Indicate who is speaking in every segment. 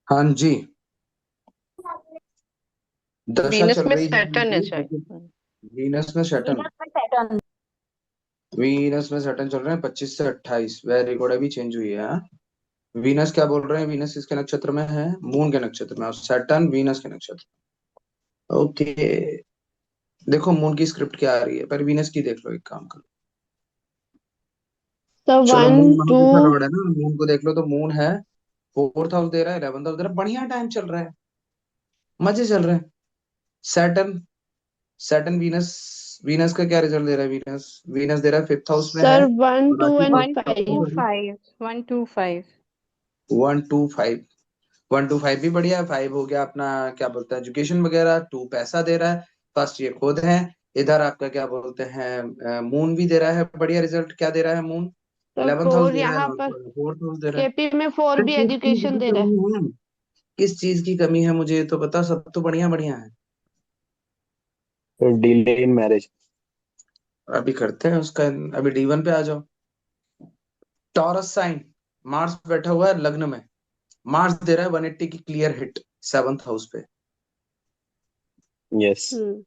Speaker 1: हाँ जी। दशा
Speaker 2: वीनस
Speaker 1: चल
Speaker 2: में
Speaker 1: रही है
Speaker 2: सैटर्न है शायद।
Speaker 1: उनकी। वीनस में सैटर्न।
Speaker 3: वीनस में सैटर्न।
Speaker 1: वीनस में सैटर्न चल रहे हैं 25 से 28। वेरी गुड, अभी चेंज हुई है, हाँ। वीनस क्या बोल रहे हैं, वीनस किसके नक्षत्र में है, मून के नक्षत्र में, और सैटर्न वीनस के नक्षत्र में। ओके। देखो मून की स्क्रिप्ट क्या आ रही है, पर वीनस की देख लो, एक काम करो।
Speaker 4: तो
Speaker 1: चलो
Speaker 4: वन
Speaker 1: मून
Speaker 4: टू।
Speaker 1: महादशा लॉर्ड है ना, मून को देख लो, तो मून है फोर्थ हाउस दे रहा है, 11th हाउस दे रहा है, बढ़िया टाइम चल रहा है, मजे चल रहे हैं। सैटर्न। Saturn Venus. वीनस का क्या रिजल्ट दे रहा है, वीनस वीनस दे रहा है 5th हाउस में है,
Speaker 4: सर वन
Speaker 1: और
Speaker 4: टू
Speaker 1: राशि
Speaker 4: एंड
Speaker 2: वन
Speaker 1: को
Speaker 2: टू
Speaker 4: फाइव।
Speaker 2: फाइव 125।
Speaker 1: 125। 125 भी बढ़िया है, 5 हो गया अपना, क्या बोलते हैं, एजुकेशन वगैरह, 2 पैसा दे रहा है, फर्स्ट ये खुद है। इधर आपका क्या बोलते हैं, मून भी दे रहा है बढ़िया रिजल्ट, क्या दे रहा है मून,
Speaker 4: तो
Speaker 1: 11th हाउस
Speaker 4: फोर
Speaker 1: दे रहा है,
Speaker 4: यहाँ
Speaker 1: और
Speaker 4: पर
Speaker 1: 4th हाउस दे रहा है।
Speaker 4: केपी में फोर
Speaker 1: फिर
Speaker 4: भी
Speaker 1: किस चीज
Speaker 4: एजुकेशन
Speaker 1: की
Speaker 4: दे रहा है।
Speaker 1: कमी है, किस चीज की कमी है मुझे तो बता, सब तो बढ़िया बढ़िया है।
Speaker 5: तो डिले इन मैरिज।
Speaker 1: अभी करते हैं उसका, अभी D1 पे आ जाओ। Taurus sign. मार्स बैठा हुआ है लग्न में। मार्स दे रहा है 180 की क्लियर हिट 7th हाउस पे।
Speaker 5: यस।
Speaker 4: हम्म।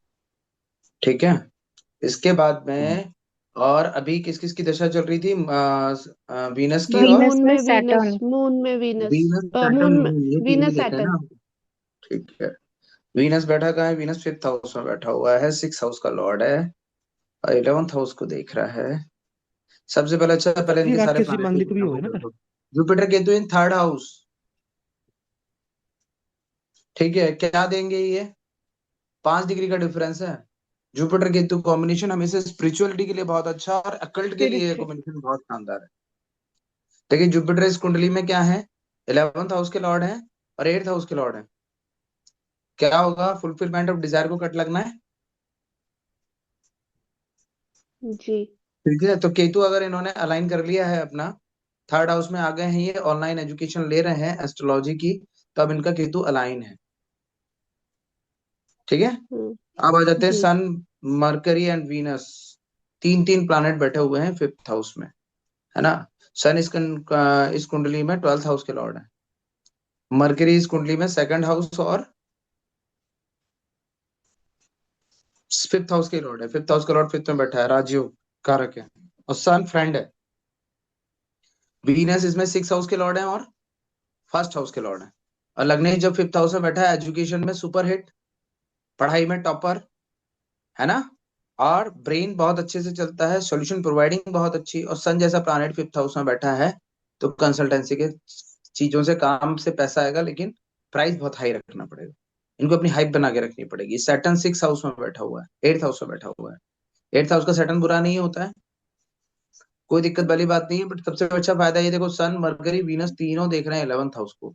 Speaker 1: ठीक है। इसके बाद में, और अभी किस किस की दशा चल रही थी, वीनस की, और
Speaker 2: वीनस
Speaker 4: मून
Speaker 2: में
Speaker 4: में वीनस,
Speaker 2: सैटर्न।
Speaker 4: मून में वीनस,
Speaker 1: वीनस सैटर्न
Speaker 4: मून में
Speaker 1: मून, ये तीनों
Speaker 4: वीनस
Speaker 1: देखा है
Speaker 4: सैटर्न।
Speaker 1: ना। ठीक है। वीनस बैठा कहाँ है, वीनस 5th हाउस में बैठा हुआ है, 6th हाउस का लॉर्ड है, और 11th हाउस को देख रहा है। सबसे पहले, अच्छा
Speaker 6: सर
Speaker 1: पहले
Speaker 6: जी
Speaker 1: इनके सारे
Speaker 6: राकेश जी
Speaker 1: प्लैनेटरी
Speaker 6: मांगलिक भी
Speaker 1: खत्म
Speaker 6: हुए
Speaker 1: हो
Speaker 6: ना
Speaker 1: गए
Speaker 6: सर।
Speaker 1: तो। जुपिटर केतु इन 3rd हाउस। ठीक है, क्या देंगे ये, 5 डिग्री का डिफरेंस है। जुपिटर केतु कॉम्बिनेशन हमेशा स्पिरिचुअलिटी के लिए बहुत अच्छा, और अकल्ट के लिए
Speaker 2: स्पिरिचुअल।
Speaker 1: कॉम्बिनेशन बहुत शानदार है। देखिए जुपिटर इस कुंडली में क्या है, 11th हाउस के लॉर्ड है, और 8th हाउस के लॉर्ड है। क्या होगा, फुलफिलमेंट ऑफ डिजायर को कट लगना है।
Speaker 4: जी।
Speaker 1: ठीक है, तो केतु अगर इन्होंने अलाइन कर लिया है अपना, 3rd हाउस में आ गए हैं, ये ऑनलाइन एजुकेशन ले रहे हैं एस्ट्रोलॉजी की, तो अब इनका केतु अलाइन है। ठीक है।
Speaker 4: हम्म।
Speaker 1: अब आ जाते हैं
Speaker 4: जी।
Speaker 1: सन, मरकरी एंड वीनस। तीन तीन प्लैनेट बैठे हुए हैं 5th हाउस में, है ना। सन इस कुंडली में 12th हाउस के लॉर्ड है। मरकरी इस कुंडली में 2nd हाउस और 5th हाउस के लॉर्ड है। 5th हाउस का लॉर्ड 5th में बैठा है, राजयोग कारक है, और सन फ्रेंड है। वीनस इसमें 6th हाउस के लॉर्ड है, और 1st हाउस के लॉर्ड है। और लग्नेश जब 5th हाउस में बैठा है, एजुकेशन में सुपर हिट, पढ़ाई में टॉपर, है ना, और ब्रेन बहुत अच्छे से चलता है, सॉल्यूशन प्रोवाइडिंग बहुत अच्छी, और सन जैसा प्लैनेट 5th हाउस में बैठा है, तो कंसल्टेंसी के चीजों से, काम से पैसा आएगा, लेकिन प्राइस बहुत हाई रखना पड़ेगा, इनको अपनी हाइप बना के रखनी पड़ेगी। सैटर्न 6th हाउस में बैठा हुआ है, 8th हाउस में बैठा हुआ है। 8th हाउस का सैटर्न बुरा नहीं होता है, कोई दिक्कत वाली बात नहीं है, बट सबसे अच्छा फायदा ये देखो, सन मरकरी वीनस तीनों देख रहे हैं 11th हाउस को,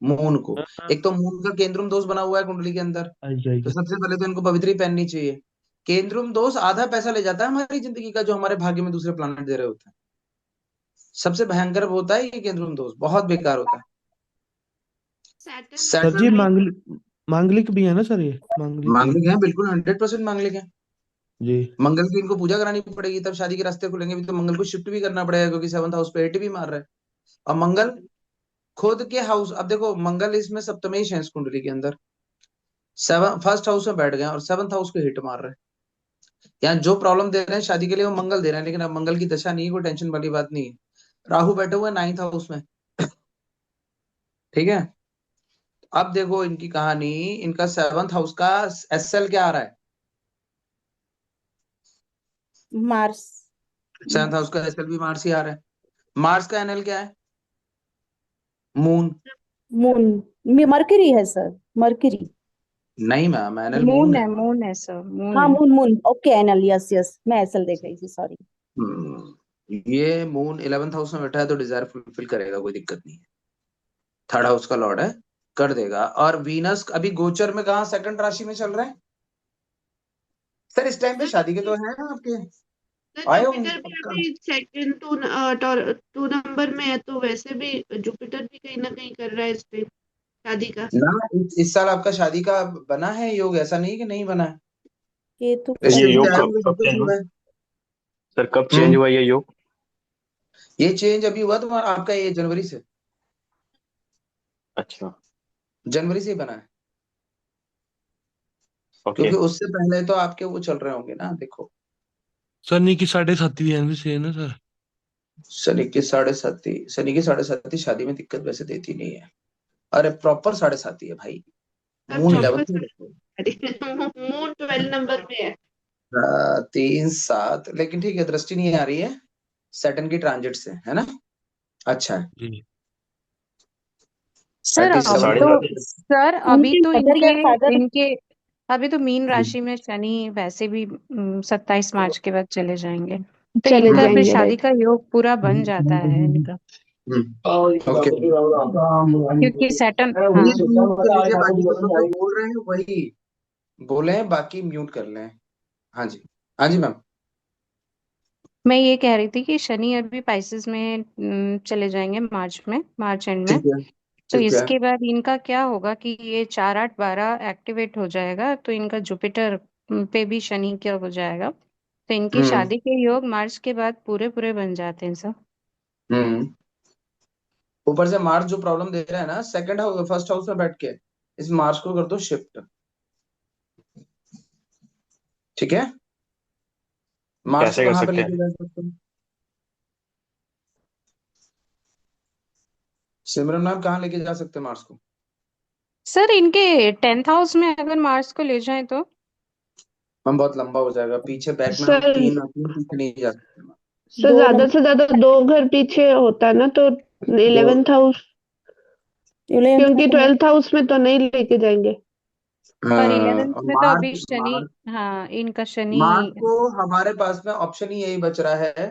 Speaker 1: मून को। एक तो मून का केंद्रुम दोष बना हुआ है कुंडली के अंदर,
Speaker 6: आई
Speaker 1: तो
Speaker 6: आई।
Speaker 1: सबसे पहले तो इनको पवित्री पहननी चाहिए। केंद्रुम दोष आधा पैसा ले जाता है हमारी जिंदगी का, जो हमारे भाग्य में दूसरे प्लानट दे रहे होते हैं। सबसे भयंकर होता है ये केंद्रुम दोष, बहुत बेकार होता है।
Speaker 4: Saturn
Speaker 6: sir
Speaker 1: set.
Speaker 4: कैसा
Speaker 6: जी
Speaker 4: भाई?
Speaker 6: मांगलिक भी है ना सर, ये मांगलिक भी।
Speaker 1: मांगलिक है, बिल्कुल 100% मांगलिक है।
Speaker 6: जी।
Speaker 1: मंगल की इनको पूजा करानी पड़ेगी, तब शादी के रास्ते खुलेंगे, भी तो मंगल को शिफ्ट भी करना पड़ेगा, क्योंकि 7th हाउस पे 8 भी मार रहा है। और मंगल खुद के हाउस, अब देखो मंगल इसमें सप्तमेश है इस कुंडली के अंदर, 1st हाउस में बैठ गए और 7th हाउस को हिट मार रहे हैं। यहाँ जो प्रॉब्लम दे रहे हैं शादी के लिए, वो मंगल दे रहे हैं, लेकिन अब मंगल की दशा नहीं है, कोई टेंशन वाली बात नहीं है। राहु बैठे हुए 9th हाउस में। ठीक है। अब देखो इनकी कहानी, इनका 7th हाउस का SL क्या आ रहा है,
Speaker 3: मार्स।
Speaker 1: 7th हाउस का SL भी मार्स ही आ रहा है। मार्स का NL क्या है, मून।
Speaker 3: मून। मरकरी है सर, मरकरी।
Speaker 1: नहीं मैम, NL मून
Speaker 2: मून
Speaker 1: है।
Speaker 2: है, मून है सर, मून
Speaker 3: हाँ
Speaker 2: है।
Speaker 3: Moon moon, okay anal, yes yes, मैं एसएल देख रही थी, सॉरी।
Speaker 1: ये मून 11th हाउस में बैठा है, तो डिजायर फुलफिल करेगा, कोई दिक्कत नहीं है। 3rd हाउस का लॉर्ड है, कर देगा। और वीनस अभी गोचर में कहा, सेकंड राशि में चल रहा है। सर इस टाइम पे
Speaker 4: सर
Speaker 1: शादी के तो है ना आपके,
Speaker 4: सर
Speaker 1: आए होंगे
Speaker 4: जुपिटर भी
Speaker 1: पक्का।
Speaker 4: अभी सेकंड टू नंबर में है, तो वैसे भी जुपिटर भी कहीं ना कहीं कर रहा है इस पे शादी का।
Speaker 1: ना, इस साल आपका शादी का बना है योग, ऐसा नहीं कि नहीं बना है।
Speaker 3: केतु
Speaker 5: तो
Speaker 3: का
Speaker 5: ये
Speaker 1: शिफ्ट
Speaker 5: योग
Speaker 1: आया
Speaker 3: है।
Speaker 5: कब
Speaker 1: होगा, सब
Speaker 5: कब
Speaker 1: कुछ
Speaker 5: चेंज हुआ
Speaker 1: हुआ है।
Speaker 5: सर, कब चेंज
Speaker 1: हम्म।
Speaker 5: हुआ ये योग?
Speaker 1: ये चेंज अभी हुआ तुम्हारा, आपका ये जनवरी से।
Speaker 5: अच्छा।
Speaker 1: जनवरी से ही बना है,
Speaker 5: ओके
Speaker 1: क्योंकि उससे पहले तो आपके वो चल रहे होंगे ना, देखो।
Speaker 6: शनि की 7.5 ध्यान से है ना सर।
Speaker 1: शनि की 7.5 शादी में दिक्कत वैसे देती नहीं है। अरे प्रॉपर 7.5 है भाई।
Speaker 4: सर
Speaker 1: मून
Speaker 4: प्रॉपर
Speaker 1: 11th में देखो।
Speaker 4: मून 12 नंबर पे है।
Speaker 1: 3 7, लेकिन ठीक है, दृष्टि नहीं आ रही है सैटर्न की ट्रांजिट से, है ना। अच्छा है।
Speaker 6: जी।
Speaker 2: सर
Speaker 5: तो
Speaker 2: अभी
Speaker 1: 37
Speaker 5: साढ़े
Speaker 2: तो
Speaker 5: सात
Speaker 2: सर अभी
Speaker 3: उनके
Speaker 2: तो
Speaker 3: मदर
Speaker 2: इनके
Speaker 3: या फादर
Speaker 2: इनके अभी तो मीन राशि में शनि वैसे भी 27 मार्च के बाद चले जाएंगे, तो
Speaker 3: चले
Speaker 2: इनका फिर
Speaker 3: जाएंगे,
Speaker 2: शादी
Speaker 3: राइट।
Speaker 2: का योग पूरा बन जाता है इनका,
Speaker 1: ओके।
Speaker 2: क्योंकि सैटर्न, हाँ।
Speaker 1: प्लीज म्यूट कर लीजिए, बाकी जो सब लोग बोल रहे हैं वही बोले, बाकी म्यूट कर लें। हाँ जी, हाँ जी मैम।
Speaker 2: मैं ये कह रही थी कि शनि अभी पाइसेस में चले जाएंगे मार्च एंड में।
Speaker 1: ठीक है,
Speaker 2: तो
Speaker 1: ठीक है।
Speaker 2: इसके बाद इनका क्या होगा कि ये 4 8 12 एक्टिवेट हो जाएगा, तो इनका जुपिटर पे भी शनि क्या हो जाएगा, तो इनकी
Speaker 1: हम्म
Speaker 2: शादी के योग मार्च के बाद पूरे पूरे बन जाते हैं सब।
Speaker 1: हम्म। ऊपर से मार्स जो प्रॉब्लम दे रहा है ना, सेकंड हाउस फर्स्ट हाउस में बैठ के, इस मार्स को कर दो शिफ्ट। ठीक है। मार्स को
Speaker 5: कैसे कर
Speaker 1: कहाँ पे
Speaker 5: सकते हैं?
Speaker 1: लेके जा सकते हो सिमरन मैम, कहाँ लेके जा सकते हैं मार्स को?
Speaker 2: सर इनके 10th हाउस में अगर मार्स को ले जाएं तो।
Speaker 1: हम बहुत लंबा हो जाएगा पीछे, बैक में हम
Speaker 4: सर
Speaker 1: तीन तीन पीछे नहीं जा सकते मैम।
Speaker 4: सर
Speaker 3: दो
Speaker 4: ज्यादा
Speaker 3: नंबर
Speaker 4: से ज्यादा 2 घर पीछे होता है ना, तो
Speaker 1: तो
Speaker 4: 11th हाउस,
Speaker 3: 11th में
Speaker 4: क्योंकि
Speaker 3: तो
Speaker 4: 12th हाउस में तो नहीं लेके जाएंगे।
Speaker 2: पर 11th
Speaker 1: और
Speaker 2: में तो अभी
Speaker 1: मार्च
Speaker 2: शनि,
Speaker 1: मार्च
Speaker 2: हाँ इनका
Speaker 1: मार्च
Speaker 2: शनि।
Speaker 1: को हमारे पास में ऑप्शन ही यही बच रहा है।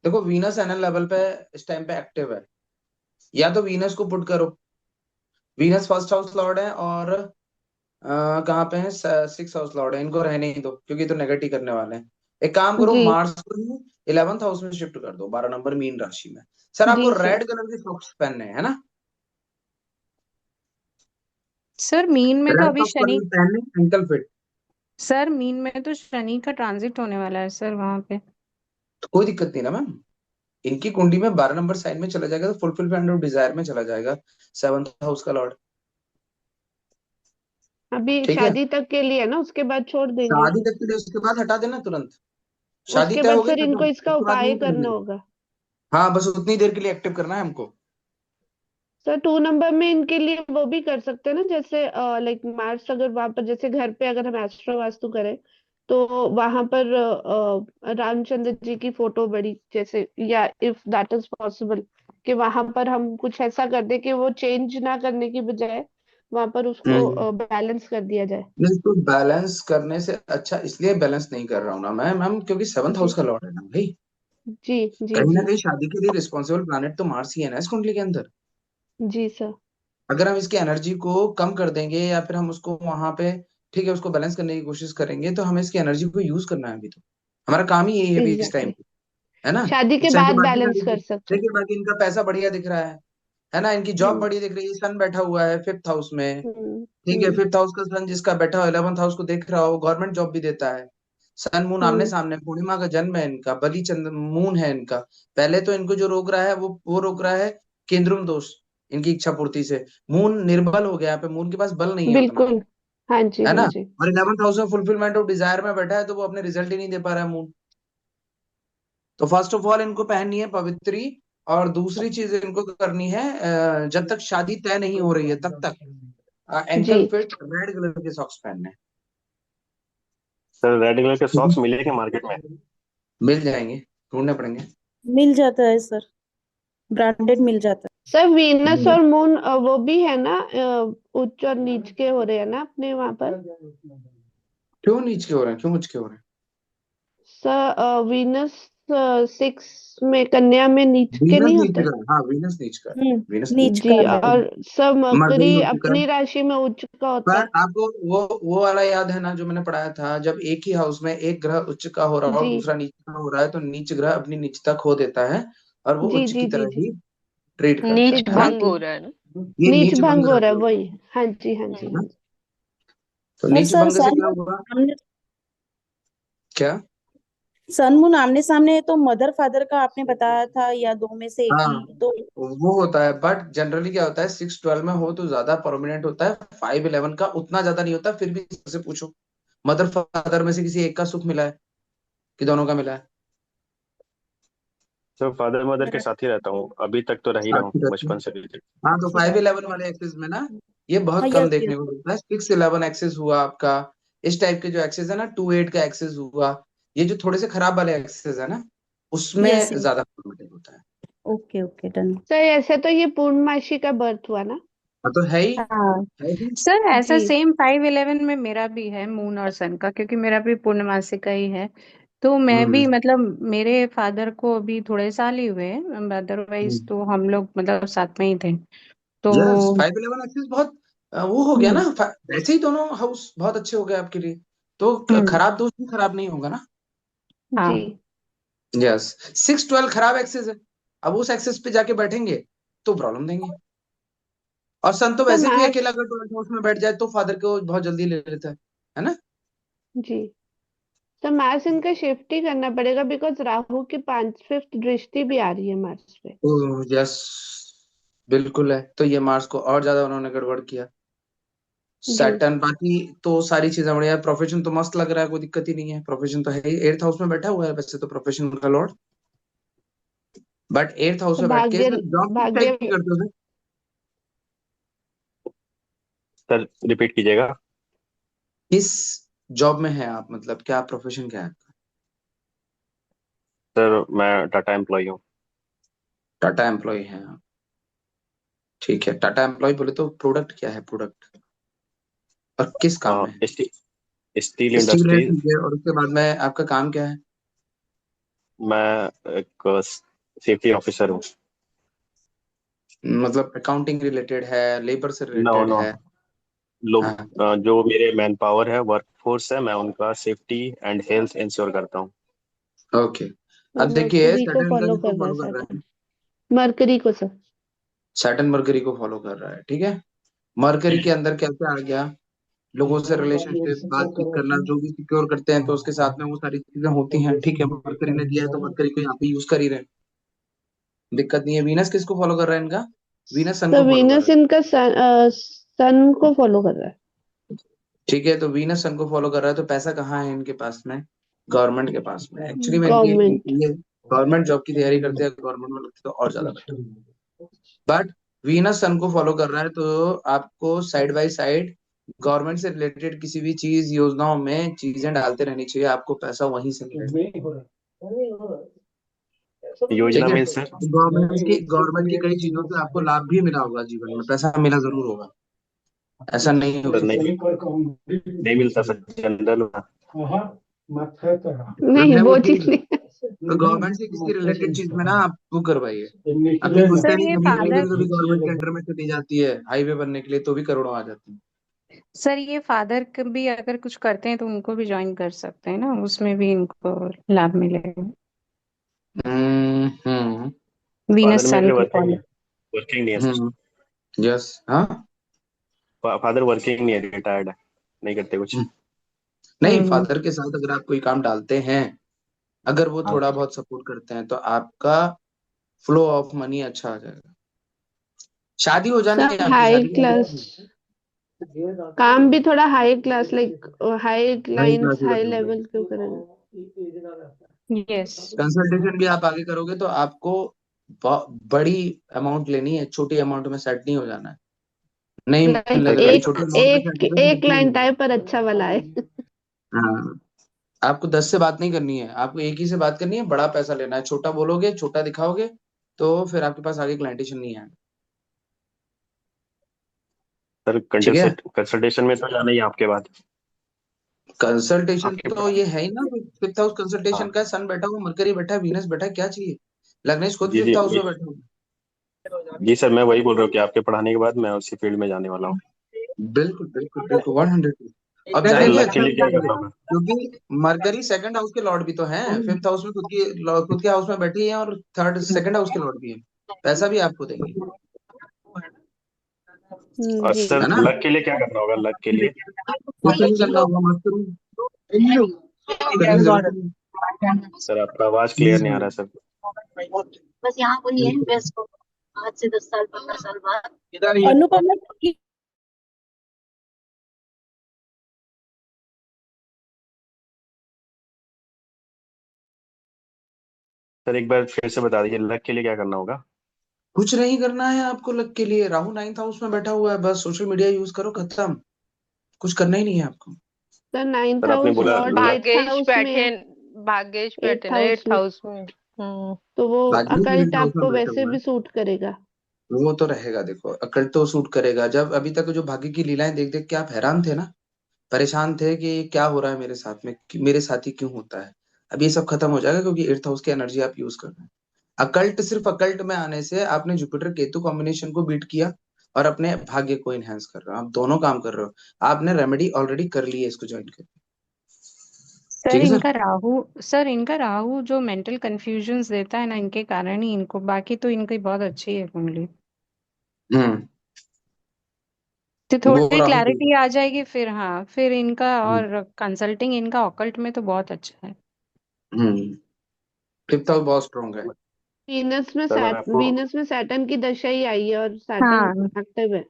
Speaker 1: देखो वीनस एनएल लेवल पे इस टाइम पे एक्टिव है, या तो वीनस को पुट करो। वीनस फर्स्ट हाउस लॉर्ड है, और कहाँ पे है, 6th हाउस लॉर्ड है। इनको रहने ही दो, क्योंकि तो नेगेटिव करने वाले हैं। एक काम करो,
Speaker 4: जी
Speaker 1: मार्स को ही 11th हाउस में शिफ्ट कर दो, 12 नंबर मीन राशि में। सर आपको
Speaker 4: जी सर।
Speaker 1: रेड कलर के सॉक्स पहनने हैं, है ना?
Speaker 2: सर मीन में तो
Speaker 1: रेड
Speaker 2: अभी
Speaker 1: सॉक्स
Speaker 2: शनि,
Speaker 1: पहनने, एंकल फिट।
Speaker 2: सर मीन में तो शनि का ट्रांजिट होने वाला है सर वहां पे।
Speaker 1: तो कोई दिक्कत नहीं ना मैम। इनकी कुंडली में 12 नंबर साइन में चला जाएगा, तो फुलफिलमेंट ऑफ डिजायर में चला जाएगा, 7th हाउस का लॉर्ड।
Speaker 4: अभी
Speaker 1: ठीक है।
Speaker 4: शादी तक के लिए ना, उसके बाद छोड़ देंगे।
Speaker 1: शादी तक के लिए, उसके बाद हटा देना तुरंत। शादी
Speaker 4: उसके
Speaker 1: तय
Speaker 4: बाद
Speaker 1: हो गई
Speaker 4: सर इनको
Speaker 1: खत्म,
Speaker 4: इसका
Speaker 1: उसके बाद
Speaker 4: उपाय
Speaker 1: नहीं
Speaker 4: करना
Speaker 1: करने।
Speaker 4: होगा।
Speaker 1: हाँ, बस उतनी देर के लिए एक्टिव करना है हमको।
Speaker 4: सर 2 नंबर में इनके लिए वो भी कर सकते हैं ना, जैसे लाइक मार्स अगर वहां पर, जैसे घर पे अगर हम एस्ट्रो वास्तु करें, तो वहां पर रामचंद्र जी की फोटो बड़ी, जैसे, या इफ दैट इज पॉसिबल, कि वहां पर हम कुछ ऐसा कर दे कि वो चेंज ना करने की बजाय वहां पर
Speaker 1: हम्म
Speaker 4: उसको बैलेंस कर दिया जाए।
Speaker 1: नहीं, तो बैलेंस करने से अच्छा, इसलिए बैलेंस नहीं कर रहा हूँ ना मैं मैम, क्योंकि 7th हाउस
Speaker 4: जी
Speaker 1: का लॉर्ड है ना भाई।
Speaker 4: जी जी
Speaker 1: कहीं ना
Speaker 4: जी
Speaker 1: कहीं शादी के लिए रिस्पॉन्सिबल प्लैनेट तो मार्स ही है ना इस कुंडली के अंदर।
Speaker 4: जी सर।
Speaker 1: अगर हम इसकी एनर्जी को कम कर देंगे, या फिर हम उसको वहां पे, ठीक है, उसको बैलेंस करने की कोशिश करेंगे, तो हमें इसकी एनर्जी को यूज करना है अभी तो। हमारा काम ही यही है अभी इस टाइम
Speaker 4: एग्जैक्टली।
Speaker 1: पे, है ना।
Speaker 4: शादी के
Speaker 1: इस टाइम पे
Speaker 4: बाद
Speaker 1: बाकी का
Speaker 4: बैलेंस
Speaker 1: देखिए,
Speaker 4: कर सकते हैं।
Speaker 1: देखिए बाकी इनका पैसा बढ़िया दिख रहा है ना। इनकी जॉब
Speaker 4: हम्म
Speaker 1: बढ़िया दिख रही है, सन बैठा हुआ है 5th हाउस में।
Speaker 4: हम्म
Speaker 1: ठीक है,
Speaker 4: हम्म
Speaker 1: 5th हाउस का सन जिसका बैठा हो, 11th हाउस को देख रहा हो, गवर्नमेंट जॉब भी देता है। सन मून आमने
Speaker 4: हम्म
Speaker 1: सामने, पूर्णिमा का जन्म है इनका, बलि चंद्र मून है इनका। पहले तो इनको जो रोक रहा है, वो रोक रहा है केंद्रुम दोष, इनकी इच्छा पूर्ति से। मून निर्बल हो गया, यहाँ पे मून के पास बल नहीं है उतना,
Speaker 4: बिल्कुल। हाँ जी
Speaker 1: है
Speaker 4: हाँ
Speaker 1: ना।
Speaker 4: जी।
Speaker 1: और 11th हाउस में फुलफिलमेंट ऑफ डिजायर में बैठा है, तो वो अपने रिजल्ट ही नहीं दे पा रहा है मून। तो फर्स्ट ऑफ ऑल इनको पहननी है पवित्री। और दूसरी चीज इनको करनी है, जब तक शादी तय नहीं हो रही है तब तक
Speaker 4: जी
Speaker 1: एंकल फिट रेड कलर के सॉक्स पहनने
Speaker 5: सर रेड कलर के
Speaker 1: हैं।
Speaker 5: सॉक्स मिलेंगे मार्केट में?
Speaker 1: मिल जाएंगे, ढूंढने पड़ेंगे।
Speaker 3: मिल जाता है सर, ब्रांडेड मिल जाता
Speaker 4: सर, वीनस और मून वो भी है ना, उच्च और नीच के हो रहे हैं ना अपने वहां पर।
Speaker 1: क्यों नीच के हो रहे हैं, क्यों उच्च के हो रहे हैं?
Speaker 4: सर वीनस 6 में, कन्या में नीच के
Speaker 1: वीनस
Speaker 4: नहीं
Speaker 1: नीच
Speaker 4: होते।
Speaker 1: का, हाँ वीनस नीच का है।
Speaker 3: है।
Speaker 1: वीनस
Speaker 3: नीच
Speaker 4: जी,
Speaker 3: का है।
Speaker 4: और सर
Speaker 1: मरकरी
Speaker 4: मकरी
Speaker 1: उच्च का है।
Speaker 4: अपनी राशि में उच्च का होता
Speaker 1: पर
Speaker 4: है।
Speaker 1: आपको वो वाला याद है ना, जो मैंने पढ़ाया था, जब एक ही हाउस में एक ग्रह उच्च का हो रहा हो और
Speaker 4: जी
Speaker 1: दूसरा नीच का हो रहा है, तो नीच ग्रह अपनी नीचता खो देता है, और वो
Speaker 4: जी
Speaker 1: उच्च
Speaker 4: जी
Speaker 1: की
Speaker 4: जी
Speaker 1: तरह
Speaker 4: जी।
Speaker 1: ही ट्रीट करता
Speaker 7: नीच
Speaker 1: है ना।
Speaker 7: भंग
Speaker 4: एग्जैक्टली
Speaker 7: हो
Speaker 4: exactly.
Speaker 7: रहा है ना।
Speaker 1: ये
Speaker 4: नीच
Speaker 1: नीच
Speaker 4: भंग
Speaker 1: भंग
Speaker 4: हो रहा
Speaker 1: राशि
Speaker 4: है,
Speaker 1: होगी,
Speaker 4: वही। हाँ जी हाँ जी
Speaker 1: है
Speaker 4: हाँ
Speaker 1: ना।
Speaker 4: जी।
Speaker 1: तो
Speaker 3: और
Speaker 1: नीच
Speaker 3: सर
Speaker 1: भंग से क्या
Speaker 3: सामने
Speaker 1: होगा?
Speaker 3: सामने
Speaker 1: क्या?
Speaker 3: सन मून आमने सामने है तो मदर फादर का आपने बताया था, या दो में से एक
Speaker 1: हाँ
Speaker 3: ही तो।
Speaker 1: वो होता है, बट जनरली क्या होता है 6-12 में हो तो ज्यादा प्रोमिनेंट होता है, 5-11 का उतना ज्यादा नहीं होता, फिर भी से पूछो मदर फादर में से किसी एक का सुख मिला है कि दोनों का मिला है?
Speaker 5: सर फादर मदर के साथ ही रहता हूँ, अभी तक तो रह ही रहा हूँ
Speaker 1: आपकी बात है।
Speaker 5: बचपन से लेकर।
Speaker 1: हाँ तो 5-11 वाले एक्सेस में ना ये
Speaker 3: हाँ,
Speaker 1: बहुत कम
Speaker 3: यस यस।
Speaker 1: देखने को मिलता है। 6-11 एक्सेस हुआ आपका, इस टाइप के जो एक्सेस है ना, 2-8 का एक्सेस हुआ, ये जो थोड़े से खराब वाले एक्सेस है ना, उसमें
Speaker 3: यस यस।
Speaker 1: ज्यादा प्रोमिनेंट होता है।
Speaker 3: Okay okay, done.
Speaker 4: सर ऐसे तो ये पूर्णमासी का बर्थ हुआ ना?
Speaker 1: हाँ तो
Speaker 2: हाँ
Speaker 1: है ही।
Speaker 2: सर, ऐसा
Speaker 4: जी
Speaker 2: सेम 5-11 में मेरा भी है, मून और सन का, क्योंकि मेरा भी पूर्णमासी का ही है। तो मैं
Speaker 1: हम्म
Speaker 2: भी मतलब मेरे फादर को अभी थोड़े साल ही हुए हैं, अदरवाइज तो हम लोग मतलब साथ में ही थे।
Speaker 1: यस,
Speaker 2: तो
Speaker 1: 5-11 एक्सेस बहुत वो हो गया ना,
Speaker 2: हम्म
Speaker 1: वैसे ही दोनों हाउस बहुत अच्छे हो गए आपके लिए, तो
Speaker 2: हम्म
Speaker 1: खराब दोस्त भी खराब नहीं होगा ना।
Speaker 4: जी।
Speaker 2: हाँ
Speaker 1: यस। 6-12 खराब एक्सेस है, अब उस एक्सेस पे जाके बैठेंगे तो प्रॉब्लम देंगे। और सन तो
Speaker 4: सर
Speaker 1: वैसे भी
Speaker 4: मैथ्स।
Speaker 1: अकेला अगर 12th हाउस में बैठ जाए तो फादर को बहुत जल्दी ले लेता है ना?
Speaker 4: जी सर मैथ्स इनका शिफ्ट ही करना पड़ेगा, बिकॉज राहु की 5वीं दृष्टि भी आ रही है मार्स पे।
Speaker 1: तो यस, बिल्कुल है, तो ये मार्स को और ज्यादा उन्होंने गड़बड़ किया।
Speaker 4: जी
Speaker 1: सैटर्न बाकी तो सारी चीजें बढ़िया है, प्रोफेशन तो मस्त लग रहा है, कोई दिक्कत ही नहीं है, प्रोफेशन तो है ही, 8th हाउस में बैठा हुआ है वैसे तो प्रोफेशन का लॉर्ड, बट 8th हाउस
Speaker 4: तो
Speaker 1: में बैठ के
Speaker 4: भाग्य
Speaker 1: जॉब किस
Speaker 4: भाग्य
Speaker 1: टाइप की करते हो सर?
Speaker 5: सर रिपीट कीजिएगा।
Speaker 1: किस जॉब में है आप, मतलब क्या प्रोफेशन क्या है आपका?
Speaker 5: सर मैं टाटा एम्प्लॉय हूँ।
Speaker 1: टाटा एम्प्लॉय हैं आप, ठीक है। टाटा एम्प्लॉय बोले तो प्रोडक्ट क्या है, प्रोडक्ट और किस काम में है?
Speaker 5: स्टील
Speaker 1: स्टील है,
Speaker 5: इंडस्ट्री।
Speaker 1: ठीक है, और उसके बाद में आपका काम क्या है?
Speaker 5: मैं एक सेफ्टी ऑफिसर हूँ।
Speaker 1: मतलब अकाउंटिंग रिलेटेड है, लेबर से
Speaker 5: नो
Speaker 1: रिलेटेड
Speaker 5: नो,
Speaker 1: है?
Speaker 5: लोग
Speaker 1: हाँ
Speaker 5: जो मेरे मैन पावर है, वर्क फोर्स है, मैं उनका सेफ्टी एंड हेल्थ इंश्योर करता हूँ।
Speaker 1: ओके।
Speaker 4: तो
Speaker 1: अब देखिए
Speaker 4: मरकरी को
Speaker 1: सैटर्न का
Speaker 4: फॉलो
Speaker 1: किसको
Speaker 4: कर रहा है
Speaker 1: फॉलो कर रहा
Speaker 4: सैटर्न।
Speaker 1: है?
Speaker 4: मरकरी को सर।
Speaker 1: सैटर्न मरकरी को फॉलो कर रहा है, ठीक है। मरकरी के अंदर क्या क्या आ गया? लोगों से रिलेशनशिप, बातचीत करना, जो भी सिक्योर करते हैं तो उसके साथ में वो सारी चीजें होती हैं, ठीक है। मरकरी ने दिया है तो मरकरी को यहाँ पे यूज कर ही रहे हैं, दिक्कत नहीं है। वीनस किसको फॉलो कर रहा है इनका? वीनस सन
Speaker 4: तो
Speaker 1: को फॉलो कर
Speaker 4: वीनस
Speaker 1: रहा है,
Speaker 4: इनका सन को फॉलो कर रहा है।
Speaker 1: ठीक है। तो वीनस सन को फॉलो कर रहा है तो पैसा कहाँ है इनके पास में? गवर्नमेंट के पास में। एक्चुअली में इनकी
Speaker 4: गवर्नमेंट।
Speaker 1: ये गवर्नमेंट जॉब की तैयारी करते हैं, गवर्नमेंट में लगती तो और ज्यादा बेटर। बट वीनस सन को फॉलो कर रहा है तो आपको साइड बाय साइड गवर्नमेंट से रिलेटेड किसी भी चीज योजनाओं में चीजें डालते रहनी चाहिए, आपको पैसा वहीं से मिलेगा, ठीक
Speaker 5: योजना
Speaker 1: है।
Speaker 5: में सर।
Speaker 1: गवर्नमेंट की कई चीजों से आपको लाभ भी मिला होगा, जीवन में पैसा मिला जरूर होगा, ऐसा नहीं
Speaker 5: सर
Speaker 1: होगा।
Speaker 5: नहीं, नहीं मिलता सर, जनरल में।
Speaker 4: नहीं
Speaker 1: हमने वो
Speaker 4: वो चीज
Speaker 1: चीज
Speaker 4: नहीं।
Speaker 1: तो गवर्नमेंट से किसी रिलेटेड चीज में ना आप वो करवाइए। अभी
Speaker 2: सर,
Speaker 1: पुश्तैनी
Speaker 2: ये
Speaker 1: जमीन भी
Speaker 2: फादर
Speaker 1: कभी कभी गवर्नमेंट के अंडर में चली जाती है हाईवे बनने के लिए, तो भी करोड़ों आ जाते हैं।
Speaker 2: सर ये फादर भी अगर कुछ करते हैं तो उनको भी ज्वाइन कर सकते हैं ना, उसमें भी इनको लाभ मिलेगा।
Speaker 1: हम्म
Speaker 5: फादर
Speaker 2: वीनस सन
Speaker 5: मेरे
Speaker 2: को
Speaker 5: वर्किंग
Speaker 2: फॉलो।
Speaker 5: नहीं, वर्किंग नहीं है सर।
Speaker 1: हम्म यस हाँ।
Speaker 5: फादर वर्किंग नहीं है, रिटायर्ड है, नहीं करते कुछ।
Speaker 1: हम्म, नहीं,
Speaker 2: हम्म
Speaker 1: फादर के साथ अगर आप कोई काम डालते हैं, अगर वो थोड़ा बहुत सपोर्ट करते हैं तो आपका फ्लो ऑफ मनी अच्छा आ जाएगा। शादी हो जानी है
Speaker 4: सब
Speaker 1: आपकी,
Speaker 4: हाई
Speaker 1: शादी की
Speaker 4: क्लास,
Speaker 1: तैयारी?
Speaker 4: काम भी थोड़ा high class, like high
Speaker 1: high
Speaker 4: lines
Speaker 1: class ही
Speaker 4: हाई
Speaker 1: रखोगे,
Speaker 4: लेवल क्यों करेंगे।
Speaker 2: यस
Speaker 1: कंसल्टेशन भी आप आगे करोगे तो आपको बड़ी अमाउंट लेनी है, छोटी अमाउंट में सेट नहीं हो जाना है। नहीं
Speaker 4: लाइक
Speaker 5: सर
Speaker 1: लगेगा कि
Speaker 5: कंस
Speaker 1: छोटे
Speaker 4: एक
Speaker 1: अमाउंट में सेट
Speaker 4: एक
Speaker 1: हो गए तो
Speaker 4: एक
Speaker 1: बिल्कुल नहीं
Speaker 4: लाइन
Speaker 1: होगा।
Speaker 4: टाइप पर अच्छा वाला है।
Speaker 1: हाँ, आपको 10 से बात नहीं करनी है, आपको एक ही से बात करनी है, बड़ा पैसा लेना है। छोटा बोलोगे, छोटा दिखाओगे तो फिर आपके पास आगे क्लाइंटेशन नहीं आएगा,
Speaker 5: सर
Speaker 1: ठीक है।
Speaker 5: कंसल्टेशन में तो जाना ही है आपके बाद।
Speaker 1: कंसल्टेशन
Speaker 5: आपके
Speaker 1: तो
Speaker 5: पास।
Speaker 1: ये है ही ना, फिफ्थ हाउस
Speaker 5: हाँ।
Speaker 1: कंसल्टेशन का। सन बैठा हुआ, मरकरी बैठा है, वीनस बैठा है, क्या चाहिए? लग्नेश खुद
Speaker 5: जी
Speaker 1: फिफ्थ
Speaker 5: जी
Speaker 1: हाउस में बैठा हुआ
Speaker 5: जी सर, मैं वही बोल रहा हूँ कि आपके पढ़ाने के बाद मैं उसी फील्ड में जाने वाला हूँ।
Speaker 1: है। बिल्कुल बिल्कुल बिल्कुल 100। अब
Speaker 5: सर
Speaker 1: जाएंगे,
Speaker 5: लक के
Speaker 1: अच्छा
Speaker 5: लिए क्या
Speaker 1: करेंगे,
Speaker 5: करना होगा?
Speaker 1: क्योंकि मरकरी सेकंड हाउस के लॉर्ड भी तो हैं, फिफ्थ हाउस में खुद के हाउस में बैठी है, और थर्ड सेकंड हाउस के लॉर्ड भी है, पैसा भी आपको देंगे,
Speaker 5: और
Speaker 4: जी।
Speaker 5: सर
Speaker 1: है ना?
Speaker 5: लक के लिए क्या करना होगा, लक के लिए?
Speaker 1: कुछ नहीं करना होगा, मस्त करो, करने की जरूरत ही नहीं।
Speaker 5: सर आपका आवाज क्लियर नहीं आ रहा सर।
Speaker 7: बस यहाँ बोलिए बेस्ट को आज से 10 साल 15 साल बाद
Speaker 1: इधर ये
Speaker 3: अनुपमा की
Speaker 5: सर एक बार फिर से बता दीजिए, लक के लिए क्या करना होगा?
Speaker 1: कुछ नहीं करना है आपको लक के लिए। राहु 9th हाउस में बैठा हुआ है, बस सोशल मीडिया यूज करो, खत्म। कुछ करना ही नहीं है आपको।
Speaker 4: सर 9th
Speaker 5: सर आपने
Speaker 4: हाउस
Speaker 5: बोला
Speaker 4: लॉर्ड
Speaker 5: लक।
Speaker 4: 8th हाउस में,
Speaker 2: भाग्येश
Speaker 4: 8th
Speaker 2: बैठे ना
Speaker 4: हाउस
Speaker 2: 8th
Speaker 4: में,
Speaker 2: हाउस में।
Speaker 4: तो वो
Speaker 1: राजवीर भी
Speaker 4: अकल्ट
Speaker 1: 8th हाउस में
Speaker 4: आपको
Speaker 1: बैठा
Speaker 4: वैसे
Speaker 1: हुआ है।
Speaker 4: भी सूट करेगा।
Speaker 1: वो तो रहेगा, देखो अकल्ट तो सूट करेगा। जब अभी तक जो भाग्य की लीलाएं देख देख के आप हैरान थे ना, परेशान थे कि ये क्या हो रहा है मेरे साथ में, मेरे साथ ही क्यों होता है। अब ये सब खत्म हो जाएगा क्योंकि 8th हाउस की एनर्जी आप यूज कर रहे हैं। अकल्ट, सिर्फ अकल्ट में आने से आपने जुपिटर केतु कॉम्बिनेशन को बीट किया और अपने भाग्य को इनहेंस कर रहे हो। आप दोनों काम कर रहे हो। आपने रेमेडी ऑलरेडी कर ली है इसको ज्वाइन करके।
Speaker 2: सर
Speaker 1: ठीक है सर।
Speaker 2: इनका राहु जो मेंटल कंफ्यूजन्स देता है ना, इनके कारण ही इनको, बाकी तो इनकी बहुत अच्छी है कुंडली।
Speaker 1: हम्म।
Speaker 2: तो
Speaker 1: वो
Speaker 2: थोड़ी
Speaker 1: राहु को।
Speaker 2: क्लैरिटी आ जाएगी फिर, हाँ फिर इनका,
Speaker 1: हम्म।
Speaker 2: और कंसल्टिंग इनका ऑकल्ट में तो बहुत अच्छा है।
Speaker 1: हम्म। 5th हाउस बहुत स्ट्रॉन्ग है।
Speaker 5: सर मैं आपको
Speaker 4: वीनस में सैटर्न की दशा ही आई है और सैटर्न
Speaker 2: हाँ,
Speaker 4: एक्टिव है।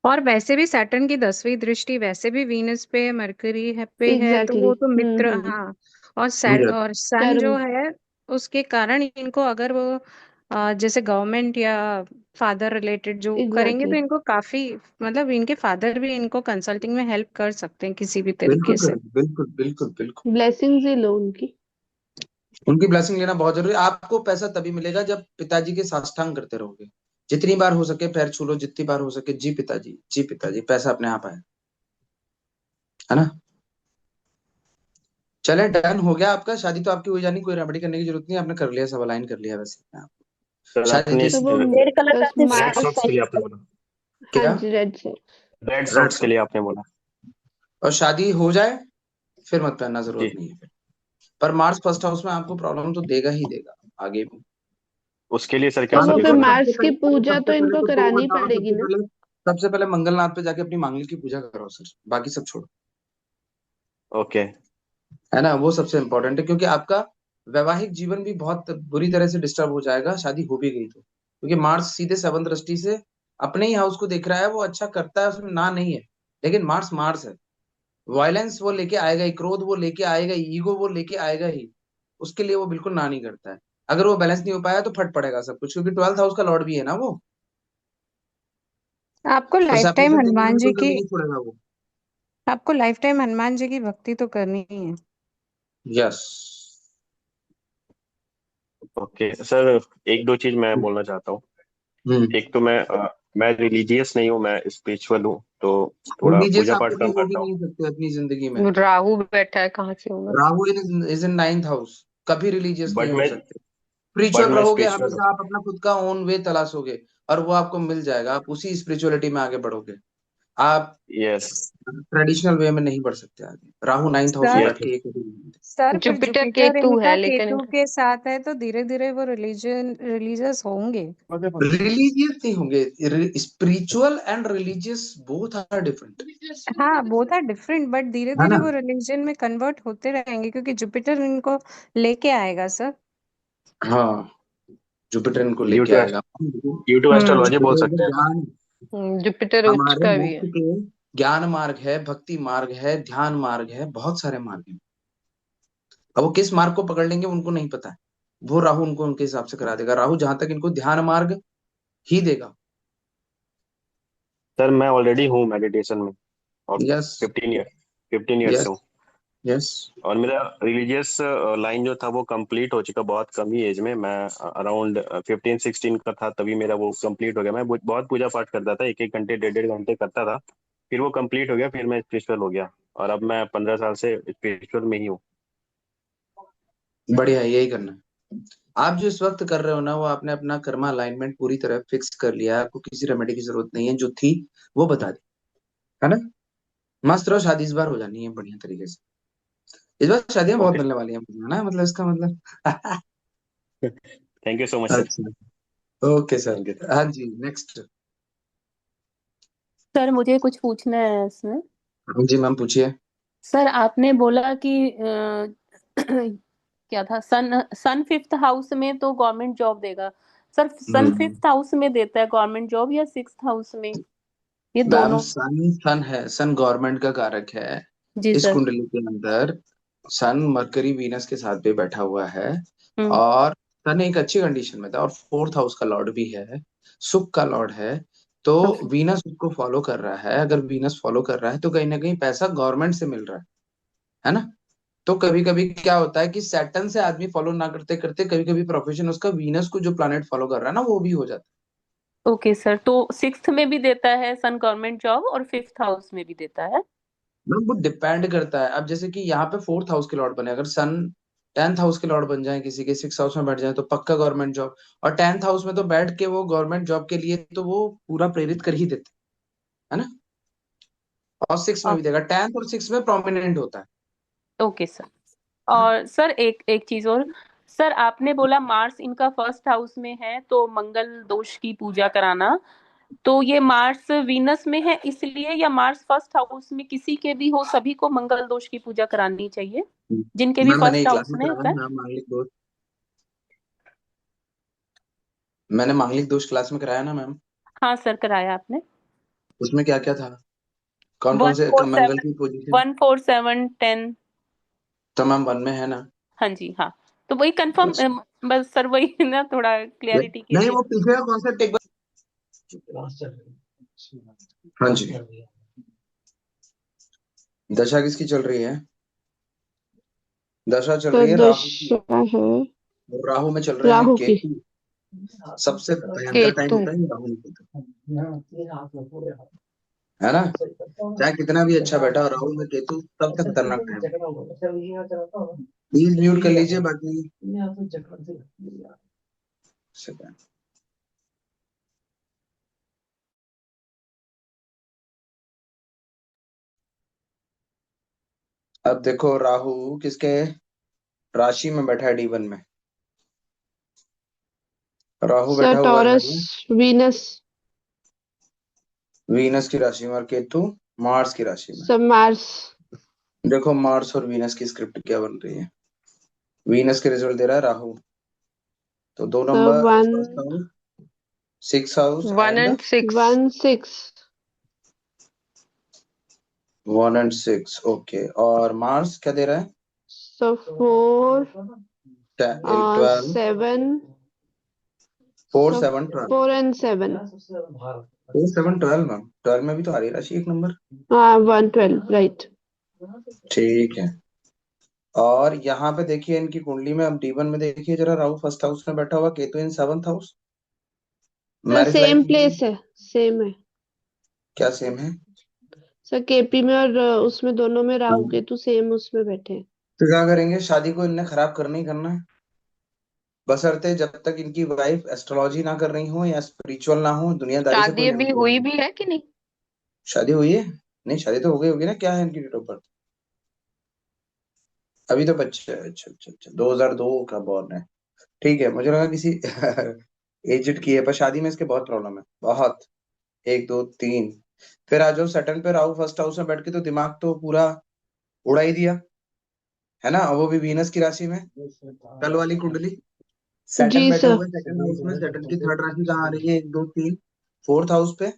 Speaker 2: और वैसे भी सैटर्न की 10वीं दृष्टि वैसे भी वीनस पे है, मरकरी है पे है, तो
Speaker 4: एग्जैक्टली
Speaker 2: वो तो मित्र,
Speaker 4: हम्म।
Speaker 2: हाँ।
Speaker 1: Yes.
Speaker 2: और सन
Speaker 4: कर्म।
Speaker 2: जो है, उसके कारण इनको, अगर वो जैसे गवर्नमेंट या फादर रिलेटेड जो करेंगे तो
Speaker 4: एग्जैक्टली
Speaker 2: इनको काफी, मतलब इनके फादर भी इनको कंसल्टिंग में हेल्प कर सकते हैं किसी भी
Speaker 1: बिल्कुल
Speaker 2: तरीके से।
Speaker 1: करेंगे, बिल्कुल बिल्कुल बिल्कुल।
Speaker 4: ब्लेसिंग्स ही लो उनकी।
Speaker 1: उनकी ब्लेसिंग लेना बहुत जरूरी है। आपको पैसा तभी मिलेगा जब पिताजी के साष्टांग करते रहोगे। जितनी बार हो सके पैर छू लो, जितनी बार हो सके जी पिताजी, जी पिताजी, पैसा अपने आप आए। है ना। चले, डन हो गया आपका। शादी तो आपकी हो जानी, कोई रेमेडी करने की जरूरत नहीं, आपने कर लिया, सब अलाइन कर लिया वैसे।
Speaker 5: सर
Speaker 1: शादी
Speaker 5: आपने
Speaker 4: तो
Speaker 1: किस
Speaker 4: वो
Speaker 3: रेड कलर का
Speaker 4: बस
Speaker 5: रेड
Speaker 3: सिर्फ
Speaker 5: सॉक्स के लिए आपने बोला।
Speaker 4: हाँ
Speaker 1: क्या?
Speaker 4: जी, red socks.
Speaker 5: Red
Speaker 1: red
Speaker 5: socks के
Speaker 1: सॉक्स।
Speaker 5: लिए आपने बोला।
Speaker 1: और शादी हो जाए फिर मत पहनना, जरूरत
Speaker 5: जी।
Speaker 1: नहीं है फिर। पर मार्स फर्स्ट हाउस में आपको प्रॉब्लम तो देगा ही देगा आगे भी।
Speaker 5: उसके लिए सर क्या
Speaker 4: तो
Speaker 1: हाँ
Speaker 4: वो
Speaker 1: तो
Speaker 4: फिर
Speaker 5: सोल्यूशन है?
Speaker 4: मार्स की पूजा तो
Speaker 1: सबसे पहले
Speaker 4: इनको
Speaker 1: तो दो
Speaker 4: करानी
Speaker 1: बताओ।
Speaker 4: पड़ेगी ना।
Speaker 1: सबसे पहले मंगलनाथ पे जाके अपनी मांगलिक की पूजा करो सर, बाकी सब छोड़ो।
Speaker 5: ओके।
Speaker 1: है ना, वो सबसे इंपॉर्टेंट है क्योंकि आपका वैवाहिक जीवन भी बहुत बुरी तरह से डिस्टर्ब हो जाएगा शादी हो भी गई तो, क्योंकि मार्स सीधे 7th दृष्टि से अपने ही हाउस को देख रहा है। वो अच्छा करता है, उसमें ना नहीं है, लेकिन मार्स मार्स है। वायलेंस वो लेके आएगा ही, क्रोध वो लेके आएगा ही, ईगो वो लेके आएगा ही। उसके लिए वो बिल्कुल ना नहीं करता है। अगर वो बैलेंस नहीं हो पाया तो फट पड़ेगा सब कुछ, क्योंकि 12th हाउस का लॉर्ड भी है ना वो।
Speaker 2: आपको
Speaker 1: तो
Speaker 2: लाइफ टाइम
Speaker 1: सेपरेशन देने में
Speaker 2: हनुमान
Speaker 1: भी
Speaker 2: जी
Speaker 1: कोई कमी
Speaker 2: की
Speaker 1: नहीं छोड़ेगा वो।
Speaker 2: आपको लाइफ टाइम हनुमान जी की भक्ति तो करनी ही है।
Speaker 1: यस।
Speaker 5: ओके सर, एक दो चीज मैं बोलना चाहता हूँ।
Speaker 1: हम्म।
Speaker 5: एक तो मैं रिलीजियस नहीं हूँ, मैं स्पिरिचुअल हूँ, तो थोड़ा
Speaker 1: रिलीजियस
Speaker 5: पूजा
Speaker 1: आप
Speaker 5: पाठ
Speaker 1: कभी
Speaker 5: कम
Speaker 1: हो भी
Speaker 5: करता हूँ।
Speaker 1: नहीं सकते अपनी जिंदगी में।
Speaker 2: राहु बैठा है, कहाँ से होगा।
Speaker 1: Rahu is in 9th house, कभी रिलीजियस नहीं
Speaker 5: बट
Speaker 1: हो
Speaker 5: मैं
Speaker 1: सकते। स्पिरिचुअल
Speaker 5: बट मैं
Speaker 1: रहोगे
Speaker 5: स्पिरिचुअल हूँ।
Speaker 1: हमेशा, आप अपना खुद का ओन वे तलाशोगे और वो आपको मिल जाएगा। आप उसी स्पिरिचुअलिटी में आगे बढ़ोगे। आप
Speaker 5: यस।
Speaker 1: ट्रेडिशनल वे में नहीं बढ़ सकते आगे। राहु 9th हाउस में
Speaker 2: सर
Speaker 1: बैठ
Speaker 5: यस।
Speaker 1: के ये कभी नहीं होता।
Speaker 2: सर फिर
Speaker 8: जुपिटर
Speaker 2: जुपिटर
Speaker 8: केतु
Speaker 2: इनका
Speaker 8: है लेकिन
Speaker 2: केतु के साथ है, तो धीरे धीरे वो रिलीजियस होंगे।
Speaker 1: रिलीजियस नहीं होंगे। Spiritual and religious both are different.
Speaker 2: हाँ, बोथ आर डिफरेंट, बट धीरे
Speaker 1: है
Speaker 2: धीरे
Speaker 1: ना।
Speaker 2: वो रिलीजन में कन्वर्ट होते रहेंगे क्योंकि जुपिटर इनको लेके आएगा सर।
Speaker 1: हाँ, जुपिटर इनको
Speaker 5: ड्यू
Speaker 1: लेके
Speaker 5: टू
Speaker 1: आएगा।
Speaker 5: Due to
Speaker 2: hmm.
Speaker 5: एस्ट्रोलॉजी बोल
Speaker 1: जुपिटर
Speaker 5: सकते हैं सर।
Speaker 1: ज्ञान,
Speaker 8: जुपिटर उच्च
Speaker 1: हमारे
Speaker 8: का भी
Speaker 1: मोक्ष
Speaker 8: है।
Speaker 1: के ज्ञान मार्ग है, भक्ति मार्ग है, ध्यान मार्ग है, बहुत सारे मार्ग हैं। अब वो किस मार्ग को पकड़ लेंगे उनको नहीं पता है। वो राहु उनको उनके हिसाब से करा देगा। राहु जहां तक इनको ध्यान मार्ग ही देगा।
Speaker 5: सर मैं ऑलरेडी हूँ मेडिटेशन में, और
Speaker 1: यस।
Speaker 5: 15 ईयर्स से
Speaker 1: यस।
Speaker 5: हूँ।
Speaker 1: यस।
Speaker 5: और मेरा रिलीजियस लाइन जो था वो कंप्लीट हो चुका बहुत कम ही एज में। मैं अराउंड 15-16 का था तभी मेरा वो कंप्लीट हो गया। मैं बहुत पूजा पाठ करता था, 1-1 घंटे 1.5-1.5 घंटे करता था। फिर वो कंप्लीट हो गया, फिर मैं स्पिरिचुअल हो गया, और अब मैं 15 साल से स्पिरिचुअल में ही हूँ।
Speaker 1: बढ़िया है, यही करना है। आप जो इस वक्त कर रहे हो ना, वो आपने अपना कर्मा अलाइनमेंट पूरी तरह फिक्स कर लिया है। आपको किसी रेमेडी की जरूरत नहीं है, जो थी वो बता दी। है ना। मस्त रहो, शादी इस बार हो जानी है बढ़िया तरीके से। इस बार शादियां बहुत
Speaker 5: ओके,
Speaker 1: मिलने वाली हैं मुझे, है ना, मतलब इसका मतलब।
Speaker 5: Thank you so much sir.
Speaker 1: अच्छा। Okay sir.
Speaker 5: Thank you.
Speaker 1: हाँ जी, नेक्स्ट।
Speaker 3: सर मुझे कुछ पूछना है इसमें।
Speaker 1: जी मैम पूछिए।
Speaker 3: सर आपने बोला कि
Speaker 8: क्या था, सन सन फिफ्थ हाउस में तो गवर्नमेंट जॉब देगा सर। सन फिफ्थ हाउस में देता है गवर्नमेंट जॉब या सिक्स्थ हाउस में, ये
Speaker 1: मैम
Speaker 8: दोनों?
Speaker 1: सन सन है, सन गवर्नमेंट का कारक है।
Speaker 8: जी
Speaker 1: इस
Speaker 8: सर।
Speaker 1: कुंडली के अंदर सन मरकरी वीनस के साथ भी बैठा हुआ है,
Speaker 8: हम्म।
Speaker 1: और सन एक अच्छी कंडीशन में था, और फोर्थ हाउस का लॉर्ड भी है, सुख का लॉर्ड है। तो
Speaker 8: ओके।
Speaker 1: वीनस उसको फॉलो कर रहा है, अगर वीनस फॉलो कर रहा है तो कहीं ना कहीं पैसा गवर्नमेंट से मिल रहा है ना। तो कभी कभी क्या होता है कि सैटर्न से आदमी फॉलो ना करते करते कभी कभी प्रोफेशन उसका वीनस को जो प्लैनेट फॉलो कर रहा है ना वो भी हो जाता
Speaker 8: ओके सर, तो सिक्स्थ में भी देता है सन गवर्नमेंट जॉब और फिफ्थ हाउस में भी देता है?
Speaker 1: है। मतलब वो डिपेंड करता है। अब जैसे कि यहाँ पे फोर्थ हाउस के लॉर्ड बने, अगर सन टेंथ हाउस के लॉर्ड बन जाए, किसी के सिक्स हाउस में बैठ जाए तो पक्का गवर्नमेंट जॉब। और टेंथ हाउस में तो बैठ के वो गवर्नमेंट जॉब के लिए तो वो पूरा प्रेरित कर ही देते है ना। और सिक्स में भी देगा, टेंथ और सिक्स में प्रोमिनेंट होता है।
Speaker 8: Okay sir. और सर एक एक चीज और, सर आपने बोला मार्स इनका फर्स्ट हाउस में है तो मंगल दोष की पूजा कराना, तो ये मार्स वीनस में है इसलिए, या मार्स फर्स्ट हाउस में किसी के भी हो सभी को मंगल दोष की पूजा करानी चाहिए जिनके भी
Speaker 1: मैम मैंने ये
Speaker 8: फर्स्ट
Speaker 1: क्लास
Speaker 8: हाउस
Speaker 1: में
Speaker 8: में
Speaker 1: कराया
Speaker 8: होता
Speaker 1: है
Speaker 8: है?
Speaker 1: मैम, मैंने मांगलिक दोष क्लास में कराया ना मैम।
Speaker 8: हाँ सर, कराया आपने।
Speaker 1: उसमें क्या क्या था, कौन कौन
Speaker 8: वन
Speaker 1: से
Speaker 8: फोर
Speaker 1: मंगल
Speaker 8: सेवन
Speaker 1: की पोजीशन।
Speaker 8: 1 4 7 10।
Speaker 1: तो मैम वन में है ना।
Speaker 8: हाँ जी हाँ, तो वही कंफर्म, बस सर वही ना, थोड़ा क्लियरिटी के
Speaker 1: नहीं
Speaker 8: लिए।
Speaker 1: वो पीछे का कॉन्सेप्ट एक बार। हाँ जी। दशा किसकी चल रही है? दशा चल
Speaker 4: तो
Speaker 1: रही है राहु की।
Speaker 4: दशा है
Speaker 1: और राहु में चल रहे हैं
Speaker 4: राहु की।
Speaker 1: केतु। सबसे भयंकर टाइम
Speaker 4: केतु।
Speaker 1: होता है ये राहु में केतु, है ना। चाहे कितना भी अच्छा बैठा हो, राहु में केतु सबसे खतरनाक टाइम। प्लीज म्यूट कर लीजिए बाकी सेकंड। अब देखो राहु किसके राशि में बैठा है, D1 में। राहु
Speaker 4: सर
Speaker 1: बैठा हुआ है
Speaker 4: टॉरस वीनस।
Speaker 1: वीनस की राशि में, और केतु मार्स की राशि में।
Speaker 4: Sir Mars.
Speaker 1: देखो मार्स और वीनस की स्क्रिप्ट क्या बन रही है। वीनस के रिजल्ट दे रहा है राहु, तो दो
Speaker 4: sir
Speaker 1: number
Speaker 4: one
Speaker 1: first house, six house
Speaker 2: 1
Speaker 1: and
Speaker 2: and 6.
Speaker 4: 1 6।
Speaker 1: 1 and 6। Okay, और मार्स क्या दे रहा है?
Speaker 4: सर 4
Speaker 1: 12।
Speaker 4: 7।
Speaker 1: 4
Speaker 4: सर
Speaker 1: 7 12।
Speaker 4: 4 and 7।
Speaker 1: 4 7 12 मैम, 12 में भी तो आ रही है राशि एक नंबर।
Speaker 4: हाँ 1 12 राइट।
Speaker 1: ठीक है। और यहाँ पे देखिए इनकी कुंडली में, अब D1 में देखिए जरा, राहु फर्स्ट हाउस में बैठा हुआ, केतु इन seventh house.
Speaker 4: Sir
Speaker 1: marriage
Speaker 4: same
Speaker 1: life
Speaker 4: place है, सेम है।
Speaker 1: क्या सेम है?
Speaker 4: सर केपी में और उसमें दोनों में राहु
Speaker 1: हाँ।
Speaker 4: केतु सेम उसमें बैठे हैं।
Speaker 1: तो क्या करेंगे, शादी को इनने खराब करना ही करना है, बशर्ते जब तक इनकी वाइफ एस्ट्रोलॉजी ना कर रही हो या स्पिरिचुअल ना हो, दुनियादारी से कोई
Speaker 2: शादी
Speaker 1: लेना
Speaker 2: अभी
Speaker 1: देना
Speaker 2: हुई
Speaker 1: नहीं।
Speaker 2: भी है कि नहीं?
Speaker 1: शादी हुई है? नहीं, शादी तो हो गई होगी ना। क्या है इनकी डेट ऑफ बर्थ? अभी तो बच्चे, अच्छा अच्छा अच्छा, 2002 का बॉर्न है। ठीक है, मुझे लगा किसी एजेड की है, पर शादी में इसके बहुत प्रॉब्लम है, बहुत। एक दो तीन। फिर आ जाओ सैटर्न पे, राहु फर्स्ट हाउस में बैठ के तो दिमाग तो पूरा उड़ा ही दिया, है ना। और वो भी वीनस की राशि में, कल वाली कुंडली।
Speaker 4: जी
Speaker 1: सैटर्न बैठे
Speaker 4: सर।
Speaker 1: हुए सेकंड हाउस में, सैटर्न की थर्ड राशि कहाँ आ रही है? एक दो तीन, फोर्थ हाउस पे।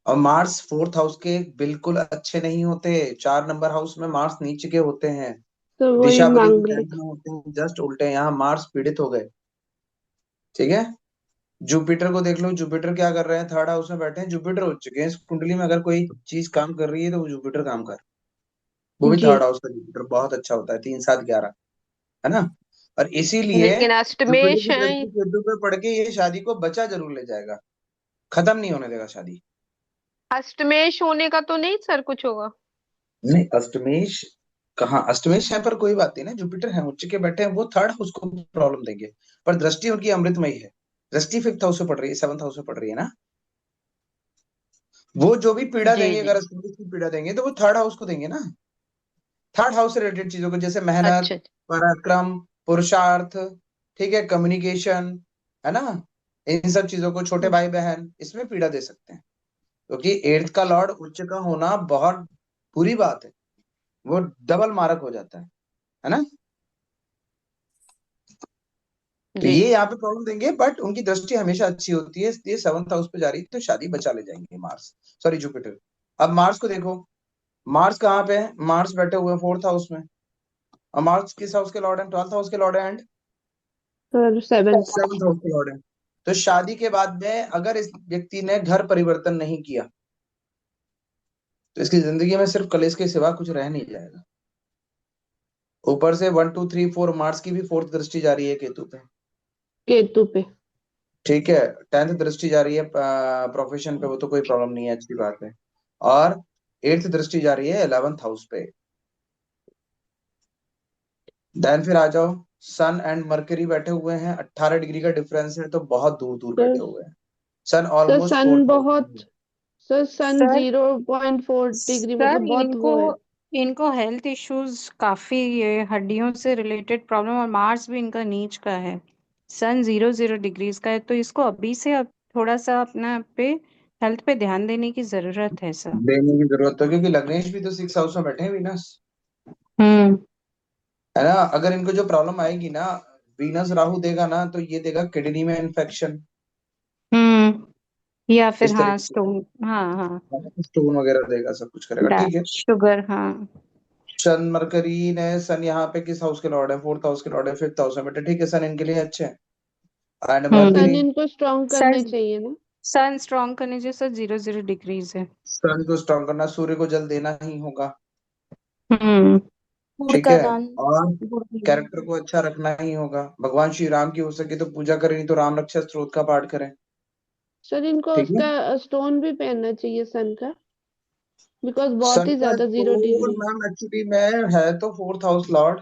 Speaker 1: और मार्स फोर्थ हाउस के बिल्कुल अच्छे नहीं होते, 4 नंबर हाउस में मार्स नीचे के होते हैं।
Speaker 4: तो वही
Speaker 1: दिशापति भी 10th
Speaker 4: मांगलिक।
Speaker 1: में होते हैं, जस्ट उल्टे। यहाँ मार्स पीड़ित हो गए। ठीक है। जुपिटर को देख लो, जुपिटर क्या कर रहे हैं? थर्ड हाउस में बैठे हैं, जुपिटर हो चुके हैं इस कुंडली में। अगर कोई चीज काम कर रही है तो वो जुपिटर काम कर, वो भी
Speaker 4: जी।
Speaker 1: थर्ड हाउस का जुपिटर बहुत अच्छा होता है, 3 7 11, है ना। और इसीलिए
Speaker 2: लेकिन
Speaker 1: जुपिटर
Speaker 2: अष्टमेश
Speaker 1: की
Speaker 2: है।
Speaker 1: दृष्टि केतु पे पड़ के ये शादी को बचा जरूर ले जाएगा, खत्म नहीं होने देगा शादी।
Speaker 2: अष्टमेश होने का तो नहीं सर कुछ होगा?
Speaker 1: नहीं, अष्टमेश कहाँ? अष्टमेश है पर कोई बात नहीं ना, जुपिटर है उच्च के बैठे हैं, वो थर्ड हाउस को प्रॉब्लम देंगे। पर दृष्टि उनकी अमृतमयी है, दृष्टि फिफ्थ हाउस से पड़ रही है, सेवंथ हाउस से पड़ रही है ना। वो जो भी पीड़ा
Speaker 2: जी
Speaker 1: देंगे,
Speaker 2: जी।
Speaker 1: अगर अष्टमेश की पीड़ा देंगे तो वो थर्ड हाउस को देंगे ना। थर्ड हाउस से रिलेटेड चीजों को, जैसे मेहनत,
Speaker 2: अच्छा।
Speaker 1: पराक्रम, पुरुषार्थ, ठीक है, कम्युनिकेशन, है ना। इन सब चीजों को, छोटे भाई बहन, इसमें पीड़ा दे सकते हैं, क्योंकि एर्थ का लॉर्ड उच्च का होना बहुत बुरी बात है, वो डबल मारक हो जाता है ना। तो
Speaker 2: जी
Speaker 1: ये यहाँ पे प्रॉब्लम देंगे, बट उनकी दृष्टि हमेशा अच्छी होती है, इसलिए 7th हाउस पे जा रही है, तो शादी बचा ले जाएंगे मार्स, सॉरी जुपिटर। अब मार्स को देखो, मार्स कहाँ पे है? मार्स बैठे हुए 4th हाउस में। और मार्स किस हाउस के लॉर्ड है? 12th हाउस के लॉर्ड है, and
Speaker 4: sir 7th।
Speaker 1: 7th house के लॉर्ड है। तो शादी के बाद में अगर इस व्यक्ति ने घर परिवर्तन नहीं किया, तो इसकी जिंदगी में सिर्फ कलेश के सिवा कुछ रह नहीं जाएगा। ऊपर से 1 2 3 4 मार्स की भी 4th दृष्टि जा रही है केतु पे।
Speaker 4: केतु पे।
Speaker 1: ठीक है, 10th दृष्टि जा रही है प्रोफेशन पे, वो तो कोई प्रॉब्लम नहीं है, अच्छी बात है। और 8th दृष्टि जा रही है 11th हाउस पे। देन फिर आ जाओ, सन एंड मरकरी बैठे हुए हैं, 18 डिग्री का डिफरेंस है, तो बहुत दूर दूर
Speaker 4: सर
Speaker 1: बैठे हुए हैं। सन
Speaker 4: सर
Speaker 1: ऑलमोस्ट
Speaker 4: सन
Speaker 1: 4th हाउस
Speaker 4: बहुत,
Speaker 1: में।
Speaker 4: सर सन
Speaker 2: सर
Speaker 4: 0.4 डिग्री,
Speaker 2: सर
Speaker 4: मतलब बहुत
Speaker 2: इनको
Speaker 4: वो है।
Speaker 2: इनको हेल्थ इश्यूज काफी, ये हड्डियों से रिलेटेड प्रॉब्लम, और मार्स भी इनका नीच का है, सन 0 0 डिग्रीज का है, तो इसको अभी से अब थोड़ा सा अपना पे हेल्थ पे ध्यान देने की जरूरत है सर।
Speaker 1: देने की जरूरत है, क्योंकि लग्नेश भी तो 6th हाउस में बैठे हैं, वीनस,
Speaker 2: हम्म
Speaker 1: है ना। अगर इनको जो प्रॉब्लम आएगी ना, वीनस राहु देगा ना, तो ये देगा किडनी में इन्फेक्शन,
Speaker 2: या फिर
Speaker 1: इस
Speaker 2: हाँ
Speaker 1: तरीके
Speaker 2: स्टोन, हाँ हाँ,
Speaker 1: से स्टोन वगैरह देगा, सब कुछ करेगा, ठीक है।
Speaker 2: शुगर, हाँ।
Speaker 1: सन मरकरी ने, सन यहाँ पे किस हाउस के लॉर्ड है? 4th हाउस के लॉर्ड है, 5th हाउस में बेटे, ठीक है, सन इनके लिए अच्छे हैं। एंड
Speaker 4: सन
Speaker 1: मरकरी,
Speaker 4: इनको स्ट्रॉन्ग
Speaker 2: सर
Speaker 4: करने चाहिए ना।
Speaker 2: सन स्ट्रॉन्ग करने जो सर 0 0 डिग्रीज है।
Speaker 1: सन को स्ट्रॉन्ग करना, सूर्य को जल देना ही होगा,
Speaker 2: हम्म
Speaker 3: गुड़
Speaker 1: ठीक
Speaker 3: का
Speaker 1: है।
Speaker 3: दान।
Speaker 1: और
Speaker 3: गुड़ का दान।
Speaker 1: कैरेक्टर को अच्छा रखना ही होगा। भगवान श्री राम की हो सके तो पूजा करें, नहीं तो राम रक्षा स्तोत्र का पाठ करें,
Speaker 4: सर इनको
Speaker 1: ठीक है।
Speaker 4: उसका स्टोन भी पहनना चाहिए सन का, बिकॉज बहुत
Speaker 1: सन
Speaker 4: ही
Speaker 1: का
Speaker 4: ज्यादा zero
Speaker 1: stone
Speaker 4: degree
Speaker 1: ma'am actually में है तो 4th हाउस लॉर्ड।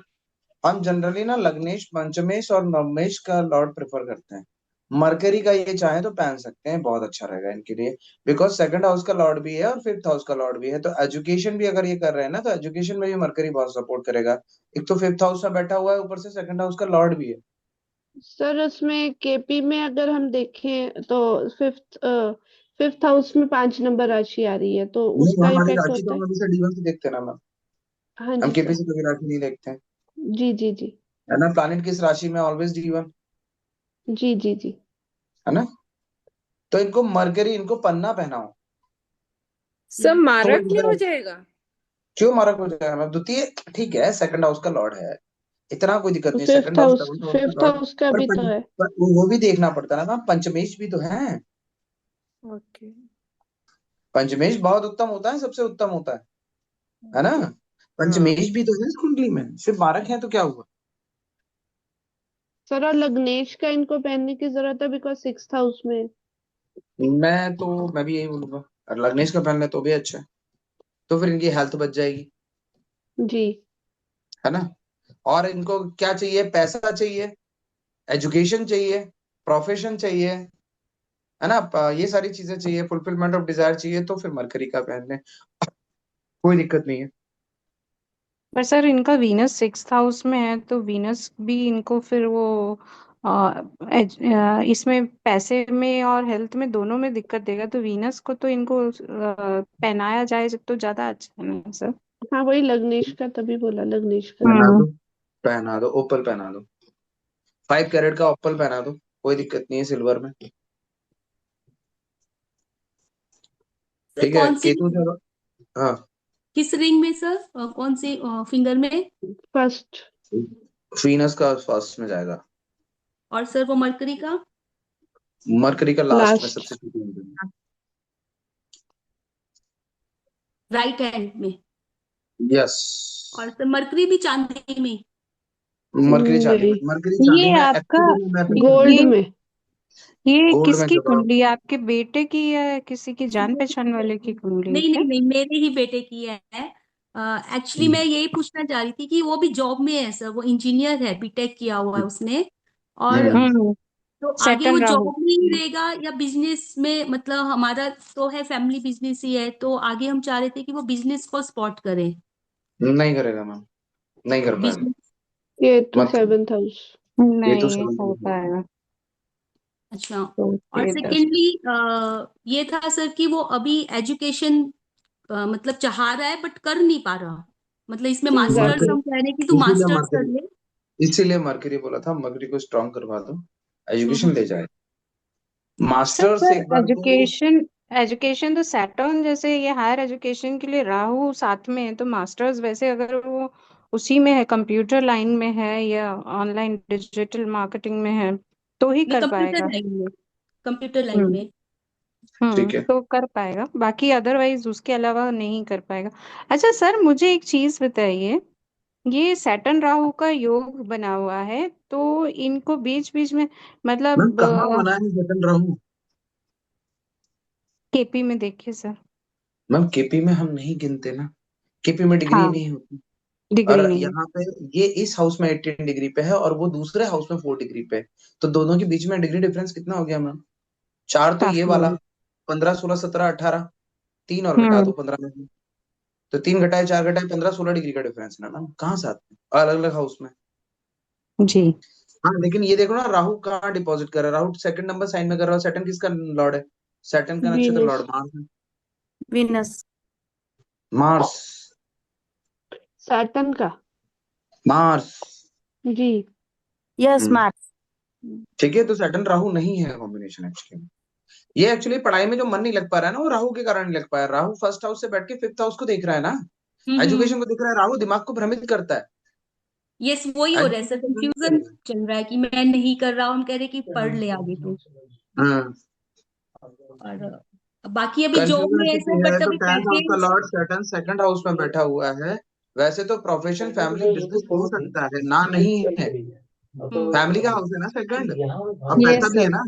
Speaker 1: हम जनरली ना लग्नेश, पंचमेश और नवमेश का लॉर्ड प्रेफर करते हैं। मरकरी का ये चाहे तो पहन सकते हैं, बहुत अच्छा रहेगा इनके लिए, बिकॉज 2nd हाउस का लॉर्ड भी है और 5th हाउस का लॉर्ड भी है, तो एजुकेशन भी अगर ये कर रहे हैं ना, तो एजुकेशन में भी मरकरी बहुत सपोर्ट करेगा। एक तो 5th हाउस में बैठा हुआ है, ऊपर से 2nd हाउस का लॉर्ड भी है।
Speaker 4: सर उसमें केपी में अगर हम देखें तो फिफ्थ फिफ्थ हाउस में 5 नंबर राशि आ रही है, तो
Speaker 1: नहीं,
Speaker 4: उसका
Speaker 1: हमारी
Speaker 4: इफेक्ट
Speaker 1: रांची तो
Speaker 4: होता है।
Speaker 1: हम हमेशा D1 से देखते हैं ना मैम,
Speaker 4: हाँ
Speaker 1: हम
Speaker 4: जी
Speaker 1: केपी
Speaker 4: सर।
Speaker 1: से कभी राशि नहीं देखते हैं,
Speaker 4: जी जी जी।
Speaker 1: है ना। प्लानिट किस राशि में? ऑलवेज D1,
Speaker 4: जी जी जी।
Speaker 1: है ना। तो इनको मरकरी, इनको पन्ना पहनाओ,
Speaker 9: सब
Speaker 1: तो
Speaker 9: मारक नहीं हो
Speaker 1: इधर
Speaker 9: जाएगा?
Speaker 1: क्यों मारा हो जाएगा मैम? द्वितीय, ठीक है, 2nd हाउस का लॉर्ड है, इतना कोई दिक्कत नहीं,
Speaker 4: fifth
Speaker 1: 2nd house
Speaker 4: house
Speaker 1: 7th house का
Speaker 4: फिफ्थ
Speaker 1: लॉर्ड।
Speaker 4: हाउस का
Speaker 1: पर,
Speaker 4: भी तो
Speaker 1: पंच,
Speaker 4: है।
Speaker 1: पर वो भी देखना पड़ता है ना मैम, पंचमेश भी तो है।
Speaker 9: ओके।
Speaker 1: पंचमेश बहुत उत्तम होता है, सबसे उत्तम होता है ना।
Speaker 9: ओके। हाँ।
Speaker 1: पंचमेश भी तो है इस कुंडली में, सिर्फ मारक है तो क्या हुआ।
Speaker 4: सर और लग्नेश का इनको पहनने की जरूरत है, बिकॉज 6th हाउस में है।
Speaker 1: मैं भी यही बोलूंगा, और लग्नेश का पहन ले तो भी अच्छा है, तो फिर इनकी हेल्थ बच जाएगी,
Speaker 4: जी।
Speaker 1: है ना। और इनको क्या चाहिए? पैसा चाहिए, एजुकेशन चाहिए, प्रोफेशन चाहिए, है ना। ये सारी चीजें चाहिए, फुलफिलमेंट ऑफ डिजायर चाहिए, तो फिर मरकरी का पहन ले, कोई दिक्कत नहीं है।
Speaker 2: पर सर इनका वीनस 6th हाउस में है, तो वीनस भी इनको फिर वो इसमें पैसे में और हेल्थ में दोनों में दिक्कत देगा, तो वीनस को तो इनको पहनाया जाए तो ज्यादा अच्छा है ना सर।
Speaker 4: हाँ वही लग्नेश का, तभी बोला लग्नेश का।
Speaker 1: पहना
Speaker 2: हम्म
Speaker 1: दो, पहना दो, ओपल पहना दो, 5 कैरेट का ओपल पहना दो, कोई दिक्कत नहीं है, सिल्वर में,
Speaker 7: सर
Speaker 1: ठीक है।
Speaker 7: कौन सी,
Speaker 1: केतु से, हाँ,
Speaker 7: किस रिंग में सर, कौन से फिंगर में?
Speaker 4: फर्स्ट।
Speaker 1: वीनस का फर्स्ट में जाएगा,
Speaker 7: और सर वो मरकरी का?
Speaker 1: मरकरी का लास्ट में,
Speaker 4: लास्ट।
Speaker 1: सबसे छोटी उंगली
Speaker 7: राइट हैंड में?
Speaker 1: में। यस,
Speaker 7: और सर मरकरी भी चांदी में?
Speaker 1: मरकरी चांदी में,
Speaker 4: नहीं,
Speaker 1: मरकरी चांदी
Speaker 2: ये
Speaker 1: में
Speaker 2: आपका,
Speaker 1: एक्चुअली में मैं प्रेफर
Speaker 4: गोल्ड
Speaker 2: ये
Speaker 1: करता हूँ,
Speaker 4: में।
Speaker 2: ये
Speaker 1: गोल्ड में
Speaker 2: किसकी
Speaker 1: ज्यादा।
Speaker 2: कुंडली है? आपके बेटे की या किसी की जान पहचान वाले की कुंडली है
Speaker 7: नहीं
Speaker 2: क्या?
Speaker 7: नहीं नहीं, मेरे ही बेटे की है। एक्चुअली मैं यही पूछना चाह रही थी कि वो भी जॉब में है सर, वो इंजीनियर है, बीटेक किया हुआ है उसने। और
Speaker 1: हम्म,
Speaker 2: हम्म
Speaker 7: तो आगे वो
Speaker 2: सेकंड राहु।
Speaker 7: जॉब में ही रहेगा या बिजनेस में? मतलब हमारा तो है फैमिली बिजनेस ही है, तो आगे हम चाह रहे थे कि वो बिजनेस को स्पॉट करे।
Speaker 1: नहीं करेगा मैम, नहीं कर पाएगा,
Speaker 7: बिजनेस।
Speaker 4: ये तो
Speaker 1: मत करो,
Speaker 4: 7th हाउस।
Speaker 1: ये तो
Speaker 2: नहीं
Speaker 1: समझ
Speaker 2: हो
Speaker 1: लो।
Speaker 2: पाएगा,
Speaker 7: अच्छा।
Speaker 2: तो
Speaker 7: और
Speaker 2: ये 10।
Speaker 7: सेकेंडली ये था सर कि वो अभी एजुकेशन मतलब चाह रहा है बट कर नहीं पा रहा। मतलब इसमें मास्टर्स
Speaker 1: मरकरी,
Speaker 4: एग्जैक्टली।
Speaker 7: हम कह रहे हैं कि तू
Speaker 1: इसीलिए
Speaker 7: मास्टर्स कर
Speaker 1: मरकरी,
Speaker 7: ले।
Speaker 1: इसीलिए मरकरी बोला था, मरकरी को स्ट्रांग करवा दो, एजुकेशन ले जाए। मास्टर्स
Speaker 2: सर
Speaker 1: एक बार को
Speaker 2: एजुकेशन एजुकेशन तो सैटर्न जैसे ये हायर एजुकेशन के लिए राहु साथ में है, तो मास्टर्स वैसे अगर वो उसी में है, कंप्यूटर लाइन में है या ऑनलाइन डिजिटल मार्केटिंग में है तो ही
Speaker 7: मैं
Speaker 2: कर
Speaker 7: कंप्यूटर
Speaker 2: पाएगा।
Speaker 7: लाइन में, कंप्यूटर लाइन
Speaker 2: हम्म
Speaker 7: में।
Speaker 1: ठीक है।
Speaker 2: तो कर पाएगा, बाकी अदरवाइज उसके अलावा नहीं कर पाएगा। अच्छा सर मुझे एक चीज बताइए, ये सैटर्न राहु का योग बना हुआ है तो इनको बीच बीच में
Speaker 1: मैम
Speaker 2: मतलब
Speaker 1: कहाँ बना है जतन रहूं?
Speaker 2: केपी में देखिए सर।
Speaker 1: मैम केपी में हम नहीं गिनते ना, केपी में डिग्री
Speaker 2: हाँ
Speaker 1: नहीं होती।
Speaker 2: डिग्री
Speaker 1: और
Speaker 2: नहीं है।
Speaker 1: यहाँ पे ये इस हाउस में 18 डिग्री पे है और वो दूसरे हाउस में 4 डिग्री पे है। तो दोनों के बीच में डिग्री डिफरेंस कितना हो गया मैम? 4 तो ये
Speaker 2: काफी
Speaker 1: वाला,
Speaker 2: है।
Speaker 1: 15 16 17 18, 3 और घटा दो
Speaker 2: हम्म
Speaker 1: 15 में से। तो 3 घटाए 4 घटाए 15 16 डिग्री का डिफरेंस है ना मैम, कहाँ साथ में अलग अलग हाउस में।
Speaker 2: जी।
Speaker 1: हाँ लेकिन ये देखो ना, राहु कहाँ डिपॉजिट कर रहा है, राहु सेकंड नंबर साइन में कर रहा है। सैटर्न किसका लॉर्ड है? सैटर्न का नक्षत्र
Speaker 4: वीनस।
Speaker 1: लॉर्ड मार्स है।
Speaker 9: विनस।
Speaker 1: मार्स,
Speaker 4: सैटर्न का।
Speaker 1: मार्स।
Speaker 4: जी।
Speaker 9: यस
Speaker 1: हम्म,
Speaker 9: मार्स।
Speaker 1: ठीक है। तो सैटर्न राहु नहीं है कॉम्बिनेशन एक्चुअली। ये एक्चुअली पढ़ाई में जो मन नहीं लग पा रहा है ना, वो राहु के कारण नहीं लग पाया। राहु फर्स्ट हाउस से बैठ के फिफ्थ हाउस को देख रहा है ना,
Speaker 7: हम्म।
Speaker 1: एजुकेशन को देख रहा है। राहु दिमाग को भ्रमित करता है,
Speaker 7: यस, वही हो रहा है सर,
Speaker 1: एजुकेशन को भ्रमित
Speaker 7: कंफ्यूजन
Speaker 1: करेगा।
Speaker 7: चल रहा है कि मैं नहीं कर रहा हूँ, हम कह रहे हैं कि पढ़ ले आगे तो।
Speaker 1: हाँ,
Speaker 7: और बाकी अभी जॉब
Speaker 1: कंफ्यूजन
Speaker 7: में है
Speaker 1: कितनी
Speaker 7: सर,
Speaker 1: है
Speaker 7: बट
Speaker 1: तो
Speaker 7: अभी
Speaker 1: 10th हाउस का
Speaker 7: package.
Speaker 1: Lord Saturn second house में बैठा हुआ है। वैसे तो प्रोफेशन फैमिली बिजनेस हो सकता है ना, नहीं है। फैमिली का हाउस है ना सेकंड, और पैसा
Speaker 4: यस
Speaker 1: भी है
Speaker 4: सर।
Speaker 1: ना,